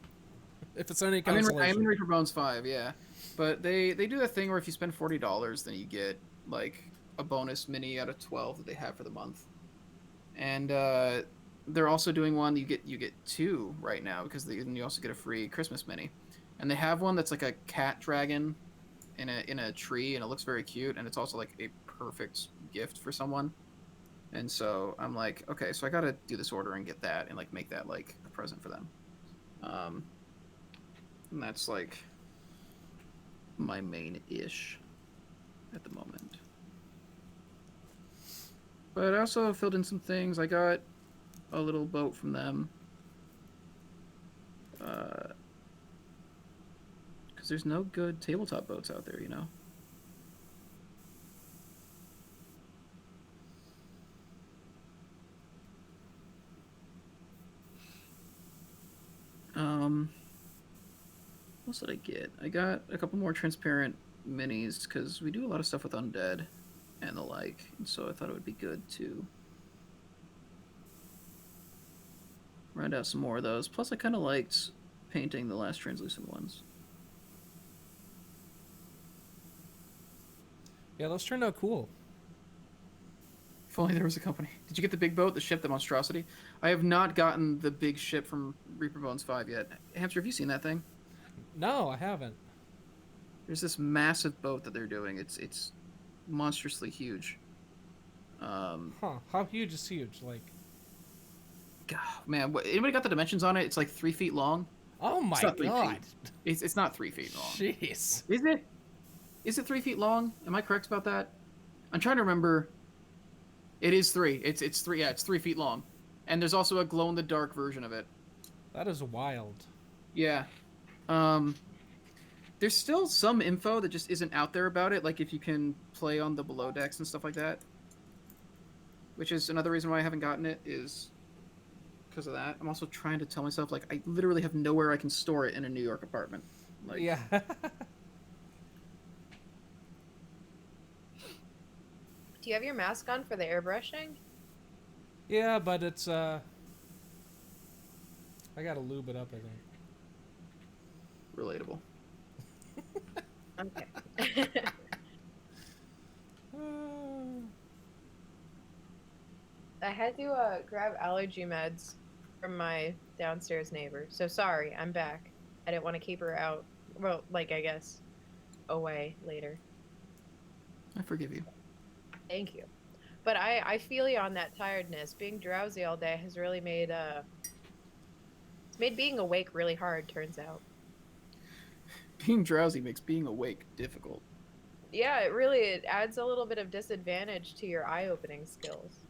if it's any I'm in consolation. Reaper Bones 5, yeah. But they do that thing where if you spend $40, then you get like a bonus mini out of 12 that they have for the month. And they're also doing one you get 2 right now because then you also get a free Christmas mini. And they have one that's like a cat dragon in a tree, and it looks very cute, and it's also like a perfect gift for someone. And so I'm like, okay, so I gotta do this order and get that and like make that like a present for them. And that's like my main-ish at the moment. But I also filled in some things. I got a little boat from them. Because there's no good tabletop boats out there, you know? What else did I get? I got a couple more transparent minis because we do a lot of stuff with undead and the like, and so I thought it would be good to round out some more of those. Plus, I kind of liked painting the last translucent ones. Yeah, those turned out cool. If only there was a company. Did you get the big boat, the ship, the monstrosity? I have not gotten the big ship from Reaper Bones 5 yet. Hamster, have you seen that thing? No, I haven't. There's this massive boat that they're doing. It's monstrously huge. How huge is huge? Like, God, man, anybody got the dimensions on it? It's like 3 feet long. oh my It's not 3 god. feet. It's not 3 feet long. Jeez. Is it? Is it 3 feet long? Am I correct about that? I'm trying to remember. It is 3. It's 3. Yeah, it's 3 feet long, and there's also a glow in the dark version of it. That is wild. Yeah. There's still some info that just isn't out there about it, like if you can play on the below decks and stuff like that. Which is another reason why I haven't gotten it, is because of that. I'm also trying to tell myself, like, I literally have nowhere I can store it in a New York apartment. Like, Yeah. Do you have your mask on for the airbrushing? Yeah, but it's I gotta lube it up, I think. relatable. Okay. I had to grab allergy meds from my downstairs neighbor. So sorry, I'm back. I didn't want to keep her out. Well, like, I guess away later. I forgive you. Thank you. But I feel you on that tiredness. Being drowsy all day has really made it's made being awake really hard, turns out. Being drowsy makes being awake difficult. Yeah, it adds a little bit of disadvantage to your eye-opening skills.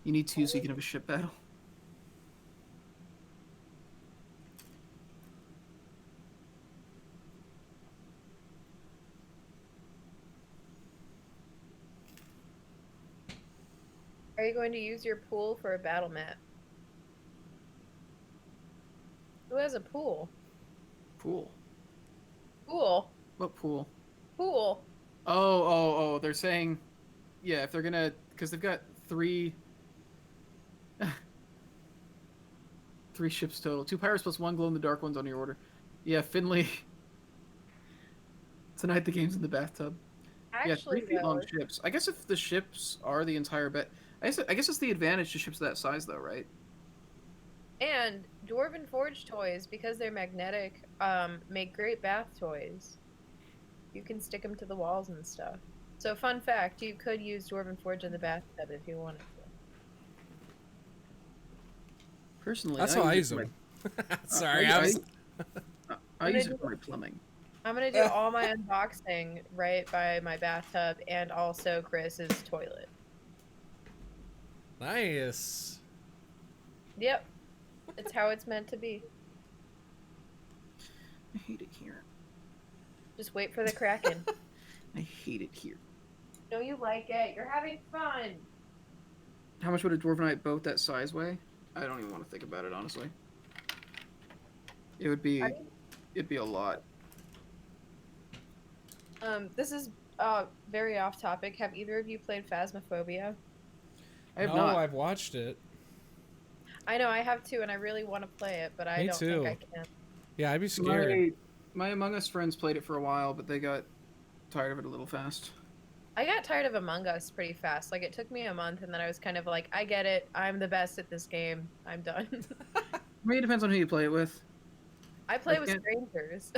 You need 2 so you can have a ship battle. Are you going to use your pool for a battle mat? Who has a pool? Pool. Pool. What pool? Pool. Oh, they're saying, yeah, if they're gonna, because they've got 3 ships total. 2 pirates plus 1 glow-in-the-dark ones on your order. Yeah, Finley. Tonight the game's in the bathtub. Actually, yeah, 3 feet long ships. I guess if the ships are the entire bet, I guess it's the advantage to ships that size, though, right? And Dwarven Forge toys, because they're magnetic, make great bath toys. You can stick them to the walls and stuff. So, fun fact, you could use Dwarven Forge in the bathtub if you wanted to. Personally, That's how I use them. Sorry, I was... I use it for my plumbing. I'm gonna do all my unboxing right by my bathtub and also Chris's toilet. Nice. Yep. It's how it's meant to be. I hate it here. Just wait for the Kraken. I hate it here. No, you like it. You're having fun. How much would a Dwarvenite boat that size weigh? I don't even want to think about it, honestly. It would be... It'd be a lot. This is very off topic. Have either of you played Phasmophobia? I have no, not. I've watched it. I know, I have too, and I really want to play it, but I Me don't too. think I can. Yeah, I'd be scared. My Among Us friends played it for a while, but they got tired of it a little fast. I got tired of Among Us pretty fast. Like, it took me a month, and then I was kind of like, I get it. I'm the best at this game. I'm done. I mean, it depends on who you play it with. I play with strangers.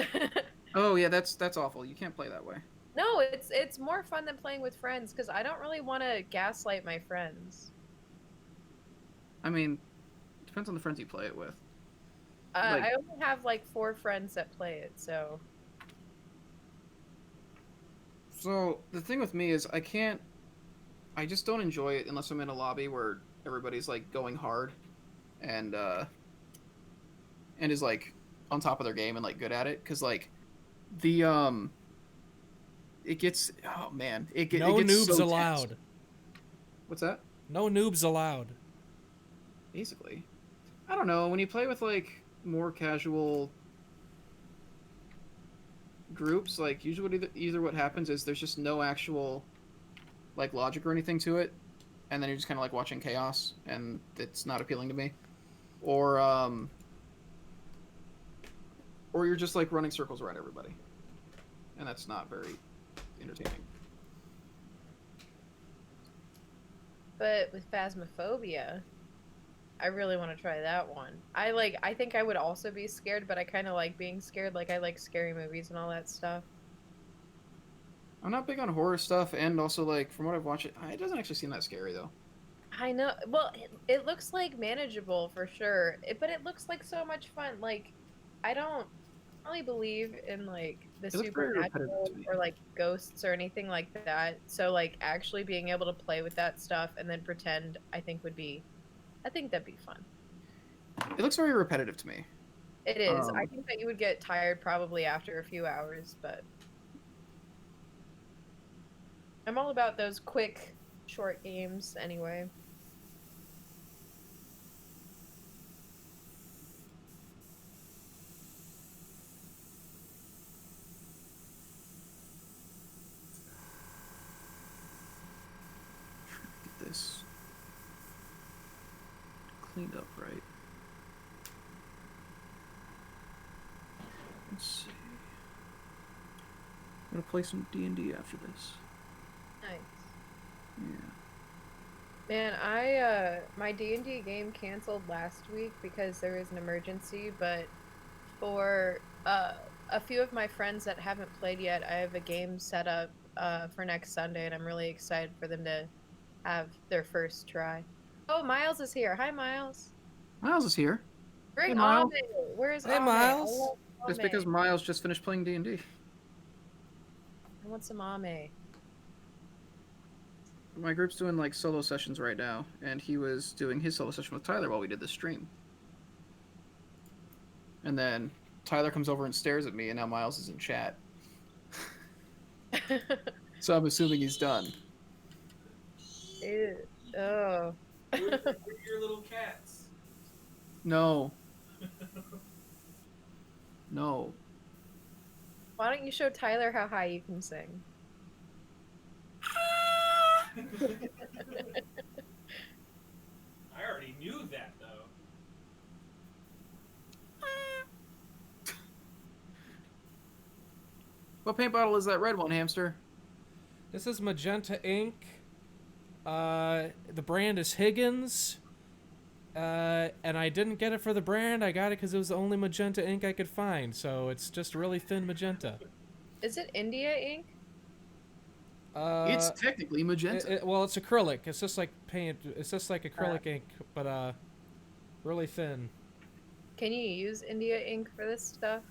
Oh yeah, that's awful. You can't play that way. No, it's more fun than playing with friends, because I don't really want to gaslight my friends. I mean, depends on the friends you play it with. I only have like 4 friends that play it, so. So the thing with me is I just don't enjoy it unless I'm in a lobby where everybody's like going hard and is like on top of their game and like good at it, because like the it gets, oh man, it No gets noobs so tense. allowed. What's that? No noobs allowed. Basically, I don't know, when you play with like more casual groups, like usually either what happens is there's just no actual like logic or anything to it, and then you're just kind of like watching chaos, and it's not appealing to me. Or you're just like running circles around everybody, and that's not very entertaining. But with Phasmophobia, I really want to try that one. I think I would also be scared, but I kind of like being scared. Like I like scary movies and all that stuff. I'm not big on horror stuff, and also like from what I've watched, it doesn't actually seem that scary though. I know. Well, it looks like manageable for sure, but it looks like so much fun. Like, I don't really believe in like the It looks very repetitive supernatural to me. or like ghosts or anything like that. So like actually being able to play with that stuff and then pretend, I think that'd be fun. It looks very repetitive to me. It is. I think that you would get tired probably after a few hours, but I'm all about those quick, short games anyway. Get this cleaned up right. Let's see. I'm gonna play some D&D after this. Nice. Yeah. Man, I my D&D game canceled last week because there was an emergency, but for a few of my friends that haven't played yet, I have a game set up for next Sunday, and I'm really excited for them to have their first try. Oh, Miles is here. Hi, Miles. Miles is here. Bring Hey, Miles. Ame. Where's Hey, Ame? Miles. I love Just Ame. because Miles just finished playing D&D. I want some Ame. My group's doing like solo sessions right now, and he was doing his solo session with Tyler while we did the stream. And then Tyler comes over and stares at me, and now Miles is in chat. So I'm assuming he's done. Ew. Oh. We're your little cats. No. No. Why don't you show Tyler how high you can sing? I already knew that, though. What paint bottle is that red one, Hamster? This is Magenta Ink. The brand is Higgins. And I didn't get it for the brand. I got it because it was the only magenta ink I could find. So it's just really thin magenta. Is it India ink? It's technically magenta. Well, it's acrylic. It's just like paint. It's just like acrylic ink, but really thin. Can you use India ink for this stuff?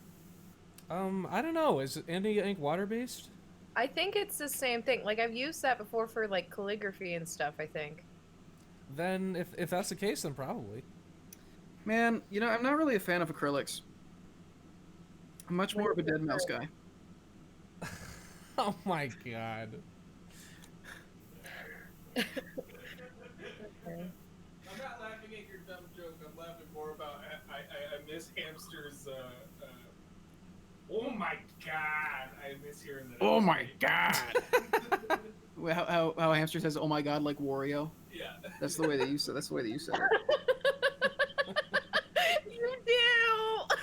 I don't know. Is India ink water based? I think it's the same thing. Like I've used that before for like calligraphy and stuff, I think. Then if that's the case, then probably. Man, you know, I'm not really a fan of acrylics. I'm much more of a dead mouse guy. Oh my god. I'm not laughing at your dumb joke. I'm laughing more about I miss Hamster's. Oh my god! I miss hearing that. Oh my god! how Hamster says, "Oh my god," like Wario. Yeah. That's the way that you said. That's the way that you said it. You do.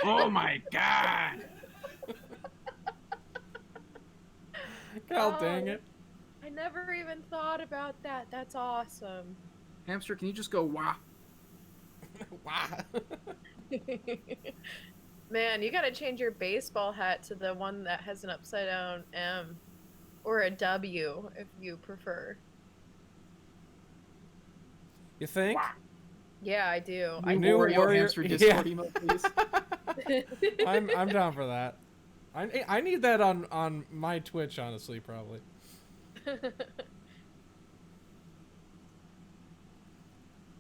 Oh my god! God dang it. I never even thought about that. That's awesome. Hamster, can you just go wah? Wow. Man, you gotta change your baseball hat to the one that has an upside down M. Or a W, if you prefer. You think? Yeah, I do. New New Wario warrior- Hamster yeah. Discord emote, please. I'm down for that. I need that on my Twitch, honestly, probably.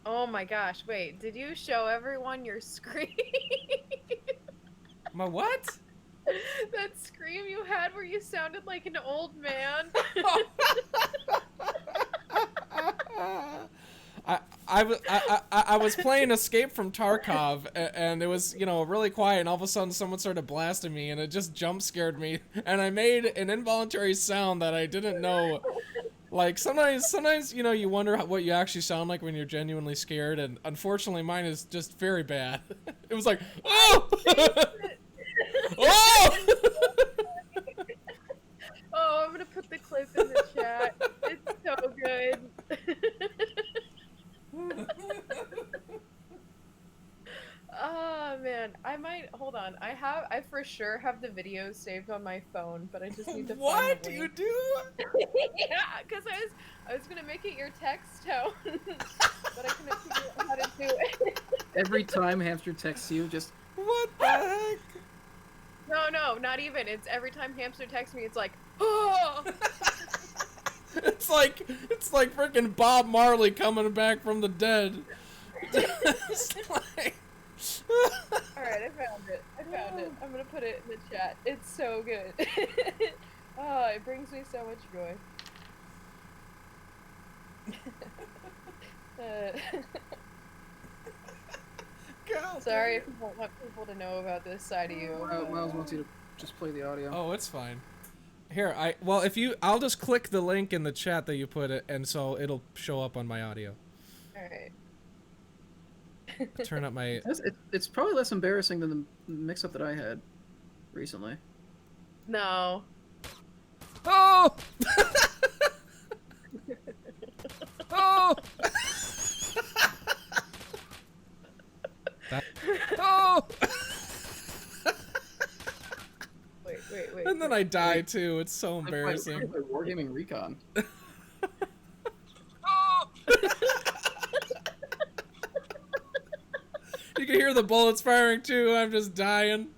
Oh my gosh, wait, did you show everyone your scream? My what? That scream you had where you sounded like an old man? I was playing Escape from Tarkov, and it was, you know, really quiet, and all of a sudden someone started blasting me, and it just jump scared me, and I made an involuntary sound that I didn't know. Like, sometimes, you know, you wonder what you actually sound like when you're genuinely scared, and unfortunately mine is just very bad. It was like, oh! Oh! Oh, I'm gonna put the clip in the chat. It's so good. Oh man, I might hold on. I for sure have the videos saved on my phone, but I just need to What find do the you link. do? Yeah, because I was gonna make it your text tone, but I couldn't figure out how to do it. Every time Hamster texts you, just What the heck? No, not even. It's every time Hamster texts me, it's like, oh. It's like freaking Bob Marley coming back from the dead. It's like... All right, I found it. I'm gonna put it in the chat. It's so good. Oh, it brings me so much joy. God Sorry damn if you don't want people to know about this side of you. Miles wants you to just play the audio. Oh, it's fine. Here, I'll just click the link in the chat that you put it, and so it'll show up on my audio. All right. Turn up my... It's probably less embarrassing than the mix-up that I had recently. No. Oh! Oh! Oh! Wait. And then I die too. It's so I embarrassing. play Wargaming Recon. You can hear the bullets firing too. I'm just dying.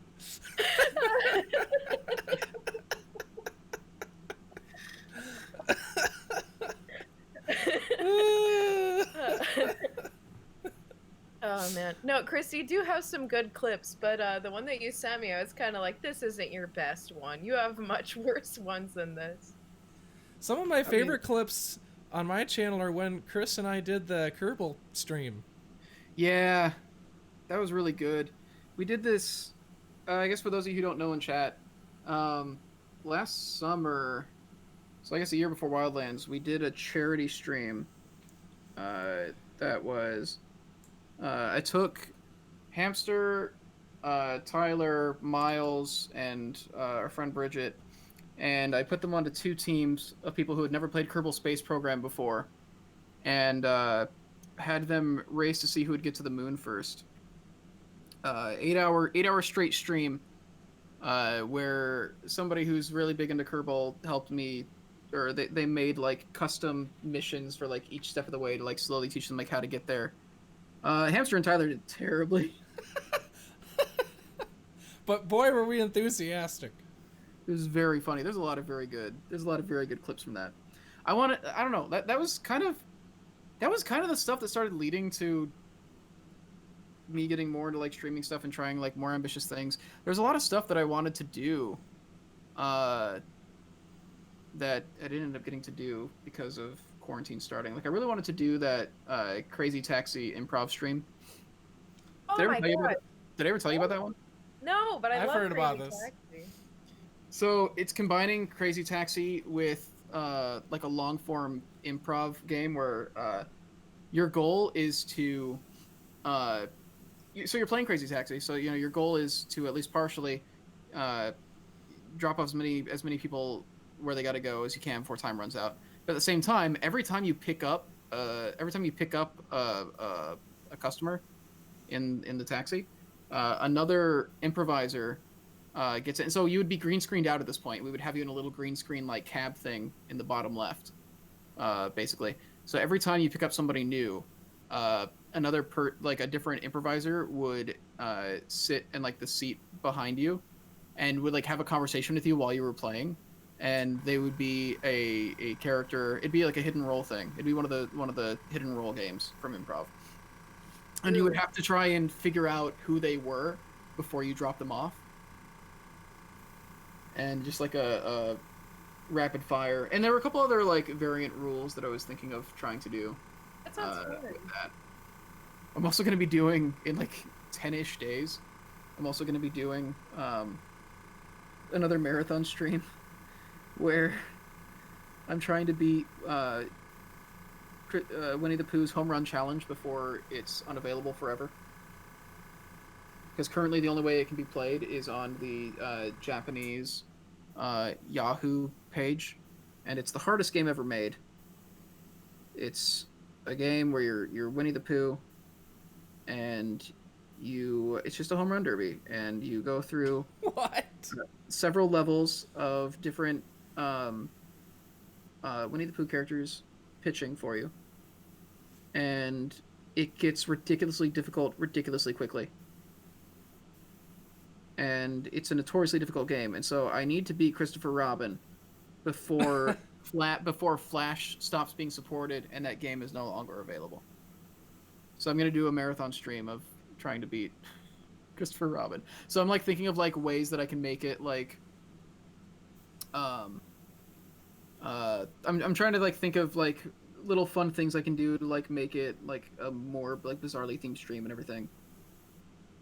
Oh man, no, Chris, you do have some good clips, but the one that you sent me, I was kind of like, this isn't your best one. You have much worse ones than this. Some of my favorite clips on my channel are when Chris and I did the Kerbal stream. Yeah, that was really good. We did this, I guess for those of you who don't know in chat, last summer, so I guess a year before Wildlands, we did a charity stream that was, I took Hamster, Tyler, Miles, and our friend Bridget, and I put them onto two teams of people who had never played Kerbal Space Program before, and had them race to see who would get to the moon first. 8-hour straight stream, where somebody who's really big into Kerbal helped me, or they made like custom missions for like each step of the way to like slowly teach them like how to get there. Hamster and Tyler did terribly. But boy, were we enthusiastic. It was very funny. There's a lot of very good clips from that. I don't know. That was kind of the stuff that started leading to me getting more into like streaming stuff and trying like more ambitious things. There's a lot of stuff that I wanted to do that I didn't end up getting to do because of quarantine starting. Like I really wanted to do that Crazy Taxi improv stream. Oh my god. Did I ever tell you about that one? No, but I've love heard about Crazy this. Taxi. So it's combining Crazy Taxi with like a long form improv game where your goal is to so you're playing Crazy Taxi, so you know your goal is to at least partially drop off as many people where they got to go as you can before time runs out. But at the same time, every time you pick up a customer in the taxi, another improviser gets it. And so you would be green screened out at this point. We would have you in a little green screen like cab thing in the bottom left, basically. So every time you pick up somebody new, another like a different improviser would sit in like the seat behind you and would like have a conversation with you while you were playing, and they would be a character. It'd be like a hidden role thing. It'd be one of the hidden role games from improv, and you would have to try and figure out who they were before you drop them off, and just like a rapid fire. And there were a couple other like variant rules that I was thinking of trying to do That sounds fun. with that. I'm also going to be doing in like 10-ish days. I'm also going to be doing another marathon stream where I'm trying to beat Winnie the Pooh's home run challenge before it's unavailable forever. Because currently the only way it can be played is on the Japanese Yahoo page, and it's the hardest game ever made. It's a game where you're Winnie the Pooh, and it's just a home run derby, and you go through What? several levels of different Winnie the Pooh characters pitching for you, and it gets ridiculously difficult ridiculously quickly. And it's a notoriously difficult game, and so I need to beat Christopher Robin before before Flash stops being supported and that game is no longer available. So I'm gonna do a marathon stream of trying to beat Christopher Robin. So I'm like thinking of like ways that I can make it like I'm trying to like think of like little fun things I can do to like make it like a more like bizarrely themed stream and everything.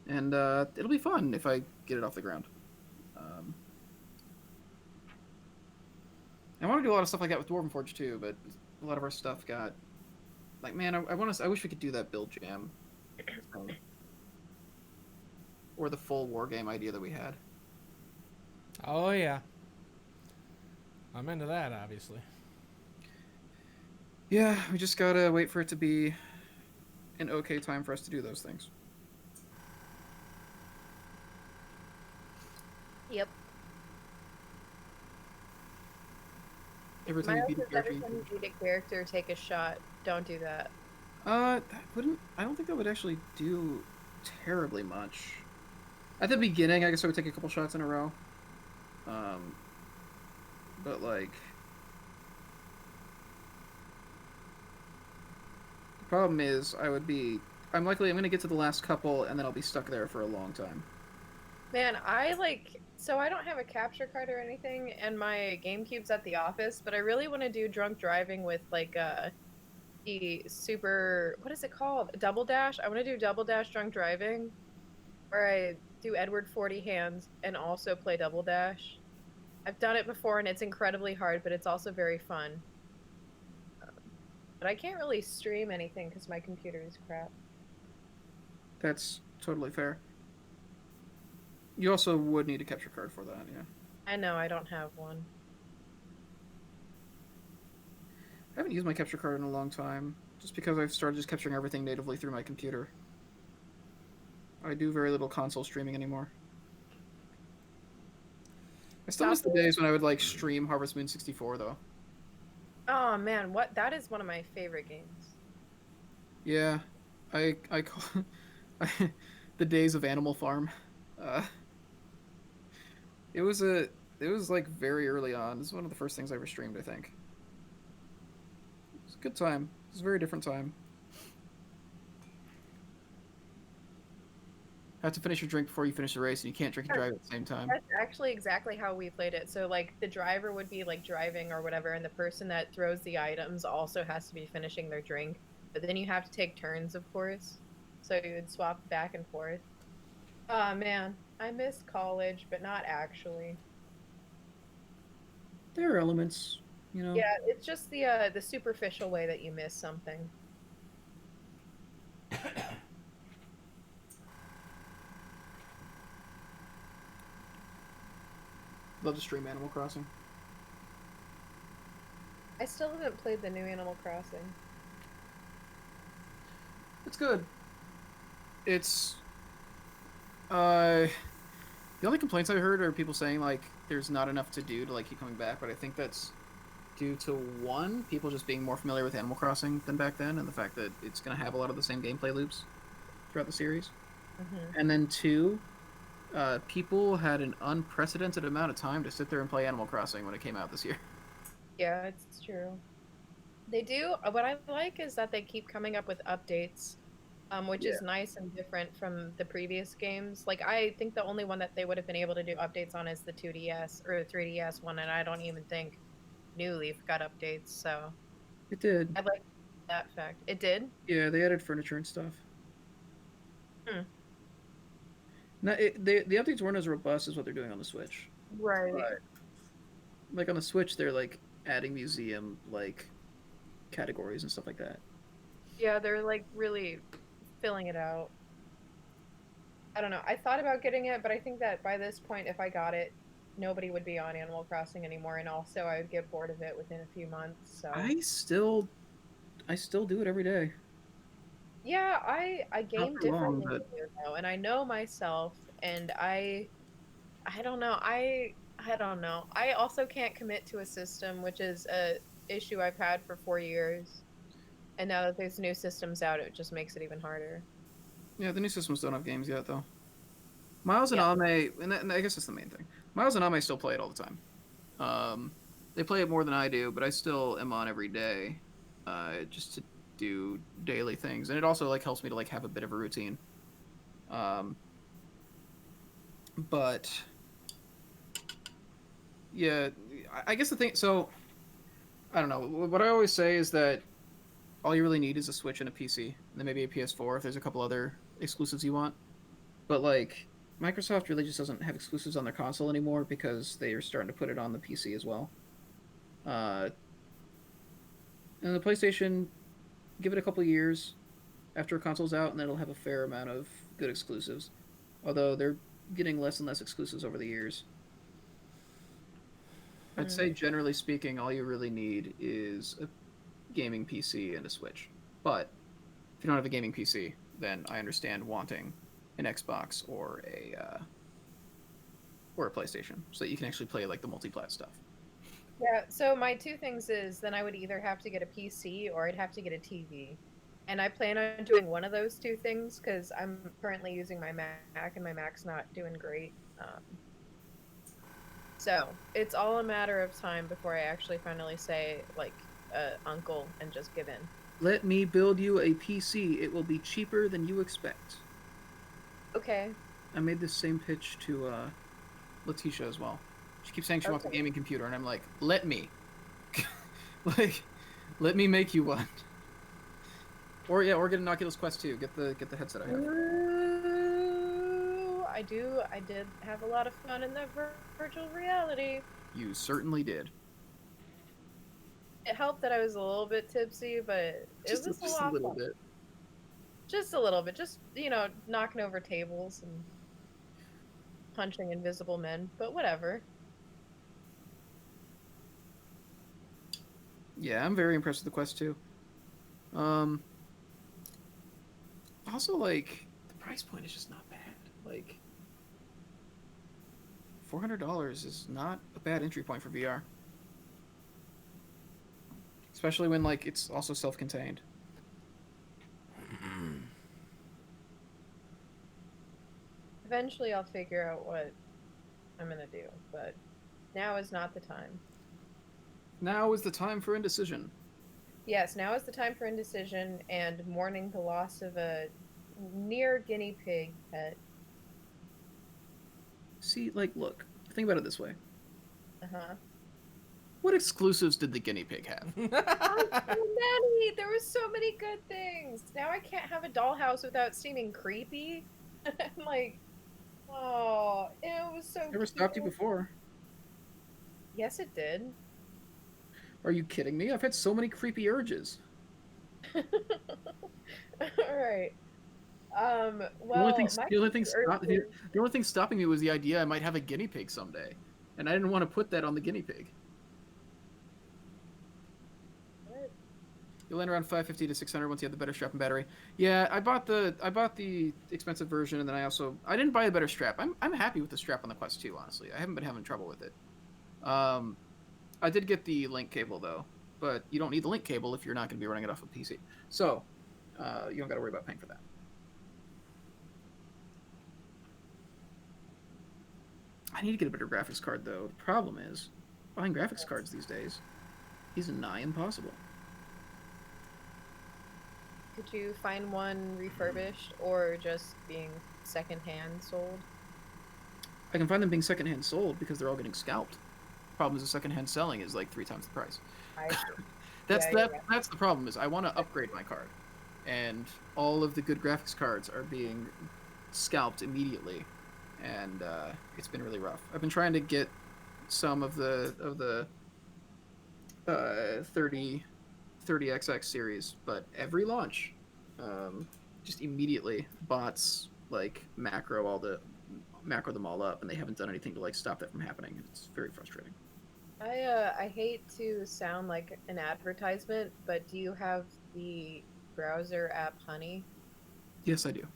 And it'll be fun if I get it off the ground. I want to do a lot of stuff like that with Dwarven Forge too, but a lot of our stuff got like, man, I wish we could do that build jam, or the full war game idea that we had. Oh yeah. I'm into that, obviously. Yeah, we just gotta wait for it to be an okay time for us to do those things. Yep. Every time Miles you beat a says every character, time you beat a character, take a shot. Don't do that. that wouldn't. I don't think that would actually do terribly much. At the beginning, I guess I would take a couple shots in a row. But like, the problem is, I'm gonna get to the last couple, and then I'll be stuck there for a long time. Man, so I don't have a capture card or anything, and my GameCube's at the office, but I really want to do drunk driving with like the super, what is it called? Double Dash. I want to do Double Dash drunk driving, where I do Edward 40 hands and also play Double Dash. I've done it before, and it's incredibly hard, but it's also very fun. But I can't really stream anything because my computer is crap. That's totally fair. You also would need a capture card for that, yeah. I know, I don't have one. I haven't used my capture card in a long time, just because I've started just capturing everything natively through my computer. I do very little console streaming anymore. I still miss the days when I would like stream Harvest Moon 64 though. Oh man, that is one of my favorite games. Yeah, I call the days of Animal Farm. It was like very early on. This is one of the first things I ever streamed, I think. It was a good time. It was a very different time. Have to finish your drink before you finish the race, and you can't drink and drive at the same time. That's actually exactly how we played it. So like the driver would be like driving or whatever, and the person that throws the items also has to be finishing their drink. But then you have to take turns, of course. So you would swap back and forth. Oh man, I miss college, but not actually. There are elements, you know. Yeah, it's just the superficial way that you miss something. Love to stream Animal Crossing. I still haven't played the new Animal Crossing. It's good. It's the only complaints I heard are people saying like there's not enough to do to like keep coming back, but I think that's due to one, people just being more familiar with Animal Crossing than back then, and the fact that it's going to have a lot of the same gameplay loops throughout the series. Mhm. And then two, people had an unprecedented amount of time to sit there and play Animal Crossing when it came out this year. Yeah, it's true. They do. What I like is that they keep coming up with updates, which Yeah. is nice and different from the previous games. Like, I think the only one that they would have been able to do updates on is the 2DS or the 3DS one, and I don't even think New Leaf got updates. So It did. I like that fact. It did. Yeah, they added furniture and stuff. Hmm. No, the updates weren't as robust as what they're doing on the Switch. Right. But like on the Switch, they're like adding museum like categories and stuff like that. Yeah, they're like really filling it out. I don't know. I thought about getting it, but I think that by this point, if I got it, nobody would be on Animal Crossing anymore, and also I would get bored of it within a few months. So I still do it every day. yeah, I Not game for long, differently but than you know, and I know myself, and I don't know. I don't know. I also can't commit to a system, which is a issue I've had for 4 years. And now that there's new systems out, it just makes it even harder. yeah, the new systems don't have games yet though. Miles and Yeah. Ame, and I guess that's the main thing. Miles and Ame still play it all the time. They play it more than I do, but I still am on every day, just to do daily things, and it also like helps me to like have a bit of a routine. Um, but yeah, I guess the thing. So I don't know. What I always say is that all you really need is a Switch and a PC, and then maybe a PS4 if there's a couple other exclusives you want. But like Microsoft really just doesn't have exclusives on their console anymore because they are starting to put it on the PC as well. Uh, and the PlayStation, give it a couple years after a console's out, and then it'll have a fair amount of good exclusives. Although they're getting less and less exclusives over the years. I'd Hmm. say generally speaking, all you really need is a gaming PC and a Switch. But if you don't have a gaming PC, then I understand wanting an Xbox or a PlayStation, so that you can actually play like the multi-plat stuff. Yeah, so my two things is then I would either have to get a PC or I'd have to get a TV. And I plan on doing one of those two things because I'm currently using my Mac and my Mac's not doing great. So it's all a matter of time before I actually finally say, like, uncle and just give in. Let me build you a PC. It will be cheaper than you expect. Okay. I made this same pitch to Letitia as well. She keeps saying she wants a Okay. gaming computer, and I'm like, let me. Like, let me make you one. Or yeah, or get an Oculus Quest 2. Get the headset I have. Ooh, I did have a lot of fun in the virtual reality. You certainly did. It helped that I was a little bit tipsy, but it was a Just a lot of little fun. bit. Just a little bit. Just, knocking over tables and punching invisible men, but whatever. Yeah, I'm very impressed with the Quest 2. Um, also, like, the price point is just not bad. Like, $400 is not a bad entry point for VR. Especially when, like, it's also self-contained. Eventually I'll figure out what I'm gonna do, but now is not the time. Now is the time for indecision. Yes, now is the time for indecision and mourning the loss of a near guinea pig pet. See, like, look, think about it this way. Uh-huh. What exclusives did the guinea pig have? Oh, so many! There were so many good things. Now I can't have a dollhouse without seeming creepy. I'm like, oh, it was so Never stopped you cute. before. Yes, it did. Are you kidding me? I've had so many creepy urges. All right. The Well, my the only thing stopping me was the idea I might have a guinea pig someday, and I didn't want to put that on the guinea pig. You'll land around 550 to 600 once you have the better strap and battery. Yeah, I bought the expensive version, and then I didn't buy a better strap. I'm happy with the strap on the Quest 2, honestly. I haven't been having trouble with it. I did get the link cable though, but you don't need the link cable if you're not going to be running it off a PC. So you don't got to worry about paying for that. I need to get a better graphics card though. The problem is, buying graphics cards these days is nigh impossible. Could you find one refurbished or just being secondhand sold? I can find them being secondhand sold because they're all getting scalped. Problem is, the secondhand selling is like 3 times the price. I see. That's Yeah, that's the problem. Is I want to upgrade my card, and all of the good graphics cards are being scalped immediately, and it's been really rough. I've been trying to get some of the 30XX series, but every launch, just immediately bots like macro them all up, and they haven't done anything to like stop that from happening. It's very frustrating. I hate to sound like an advertisement, but do you have the browser app Honey? Yes, I do.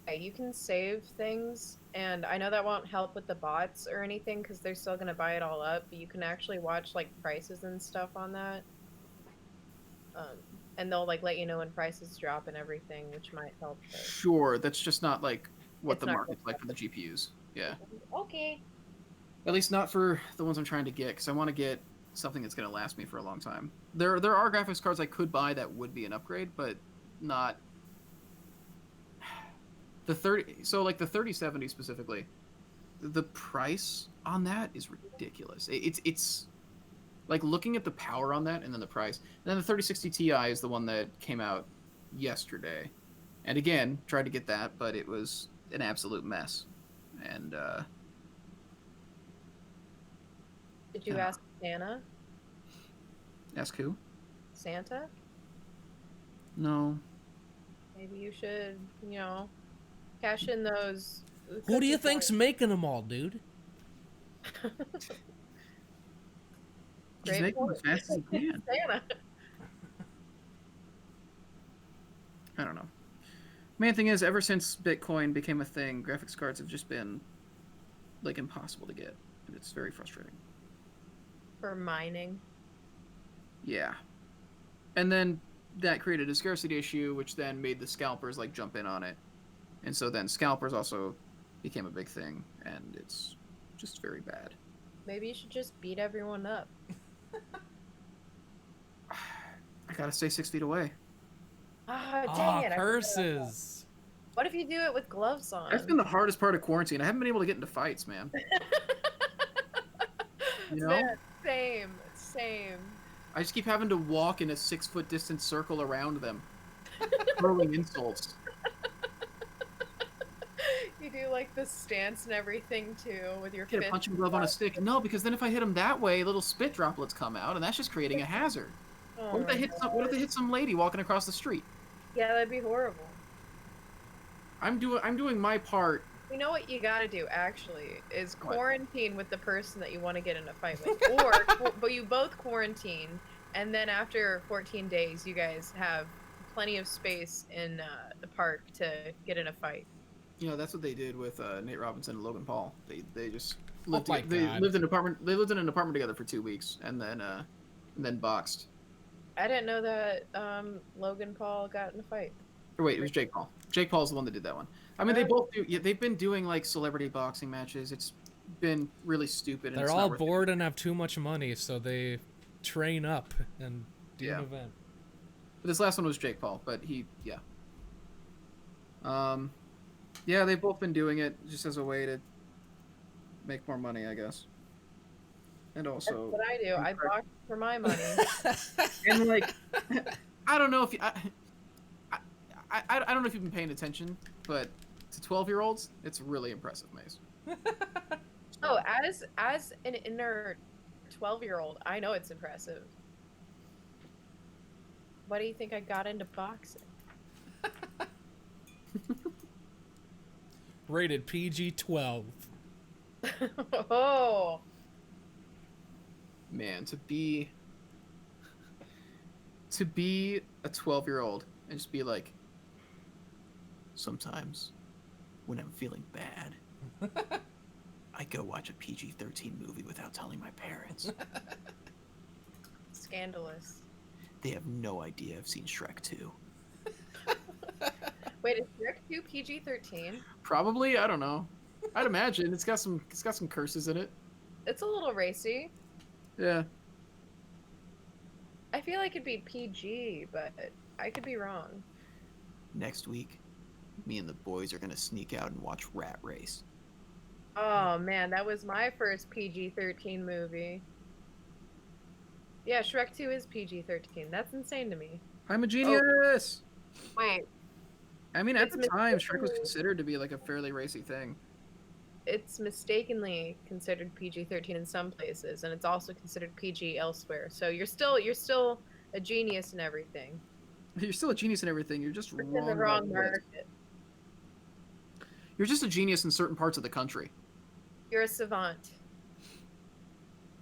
Okay, you can save things, and I know that won't help with the bots or anything because they're still gonna buy it all up, but you can actually watch like prices and stuff on that. And they'll like let you know when prices drop and everything, which might help. Sure, that's just not like what It's the not market's like for the GPUs. Yeah. Okay. At least not for the ones I'm trying to get, because I want to get something that's going to last me for a long time. There are graphics cards I could buy that would be an upgrade, but not the 30. So like the 3070 specifically, the price on that is ridiculous. It's like looking at the power on that and then the price. And then the 3060 Ti is the one that came out yesterday, and again tried to get that, but it was an absolute mess. And Did you Yeah. ask Santa? ask who? Santa? No. Maybe you should, cash in those. Who do you cookie think's points. making them all, dude? He's Great making them point. as fast as he can. Santa. I don't know. Main thing is, ever since Bitcoin became a thing, graphics cards have just been like impossible to get, and it's very frustrating. For mining. Yeah. And then that created a scarcity issue, which then made the scalpers like jump in on it, and so then scalpers also became a big thing, and it's just very bad. Maybe you should just beat everyone up. I gotta stay 6 feet away. Ah, dang Ah, it. I forgot about that. curses. What if you do it with gloves on? That's been the hardest part of quarantine. I haven't been able to get into fights, man. You know? Man, same. I just keep having to walk in a 6-foot distance circle around them, throwing insults. You do like the stance and everything too with your Get a fist punching and glove on a stuff. stick. No, because then if I hit them that way, little spit droplets come out, and that's just creating a hazard. Oh What if my they hit God. some lady walking across the street? Yeah, that'd be horrible. I'm doing my part. You know what you gotta do actually is What? quarantine with the person that you want to get in a fight with, but you both quarantine, and then after 14 days, you guys have plenty of space in the park to get in a fight. You know, that's what they did with Nate Robinson and Logan Paul. They just lived. my They God. lived in an apartment. They lived in an apartment together for 2 weeks, and then boxed. I didn't know that Logan Paul got in a fight. Or wait, it was Jake Paul. Jake Paul's the one that did that one. I mean, they both do. Yeah, they've been doing like celebrity boxing matches. It's been really stupid. And They're it's all not worth it. bored and have too much money, so they train up and do Yeah. an event. But this last one was Jake Paul, but yeah. Yeah, they've both been doing it just as a way to make more money, I guess. And That's also, what I do. I box for my money. and like, I don't know if you, I don't know if you've been paying attention, but to 12-year-olds, it's really impressive, Mace. Oh, as an inner 12-year-old, I know it's impressive. Why do you think I got into boxing? Rated PG-12. Oh, Man, to be a 12-year-old and just be like, sometimes when I'm feeling bad, I go watch a PG-13 movie without telling my parents. scandalous. They have no idea I've seen Shrek 2. Wait, is Shrek 2 PG-13? Probably, I don't know. I'd imagine it's got some curses in it. It's a little racy. Yeah. I feel like it'd be PG, but I could be wrong. Next week, me and the boys are gonna sneak out and watch Rat Race. Oh man, that was my first PG-13 movie. Yeah, Shrek 2 is PG-13. That's insane to me. I'm a genius! Wait, I mean, at It's the time, Shrek was mistakenly- considered to be like a fairly racy thing. it's mistakenly considered PG-13 in some places, and it's also considered PG elsewhere. So you're still a genius in everything. You're still a genius in everything. You're just It's in wrong the about wrong what. market. You're just a genius in certain parts of the country. You're a savant.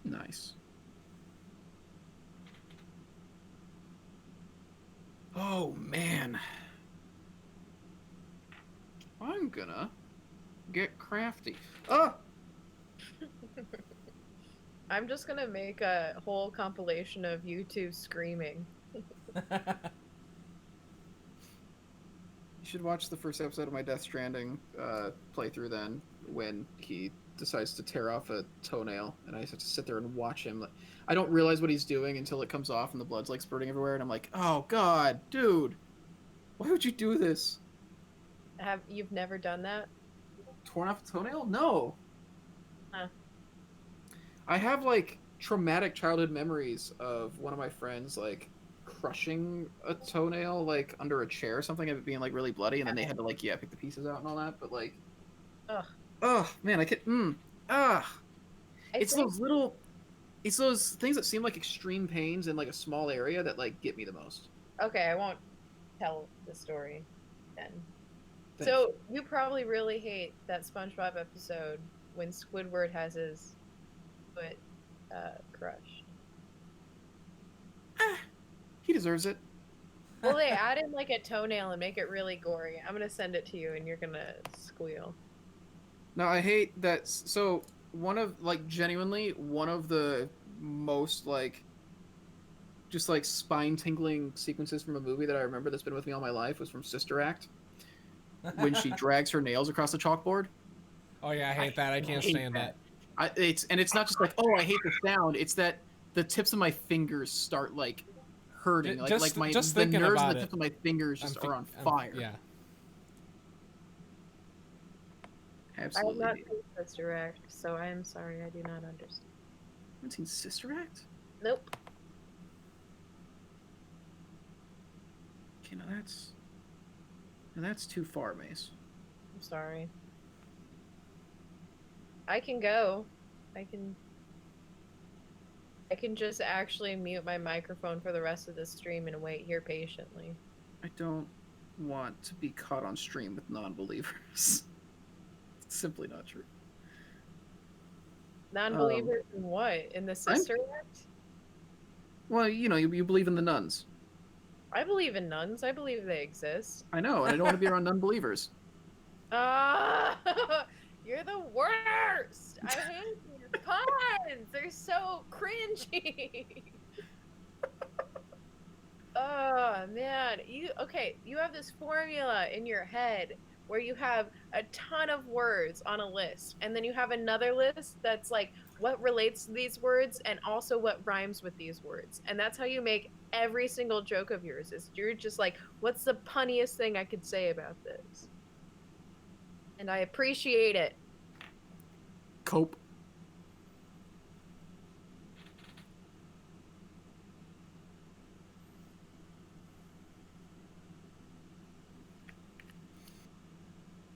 Nice. Oh man. I'm gonna get crafty. Oh! I'm just gonna make a whole compilation of you two screaming. You should watch the first episode of my Death Stranding playthrough then, when he decides to tear off a toenail, and I just have to sit there and watch him. I don't realize what he's doing until it comes off and the blood's like spurting everywhere, and I'm like, oh god, dude, why would you do this? You've never done that? Torn off a toenail? No. Huh. I have like traumatic childhood memories of one of my friends like crushing a toenail like under a chair or something, of it being like really bloody, and then they had to like pick the pieces out and all that. But like, Ugh. Man, I could it's those things that seem like extreme pains in like a small area that like get me the most. Okay, I won't tell the story then. Thanks. So you probably really hate that SpongeBob episode when Squidward has his foot crushed. He deserves it. Well, they add in like a toenail and make it really gory. I'm gonna send it to you, and you're gonna squeal. No, I hate that. So genuinely one of the most like just like spine tingling sequences from a movie that I remember that's been with me all my life was from Sister Act, when she drags her nails across the chalkboard. Oh yeah, I hate that. I can't hate stand that. It's not just like, oh, I hate the sound. It's that the tips of my fingers start like hurting. Just The thinking nerves on about the it, tips of my fingers just are on fire. Yeah. I have Absolutely. not seen Sister Act, so I am sorry, I do not understand. You haven't seen Sister Act? Nope. Okay, now that's too far, Mace. I'm sorry. I can go. I can just actually mute my microphone for the rest of the stream and wait here patiently. I don't want to be caught on stream with non-believers. It's simply not true. Non-believers in what? In the Sister Act? Well, you believe in the nuns. I believe in nuns. I believe they exist. I know, and I don't want to be around non-believers. Ah, you're the worst. I hate your puns. They're so cringy. Oh man, you have this formula in your head where you have a ton of words on a list, and then you have another list that's like what relates to these words and also what rhymes with these words, and that's how you make every single joke of yours. Is you're just like, what's the punniest thing I could say about this? And I appreciate it. Cope.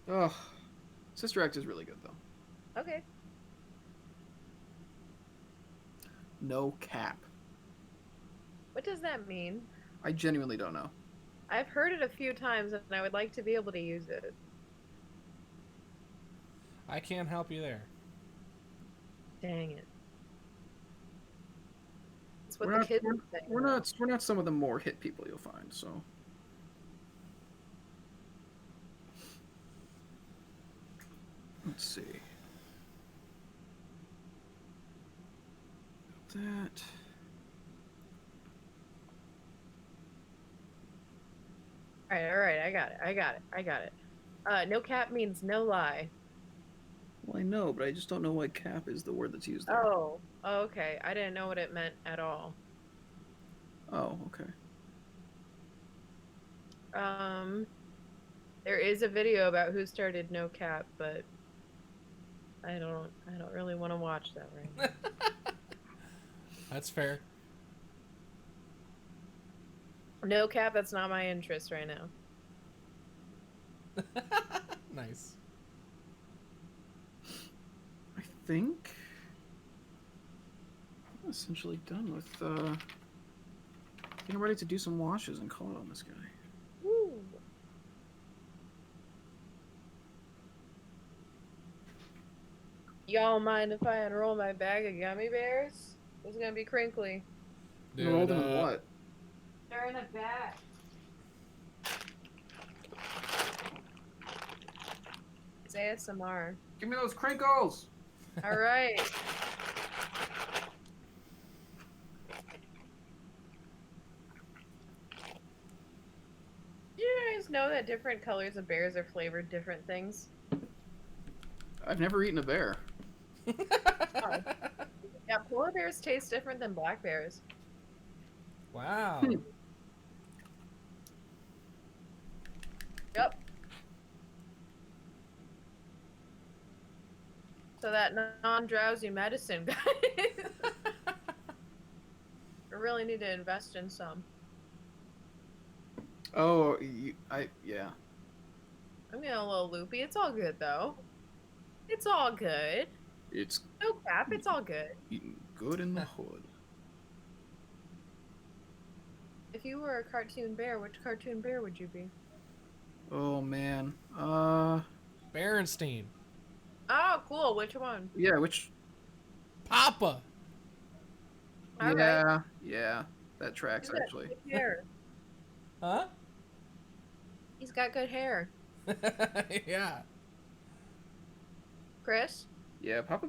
Ugh. Sister Act is really good, though. Okay. No cap. What does that mean? I genuinely don't know. I've heard it a few times, and I would like to be able to use it. I can't help you there. Dang it. That's what We're the not, kids we're, are saying. we're not some of the more hit people you'll find, so. Let's see. That. All right. I got it. No cap means no lie. Well, I know, but I just don't know why cap is the word that's used there. Oh, okay. I didn't know what it meant at all. Oh, okay. There is a video about who started no cap, but I don't really want to watch that right now. That's fair. No cap, that's not my interest right now. Nice. I think I'm essentially done with. I think I'm ready to do some washes and call it on this guy. Woo. Y'all mind if I unroll my bag of gummy bears? It's gonna be crinkly. You rolled them in what? They're in a bag. It's ASMR. Give me those crinkles. All right. Did you guys know that different colors of bears are flavored different things? I've never eaten a bear. Oh. Yeah, polar bears taste different than black bears. Wow. Yep. So that non-drowsy medicine, guys. I really need to invest in some. Oh, yeah. I'm getting a little loopy. It's all good though. It's all good. It's No cap. It's all good. eating good in the hood. If you were a cartoon bear, which cartoon bear would you be? Oh man. Berenstein. Oh, cool. Which one? Yeah. Which? Papa. All yeah. right. Yeah. That tracks He's got actually. good hair. Huh? He's got good hair. Yeah. Chris? Yeah. Papa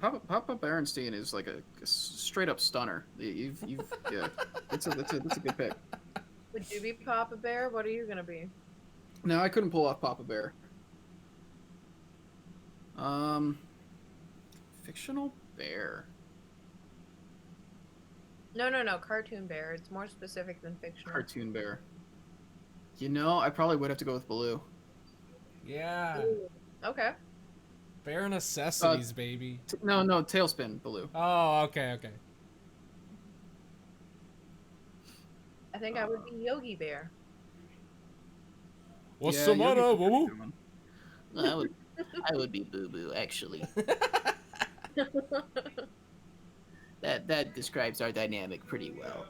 Berenstein is like a straight up stunner. You've yeah. That's a good pick. Would you be Papa Bear? What are you gonna be? No, I couldn't pull off Papa Bear. Fictional bear. No. Cartoon bear. It's more specific than fictional. Cartoon bear. You know, I probably would have to go with Baloo. Yeah. Ooh. Okay. Bare necessities, baby. No, Tailspin Baloo. Oh, okay. I think I would be Yogi Bear. What's Yeah, the Yogi's matter, a pretty boo? good one. No, I would be Boo Boo actually. That describes our dynamic pretty well.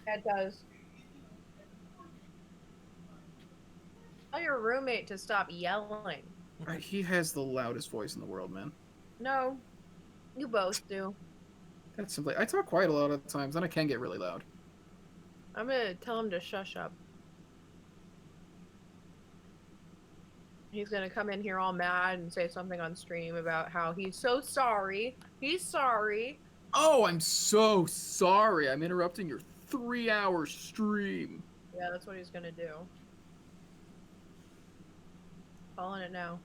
That does. Tell your roommate to stop yelling. He has the loudest voice in the world, man. No, you both do. That's simply. I talk quiet a lot of times, and I can get really loud. I'm gonna tell him to shush up. He's gonna come in here all mad and say something on stream about how he's so sorry. He's sorry. Oh, I'm so sorry. I'm interrupting your 3-hour stream. Yeah, that's what he's gonna do. Calling it now.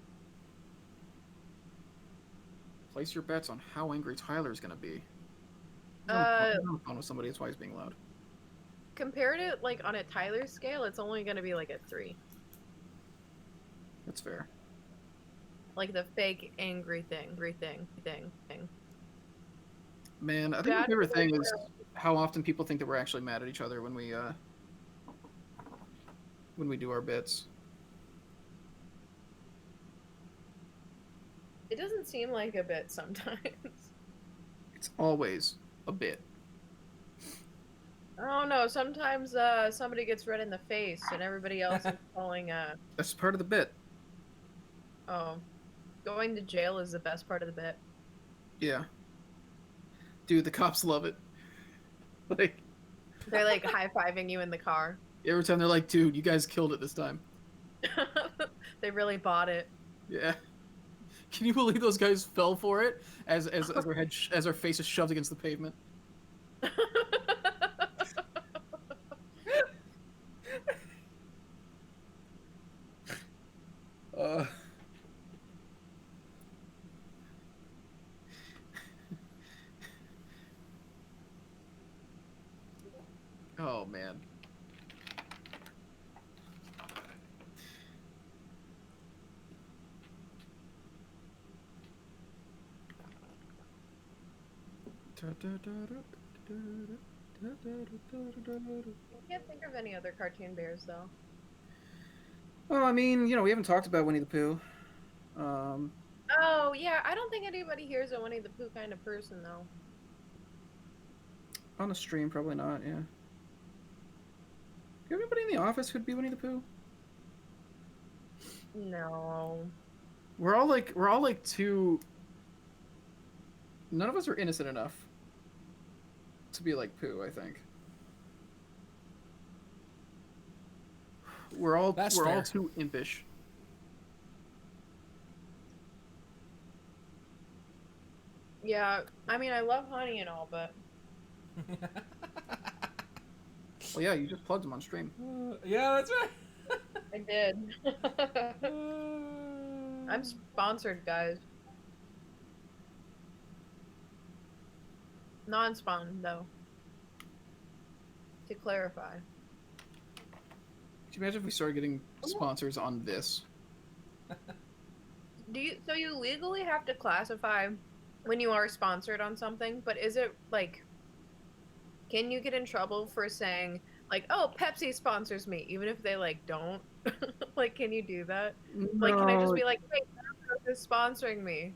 Place your bets on how angry Tyler's gonna be. Uh, I'm on the phone with somebody. That's why he's being loud. Compared to like on a Tyler scale, it's only gonna be like a 3. That's fair. Like the fake angry thing. Man, I think Bad my favorite thing is girl. how often people think that we're actually mad at each other when we do our bits. It doesn't seem like a bit sometimes. It's always a bit. I don't know. Sometimes somebody gets red in the face and everybody else is calling That's part of the bit. oh, going to jail is the best part of the bit. Yeah. Dude, the cops love it. Like, They're like high-fiving you in the car. every time they're like, dude, you guys killed it this time. They really bought it. Yeah. Can you believe those guys fell for it as our faces shoved against the pavement? I can't think of any other cartoon bears though. Well, I mean, we haven't talked about Winnie the Pooh. Oh yeah, I don't think anybody here is a Winnie the Pooh kind of person though. On the stream, probably not. Yeah. Do you have anybody in the office who'd be Winnie the Pooh? No. We're all like too. None of us are innocent enough to be like Pooh, I think. We're all fair. too impish. Yeah, I mean I love honey and all, but Well, yeah, you just plugged him on stream. Yeah, that's right. I did. I'm sponsored, guys. Non-spawn though. To clarify. Could you imagine if we started getting sponsors on this? So you legally have to classify when you are sponsored on something, but is it like, can you get in trouble for saying like, oh, Pepsi sponsors me, even if they like don't? Like, can you do that? Like, can I just be like, hey, Pepsi is sponsoring me?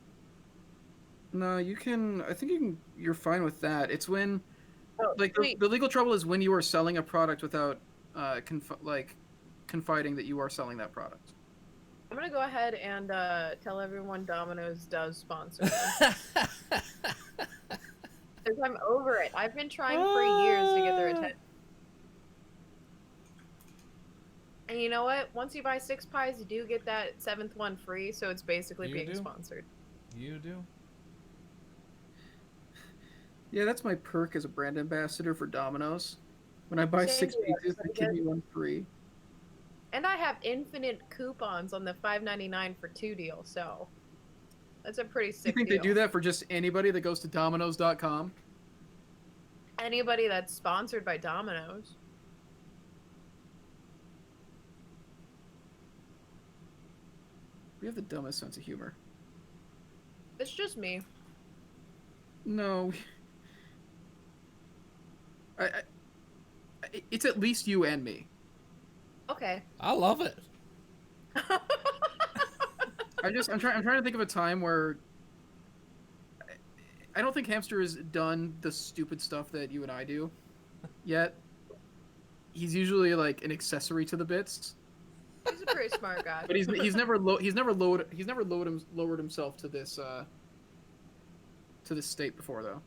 No, you can. I think you're fine with that. It's when, Oh, like, the legal trouble is when you are selling a product without, confiding that you are selling that product. I'm gonna go ahead and tell everyone Domino's does sponsor me. Because I'm over it. I've been trying for years to get their attention. And you know what? Once you buy 6 pies, you do get that 7th one free, so it's basically being sponsored. You do. Yeah, that's my perk as a brand ambassador for Domino's. When I buy 6 pizzas, they give me one free. And I have infinite coupons on the $5.99 for 2 deal, so that's a pretty sick You think deal. they do that for just anybody that goes to Domino's.com? Anybody that's sponsored by Domino's. We have the dumbest sense of humor. It's just me. No. It's at least you and me. Okay. I love it. I'm trying to think of a time where I don't think Hamster has done the stupid stuff that you and I do yet. He's usually like an accessory to the bits. He's a pretty smart guy. But he's never lowered himself to this state before though.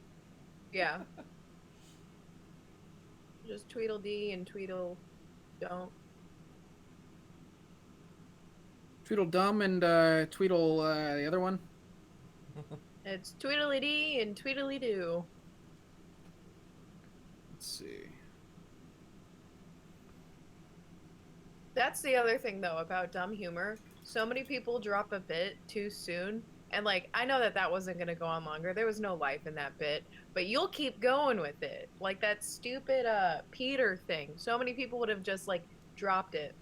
Yeah. Just Tweedledee and Tweedle don't. Tweedledum and Tweedle the other one. It's Tweedledee and Tweedledee-doo. Let's see. That's the other thing though about dumb humor. So many people drop a bit too soon. And like, I know that wasn't going to go on longer. There was no life in that bit. But you'll keep going with it. Like that stupid Peter thing. So many people would have just like dropped it.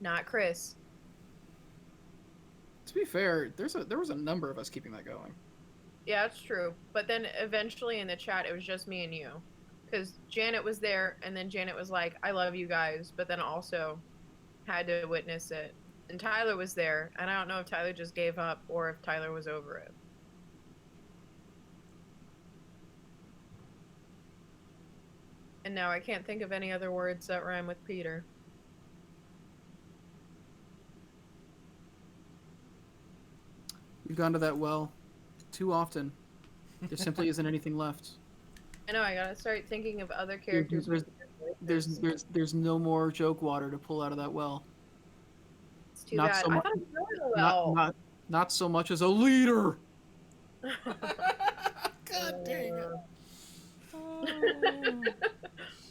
Not Chris. To be fair, there was a number of us keeping that going. Yeah, it's true. But then eventually in the chat, it was just me and you. Because Janet was there, and then Janet was like, I love you guys, but then also had to witness it. And Tyler was there, and I don't know if Tyler just gave up or if Tyler was over it. And now I can't think of any other words that rhyme with Peter. We've gone to that well too often. There simply isn't anything left. I know, I gotta start thinking of other characters. There's no more joke water to pull out of that well. It's too bad. I thought it was really well. Not so much as a leader. God dang it. Oh,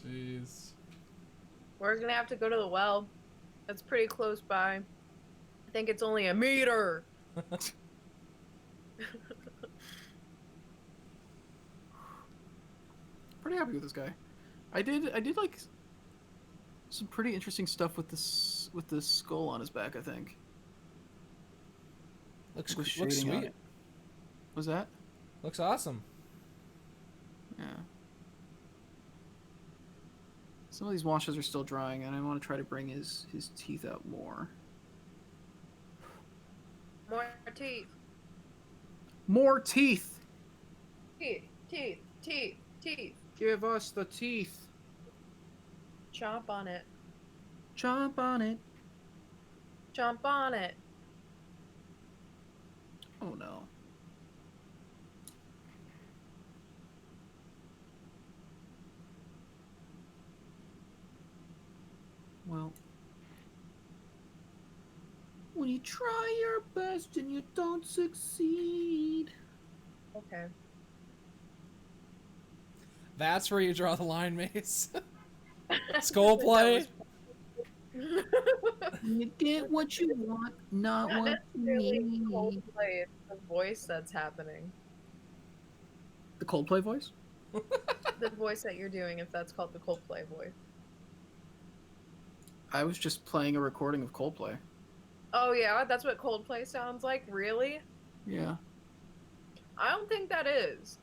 jeez. We're gonna have to go to the well. That's pretty close by. I think it's only a meter. Pretty happy with this guy. I did like some pretty interesting stuff with this skull on his back, I think. Looks With shading on sweet. it. Was that? Looks awesome. Yeah. Some of these washes are still drying, and I want to try to bring his teeth out more. More teeth. More teeth! Teeth. Teeth. Teeth. Teeth. Give us the teeth! Chomp on it. Chomp on it! Chomp on it. Oh no. Well, when you try your best and you don't succeed. Okay. That's where you draw the line, Mace. Skull play. You get what you want, not Not what you necessarily need. Coldplay, it's the voice that's happening. The Coldplay voice? The voice that you're doing, if that's called the Coldplay voice. I was just playing a recording of Coldplay. Oh yeah, that's what Coldplay sounds like? Really? Yeah. I don't think that is.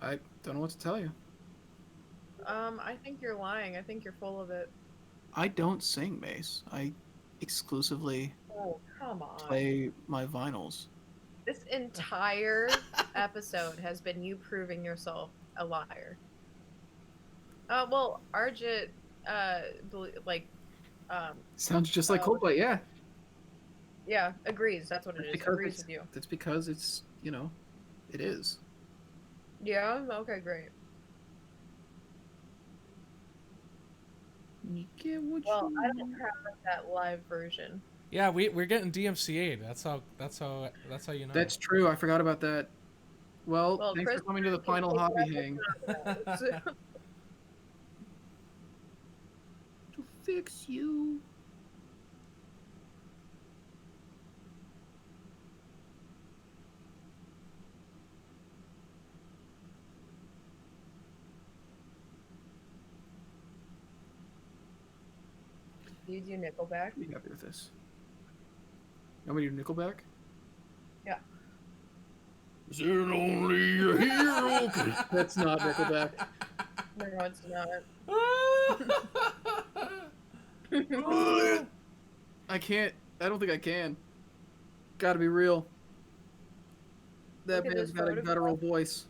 I don't know what to tell you. I think you're lying. I think you're full of it. I don't sing, Mace. I exclusively Oh, come on. play my vinyls. This entire episode has been you proving yourself a liar. Well, Arjit, Sounds just like Oh. Coldplay, yeah. yeah, agrees. That's what it is. Agrees with you. That's because it's, it is. Yeah? Okay, great. You get what Well, you I want. don't have that live version. Yeah, we're getting DMCA'd. That's how you know. That's true. I forgot about that. Well, Well, thanks Chris for coming to the can final take hobby that hang. to To fix you. Do you do Nickelback? Be happy with this. You want me to do Nickelback? Yeah. Is it only a hero? That's not Nickelback. No, it's not. I can't. I don't think I can. Gotta be real. That Look at man's this got a photograph. guttural voice.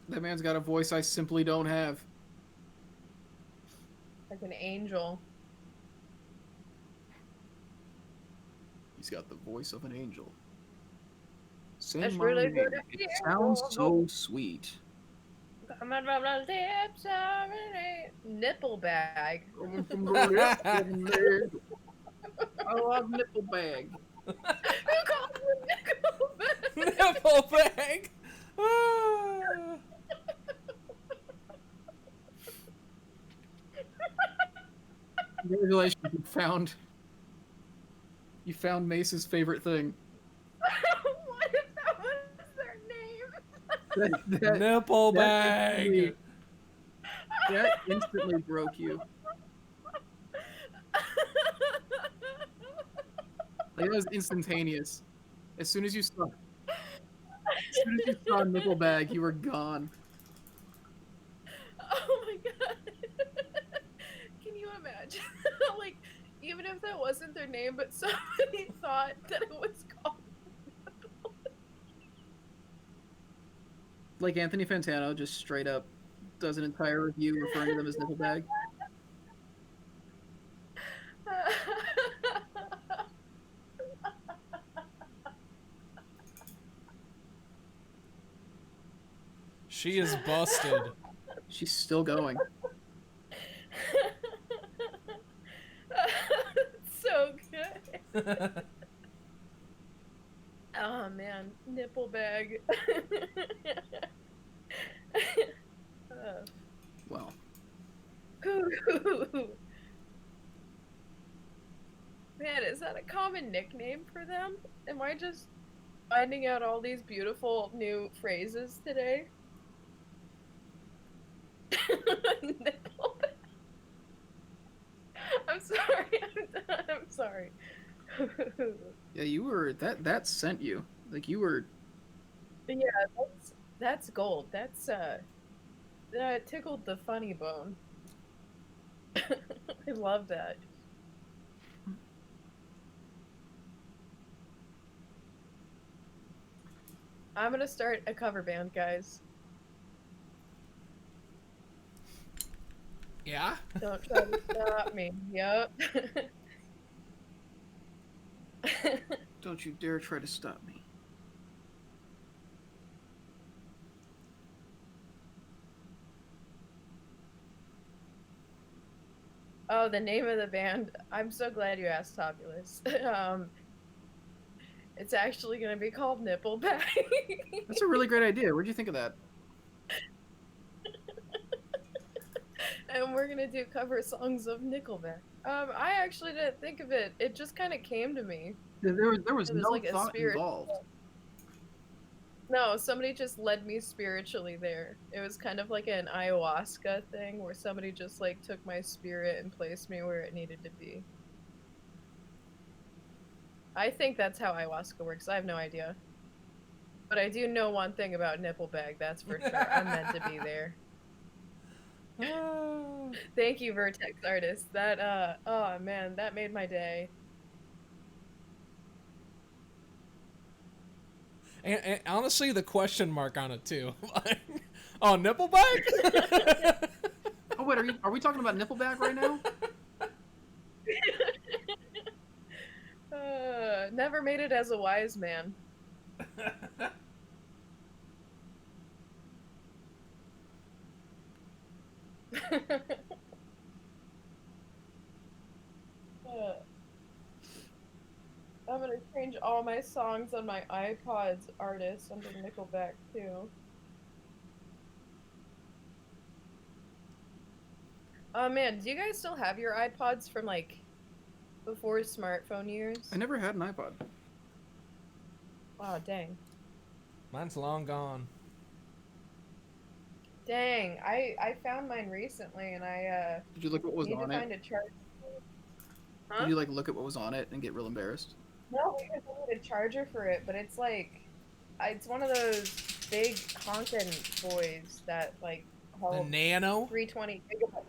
That man's got a voice I simply don't have. Like an angel. He's got the voice of an angel. Sing That's my really name. good. It sounds so sweet. Coming from the lips of an nipple bag. Coming from the lips of an angel. I love nipple bag. Who calls it Nickelback? Nipple bag. Ah. Congratulations, you found Mace's favorite thing. What if that was their name? Nipple that bag. That instantly broke you. Like, it was instantaneous. As soon as you saw Nickelbag, you were gone. Oh my god. Can you imagine? Like, even if that wasn't their name, but somebody thought that it was called. Like Anthony Fantano just straight up does an entire review referring to them as Nickelbag. She is busted. She's still going. So good. Oh man, nipple bag. Well, Man, is that a common nickname for them? Am I just finding out all these beautiful new phrases today? Nipple bag. I'm sorry. I'm sorry. Yeah, you were that sent you. Like you were. Yeah, that's gold. That tickled the funny bone. I love that. I'm gonna start a cover band, guys. Yeah. Don't try to stop me. Yep. Don't you dare try to stop me. Oh, the name of the band. I'm so glad you asked, Topulus. It's actually gonna be called Nippleback. That's a really great idea. Where'd you think of that? And we're gonna do cover songs of Nickelback. I actually didn't think of it. It just kind of came to me. There was It was no like a thought spirit. involved. No, somebody just led me spiritually there. It was kind of like an ayahuasca thing where somebody just like took my spirit and placed me where it needed to be. I think that's how ayahuasca works. I have no idea. But I do know one thing about Nippleback, that's for sure. I'm meant to be there. Oh. Thank you, Vertex Artist. That oh man, that made my day. And honestly, the question mark on it too. Oh, Nippleback? Oh wait, are we talking about Nippleback right now? Never made it as a wise man. Uh, I'm gonna change all my songs on my iPod's artist under Nickelback too. Oh man, do you guys still have your iPods from like before smartphone years? I never had an iPod. Oh dang. Mine's long gone. Dang, I found mine recently and I Did you look what was need to on it? find a charger. Huh? Did you like look at what was on it and get real embarrassed? No, because I need a charger for it, but it's like it's one of those big honkin' boys that like The hold Nano? 320 gigabytes.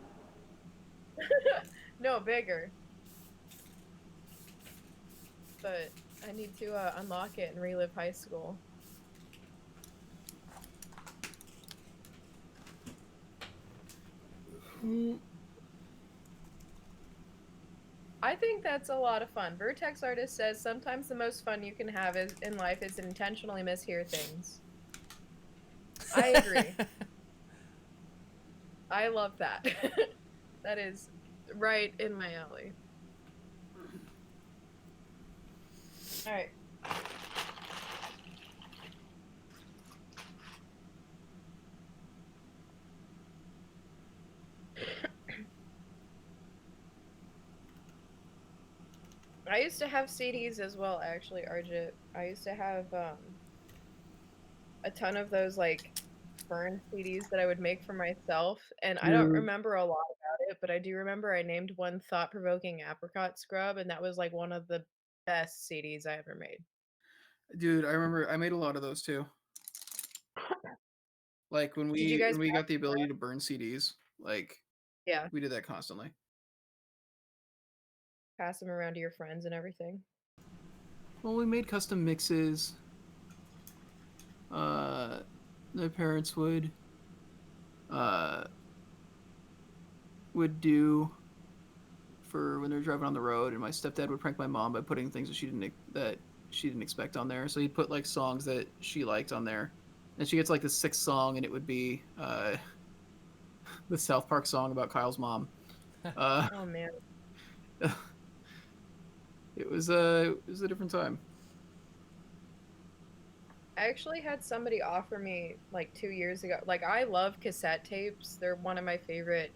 No, bigger. But I need to unlock it and relive high school. I think that's a lot of fun. Vertex Artist says sometimes the most fun you can have is in life is intentionally mishear things. I agree. I love that. That is right in my alley. All right. I used to have CDs as well, actually, Arjit. I used to have a ton of those like burn CDs that I would make for myself, and I don't Dude, remember a lot about it, but I do remember I named one thought-provoking apricot scrub, and that was like one of the best CDs I ever made. dude, I remember I made a lot of those too. Like when Did you we guys when we pass got the them ability around? to burn CDs, like Yeah, we did that constantly. pass them around to your friends and everything. Well, we made custom mixes. My parents uh would do for when they're driving on the road, and my stepdad would prank my mom by putting things that she didn't expect on there. So he'd put like songs that she liked on there, and she gets like the sixth song, and it would be the South Park song about Kyle's mom. Uh, Oh man. it was a different time. I actually had somebody offer me like 2 years ago. Like I love cassette tapes. They're one of my favorite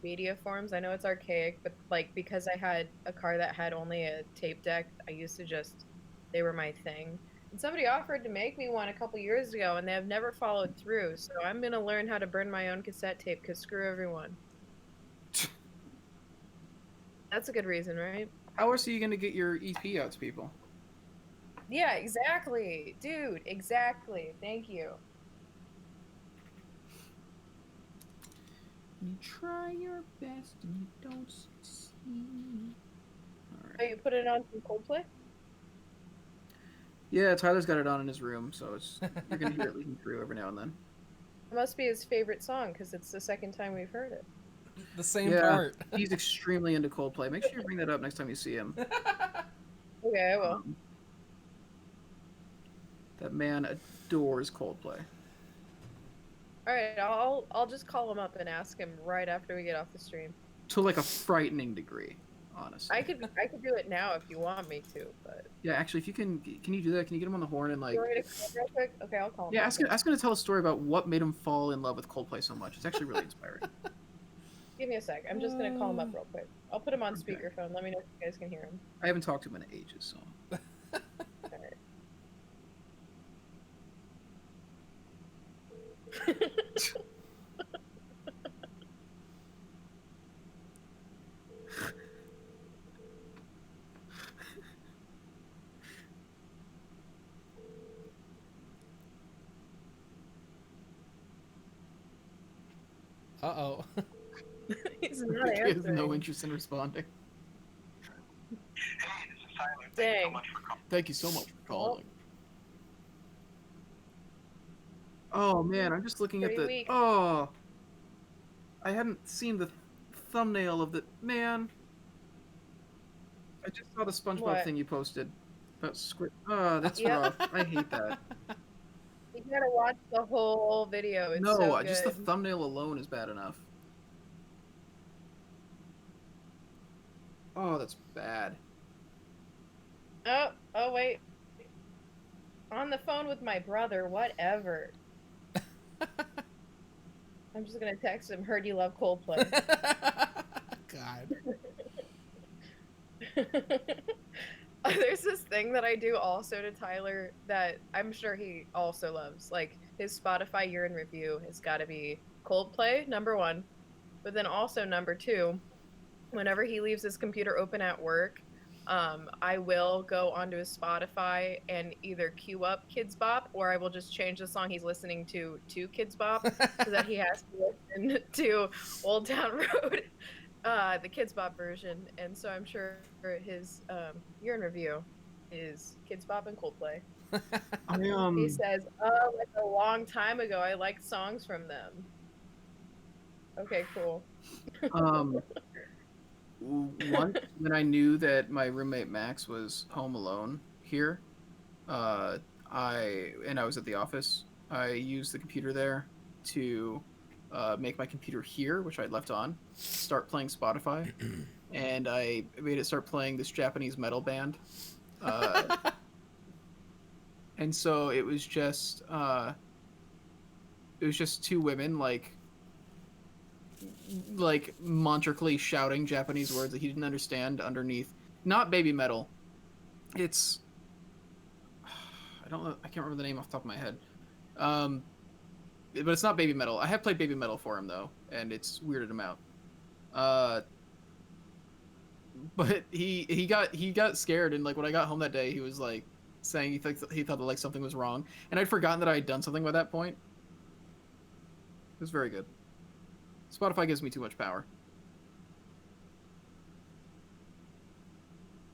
media forms. I know it's archaic, but like because I had a car that had only a tape deck, I used to just they were my thing. And somebody offered to make me one a couple years ago, and they have never followed through. So I'm gonna learn how to burn my own cassette tape because screw everyone. That's a good reason, right? How else are you gonna get your EP out to people? Yeah, exactly. Dude, exactly. Thank you. You try your best and you don't succeed. All Oh, right. you put it on some Coldplay? Yeah, Tyler's got it on in his room, so you're gonna hear it leaking through every now and then. It must be his favorite song because it's the second time we've heard it. The same Yeah, part. he's extremely into Coldplay. Make sure you bring that up next time you see him. Okay, I will. That man adores Coldplay. All right, I'll just call him up and ask him right after we get off the stream. To like a frightening degree, honestly. I could do it now if you want me to, but Yeah, actually, if you can you do that? Can you get him on the horn and like? you want me to call him real quick? Okay, I'll call him. Yeah, ask him to tell a story about what made him fall in love with Coldplay so much. It's actually really inspiring. Give me a sec. I'm just gonna call him up real quick. I'll put him on Okay. speakerphone. Let me know if you guys can hear him. I haven't talked to him in ages, so. All right. Uh-oh. He's not He has answering. no interest in responding. Dang. Thank you so much for calling. Oh man, I'm just looking at Pretty the. weak. Oh, I hadn't seen the thumbnail of the man. I just saw the SpongeBob What? thing you posted about squid. Oh, that's Yep. rough. I hate that. You gotta watch the whole video. It's No, so good. just the thumbnail alone is bad enough. Oh, that's bad. Oh wait. On the phone with my brother, whatever. I'm just gonna text him, heard you love Coldplay. God. There's this thing that I do also to Tyler that I'm sure he also loves. Like his Spotify year in review has gotta be Coldplay, number one. But then also number two, whenever he leaves his computer open at work, I will go onto his Spotify and either queue up Kids Bop or I will just change the song he's listening to Kids Bop so that he has to listen to Old Town Road, the Kids Bop version. And so I'm sure his year in review is Kids Bop and Coldplay. He says, "Oh, like a long time ago, I liked songs from them." Okay, cool. Once when I knew that my roommate Max was home alone here, I was at the office. I used the computer there to make my computer here, which I'd left on, start playing Spotify, and I made it start playing this Japanese metal band. And so it was just two women like mantrically shouting Japanese words that he didn't understand underneath. Not baby metal. It's I don't know. I can't remember the name off the top of my head. But it's not baby metal. I have played baby metal for him though, and it's weirded him out. But he got scared, and like when I got home that day, he was like saying he thought that like something was wrong, and I'd forgotten that I had done something by that point. It was very good. Spotify gives me too much power.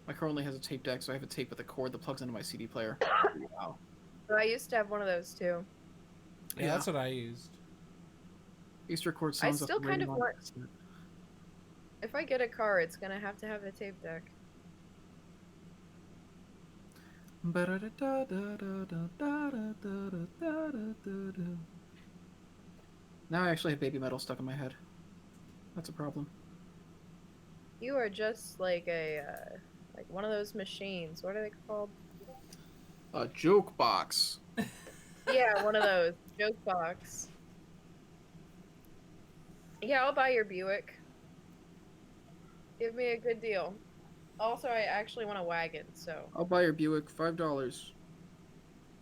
My car only has a tape deck, so I have a tape with a cord that plugs into my CD player. Wow. I used to have one of those too. Yeah, that's what I used. I used to record I songs. still kind of want. If I get a car, it's gonna have to have a tape deck. Now I actually have baby metal stuck in my head. That's a problem. You are just like a like one of those machines. What are they called? A joke box. Yeah, one of those. Joke box. Yeah, I'll buy your Buick. Give me a good deal. Also, I actually want a wagon, so. I'll buy your Buick, $5.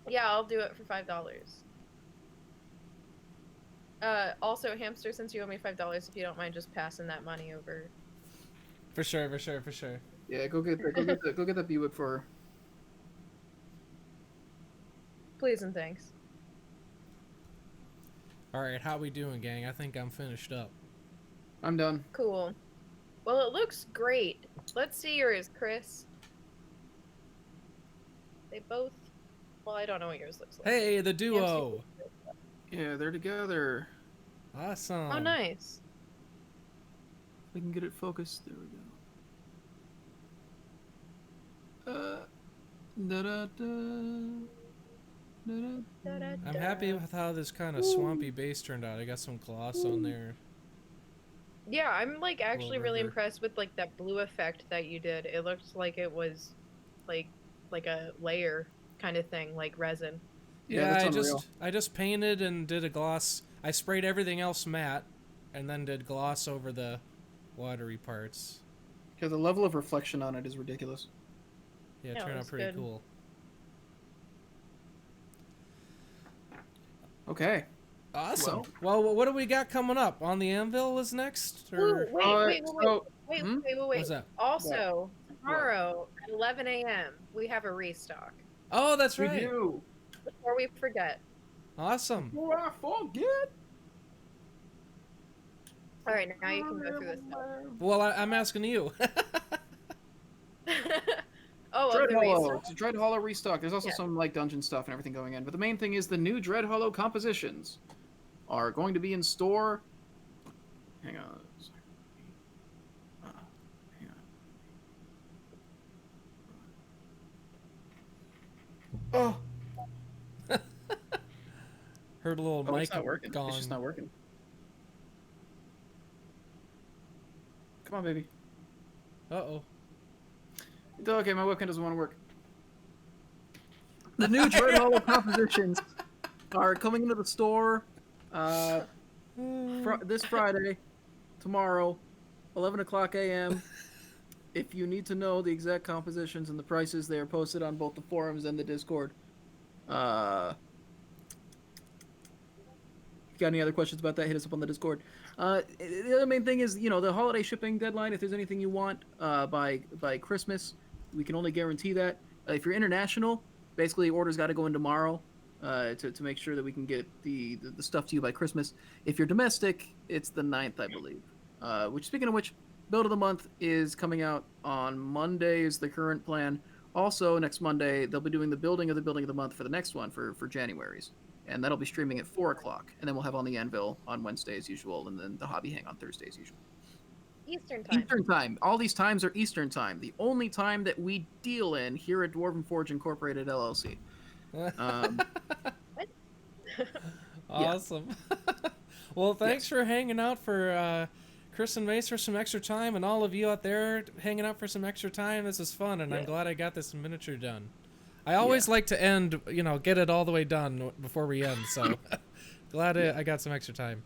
Yeah, I'll do it for $5. Also, Hamster, since you owe me $5, if you don't mind just passing that money over. For sure, for sure, for sure. Yeah, go get that Buick for her. Please and thanks. All right, how we doing, gang? I think I'm finished up. I'm done. Cool. Well, it looks great. Let's see yours, Chris. They both. Well, I don't know what yours looks like. Hey, the duo. Yeah, they're together. Awesome. Oh, nice. We can get it focused. There we go. I'm happy with how this kind of swampy base turned out. I got some gloss on there. Yeah, I'm like actually really river. impressed with like that blue effect that you did. It looked like it was like a layer kind of thing, like resin. Yeah, that's unreal. I just painted and did a gloss. I sprayed everything else matte, and then did gloss over the watery parts. Yeah, the level of reflection on it is ridiculous. Yeah, it Yeah, it turned out was pretty good. cool. Okay. Awesome. Well, what do we got coming up? On the Anvil is next? Ooh, Or wait. Hmm? what's that? Also, tomorrow at 11 a.m. we have a restock. Oh, that's We right. do. Before we forget. Awesome. Before I forget. All right, now you can go through this stuff. Well, I'm asking you. Oh, Dread of the Hollow. restock? It's a Dread Hollow restock. There's also Yeah. some like dungeon stuff and everything going in, but the main thing is the new Dread Hollow compositions are going to be in store. Hang on. Hang on. Oh, Heard a little oh, mic it's not working. gong. It's just not working. Come on, baby. Uh-oh. Okay, my webcam doesn't want to work. The new Dread Hollow compositions are coming into the store this Friday, tomorrow, 11 o'clock a.m. If you need to know the exact compositions and the prices, they are posted on both the forums and the Discord. If you got any other questions about that, hit us up on the Discord. The other main thing is, the holiday shipping deadline. If there's anything you want by Christmas, we can only guarantee that. If you're international, basically orders got to go in tomorrow to make sure that we can get the stuff to you by Christmas. If you're domestic, it's the 9th, I believe. Which, speaking of which, Build of the Month is coming out on Monday is the current plan. Also, next Monday, they'll be doing the Building of the Month for the next one for January's. And that'll be streaming at 4 o'clock. And then we'll have On the Anvil on Wednesday as usual, and then the Hobby Hang on Thursday as usual. Eastern time. Eastern time. All these times are Eastern time. The only time that we deal in here at Dwarven Forge Incorporated LLC. Awesome. Well, thanks for hanging out for Chris and Mace for some extra time, and all of you out there hanging out for some extra time. This is fun, and I'm glad I got this miniature done. I always like to end, get it all the way done before we end, so glad I got some extra time.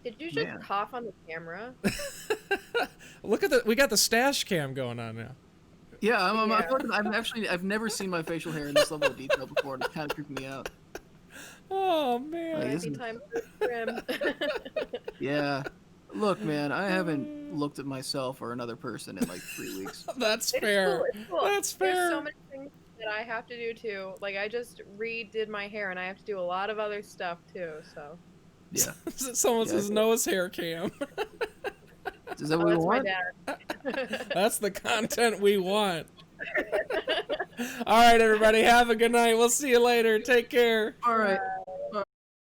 Did you just cough on the camera? Look at We got the stash cam going on now. Yeah, I've never seen my facial hair in this level of detail before, and it kind of creeped me out. Oh man. Maybe time for a trim. Yeah. Look, man, I haven't looked at myself or another person in like 3 weeks. That's It's fair. cool, it's cool. That's fair. There's so many things that I have to do too. Like I just redid my hair, and I have to do a lot of other stuff too. So. Yeah. Someone says Noah's hair cam. Is that what we That's my want? dad. That's the content we want. All right, everybody, have a good night. We'll see you later. Take care. All right.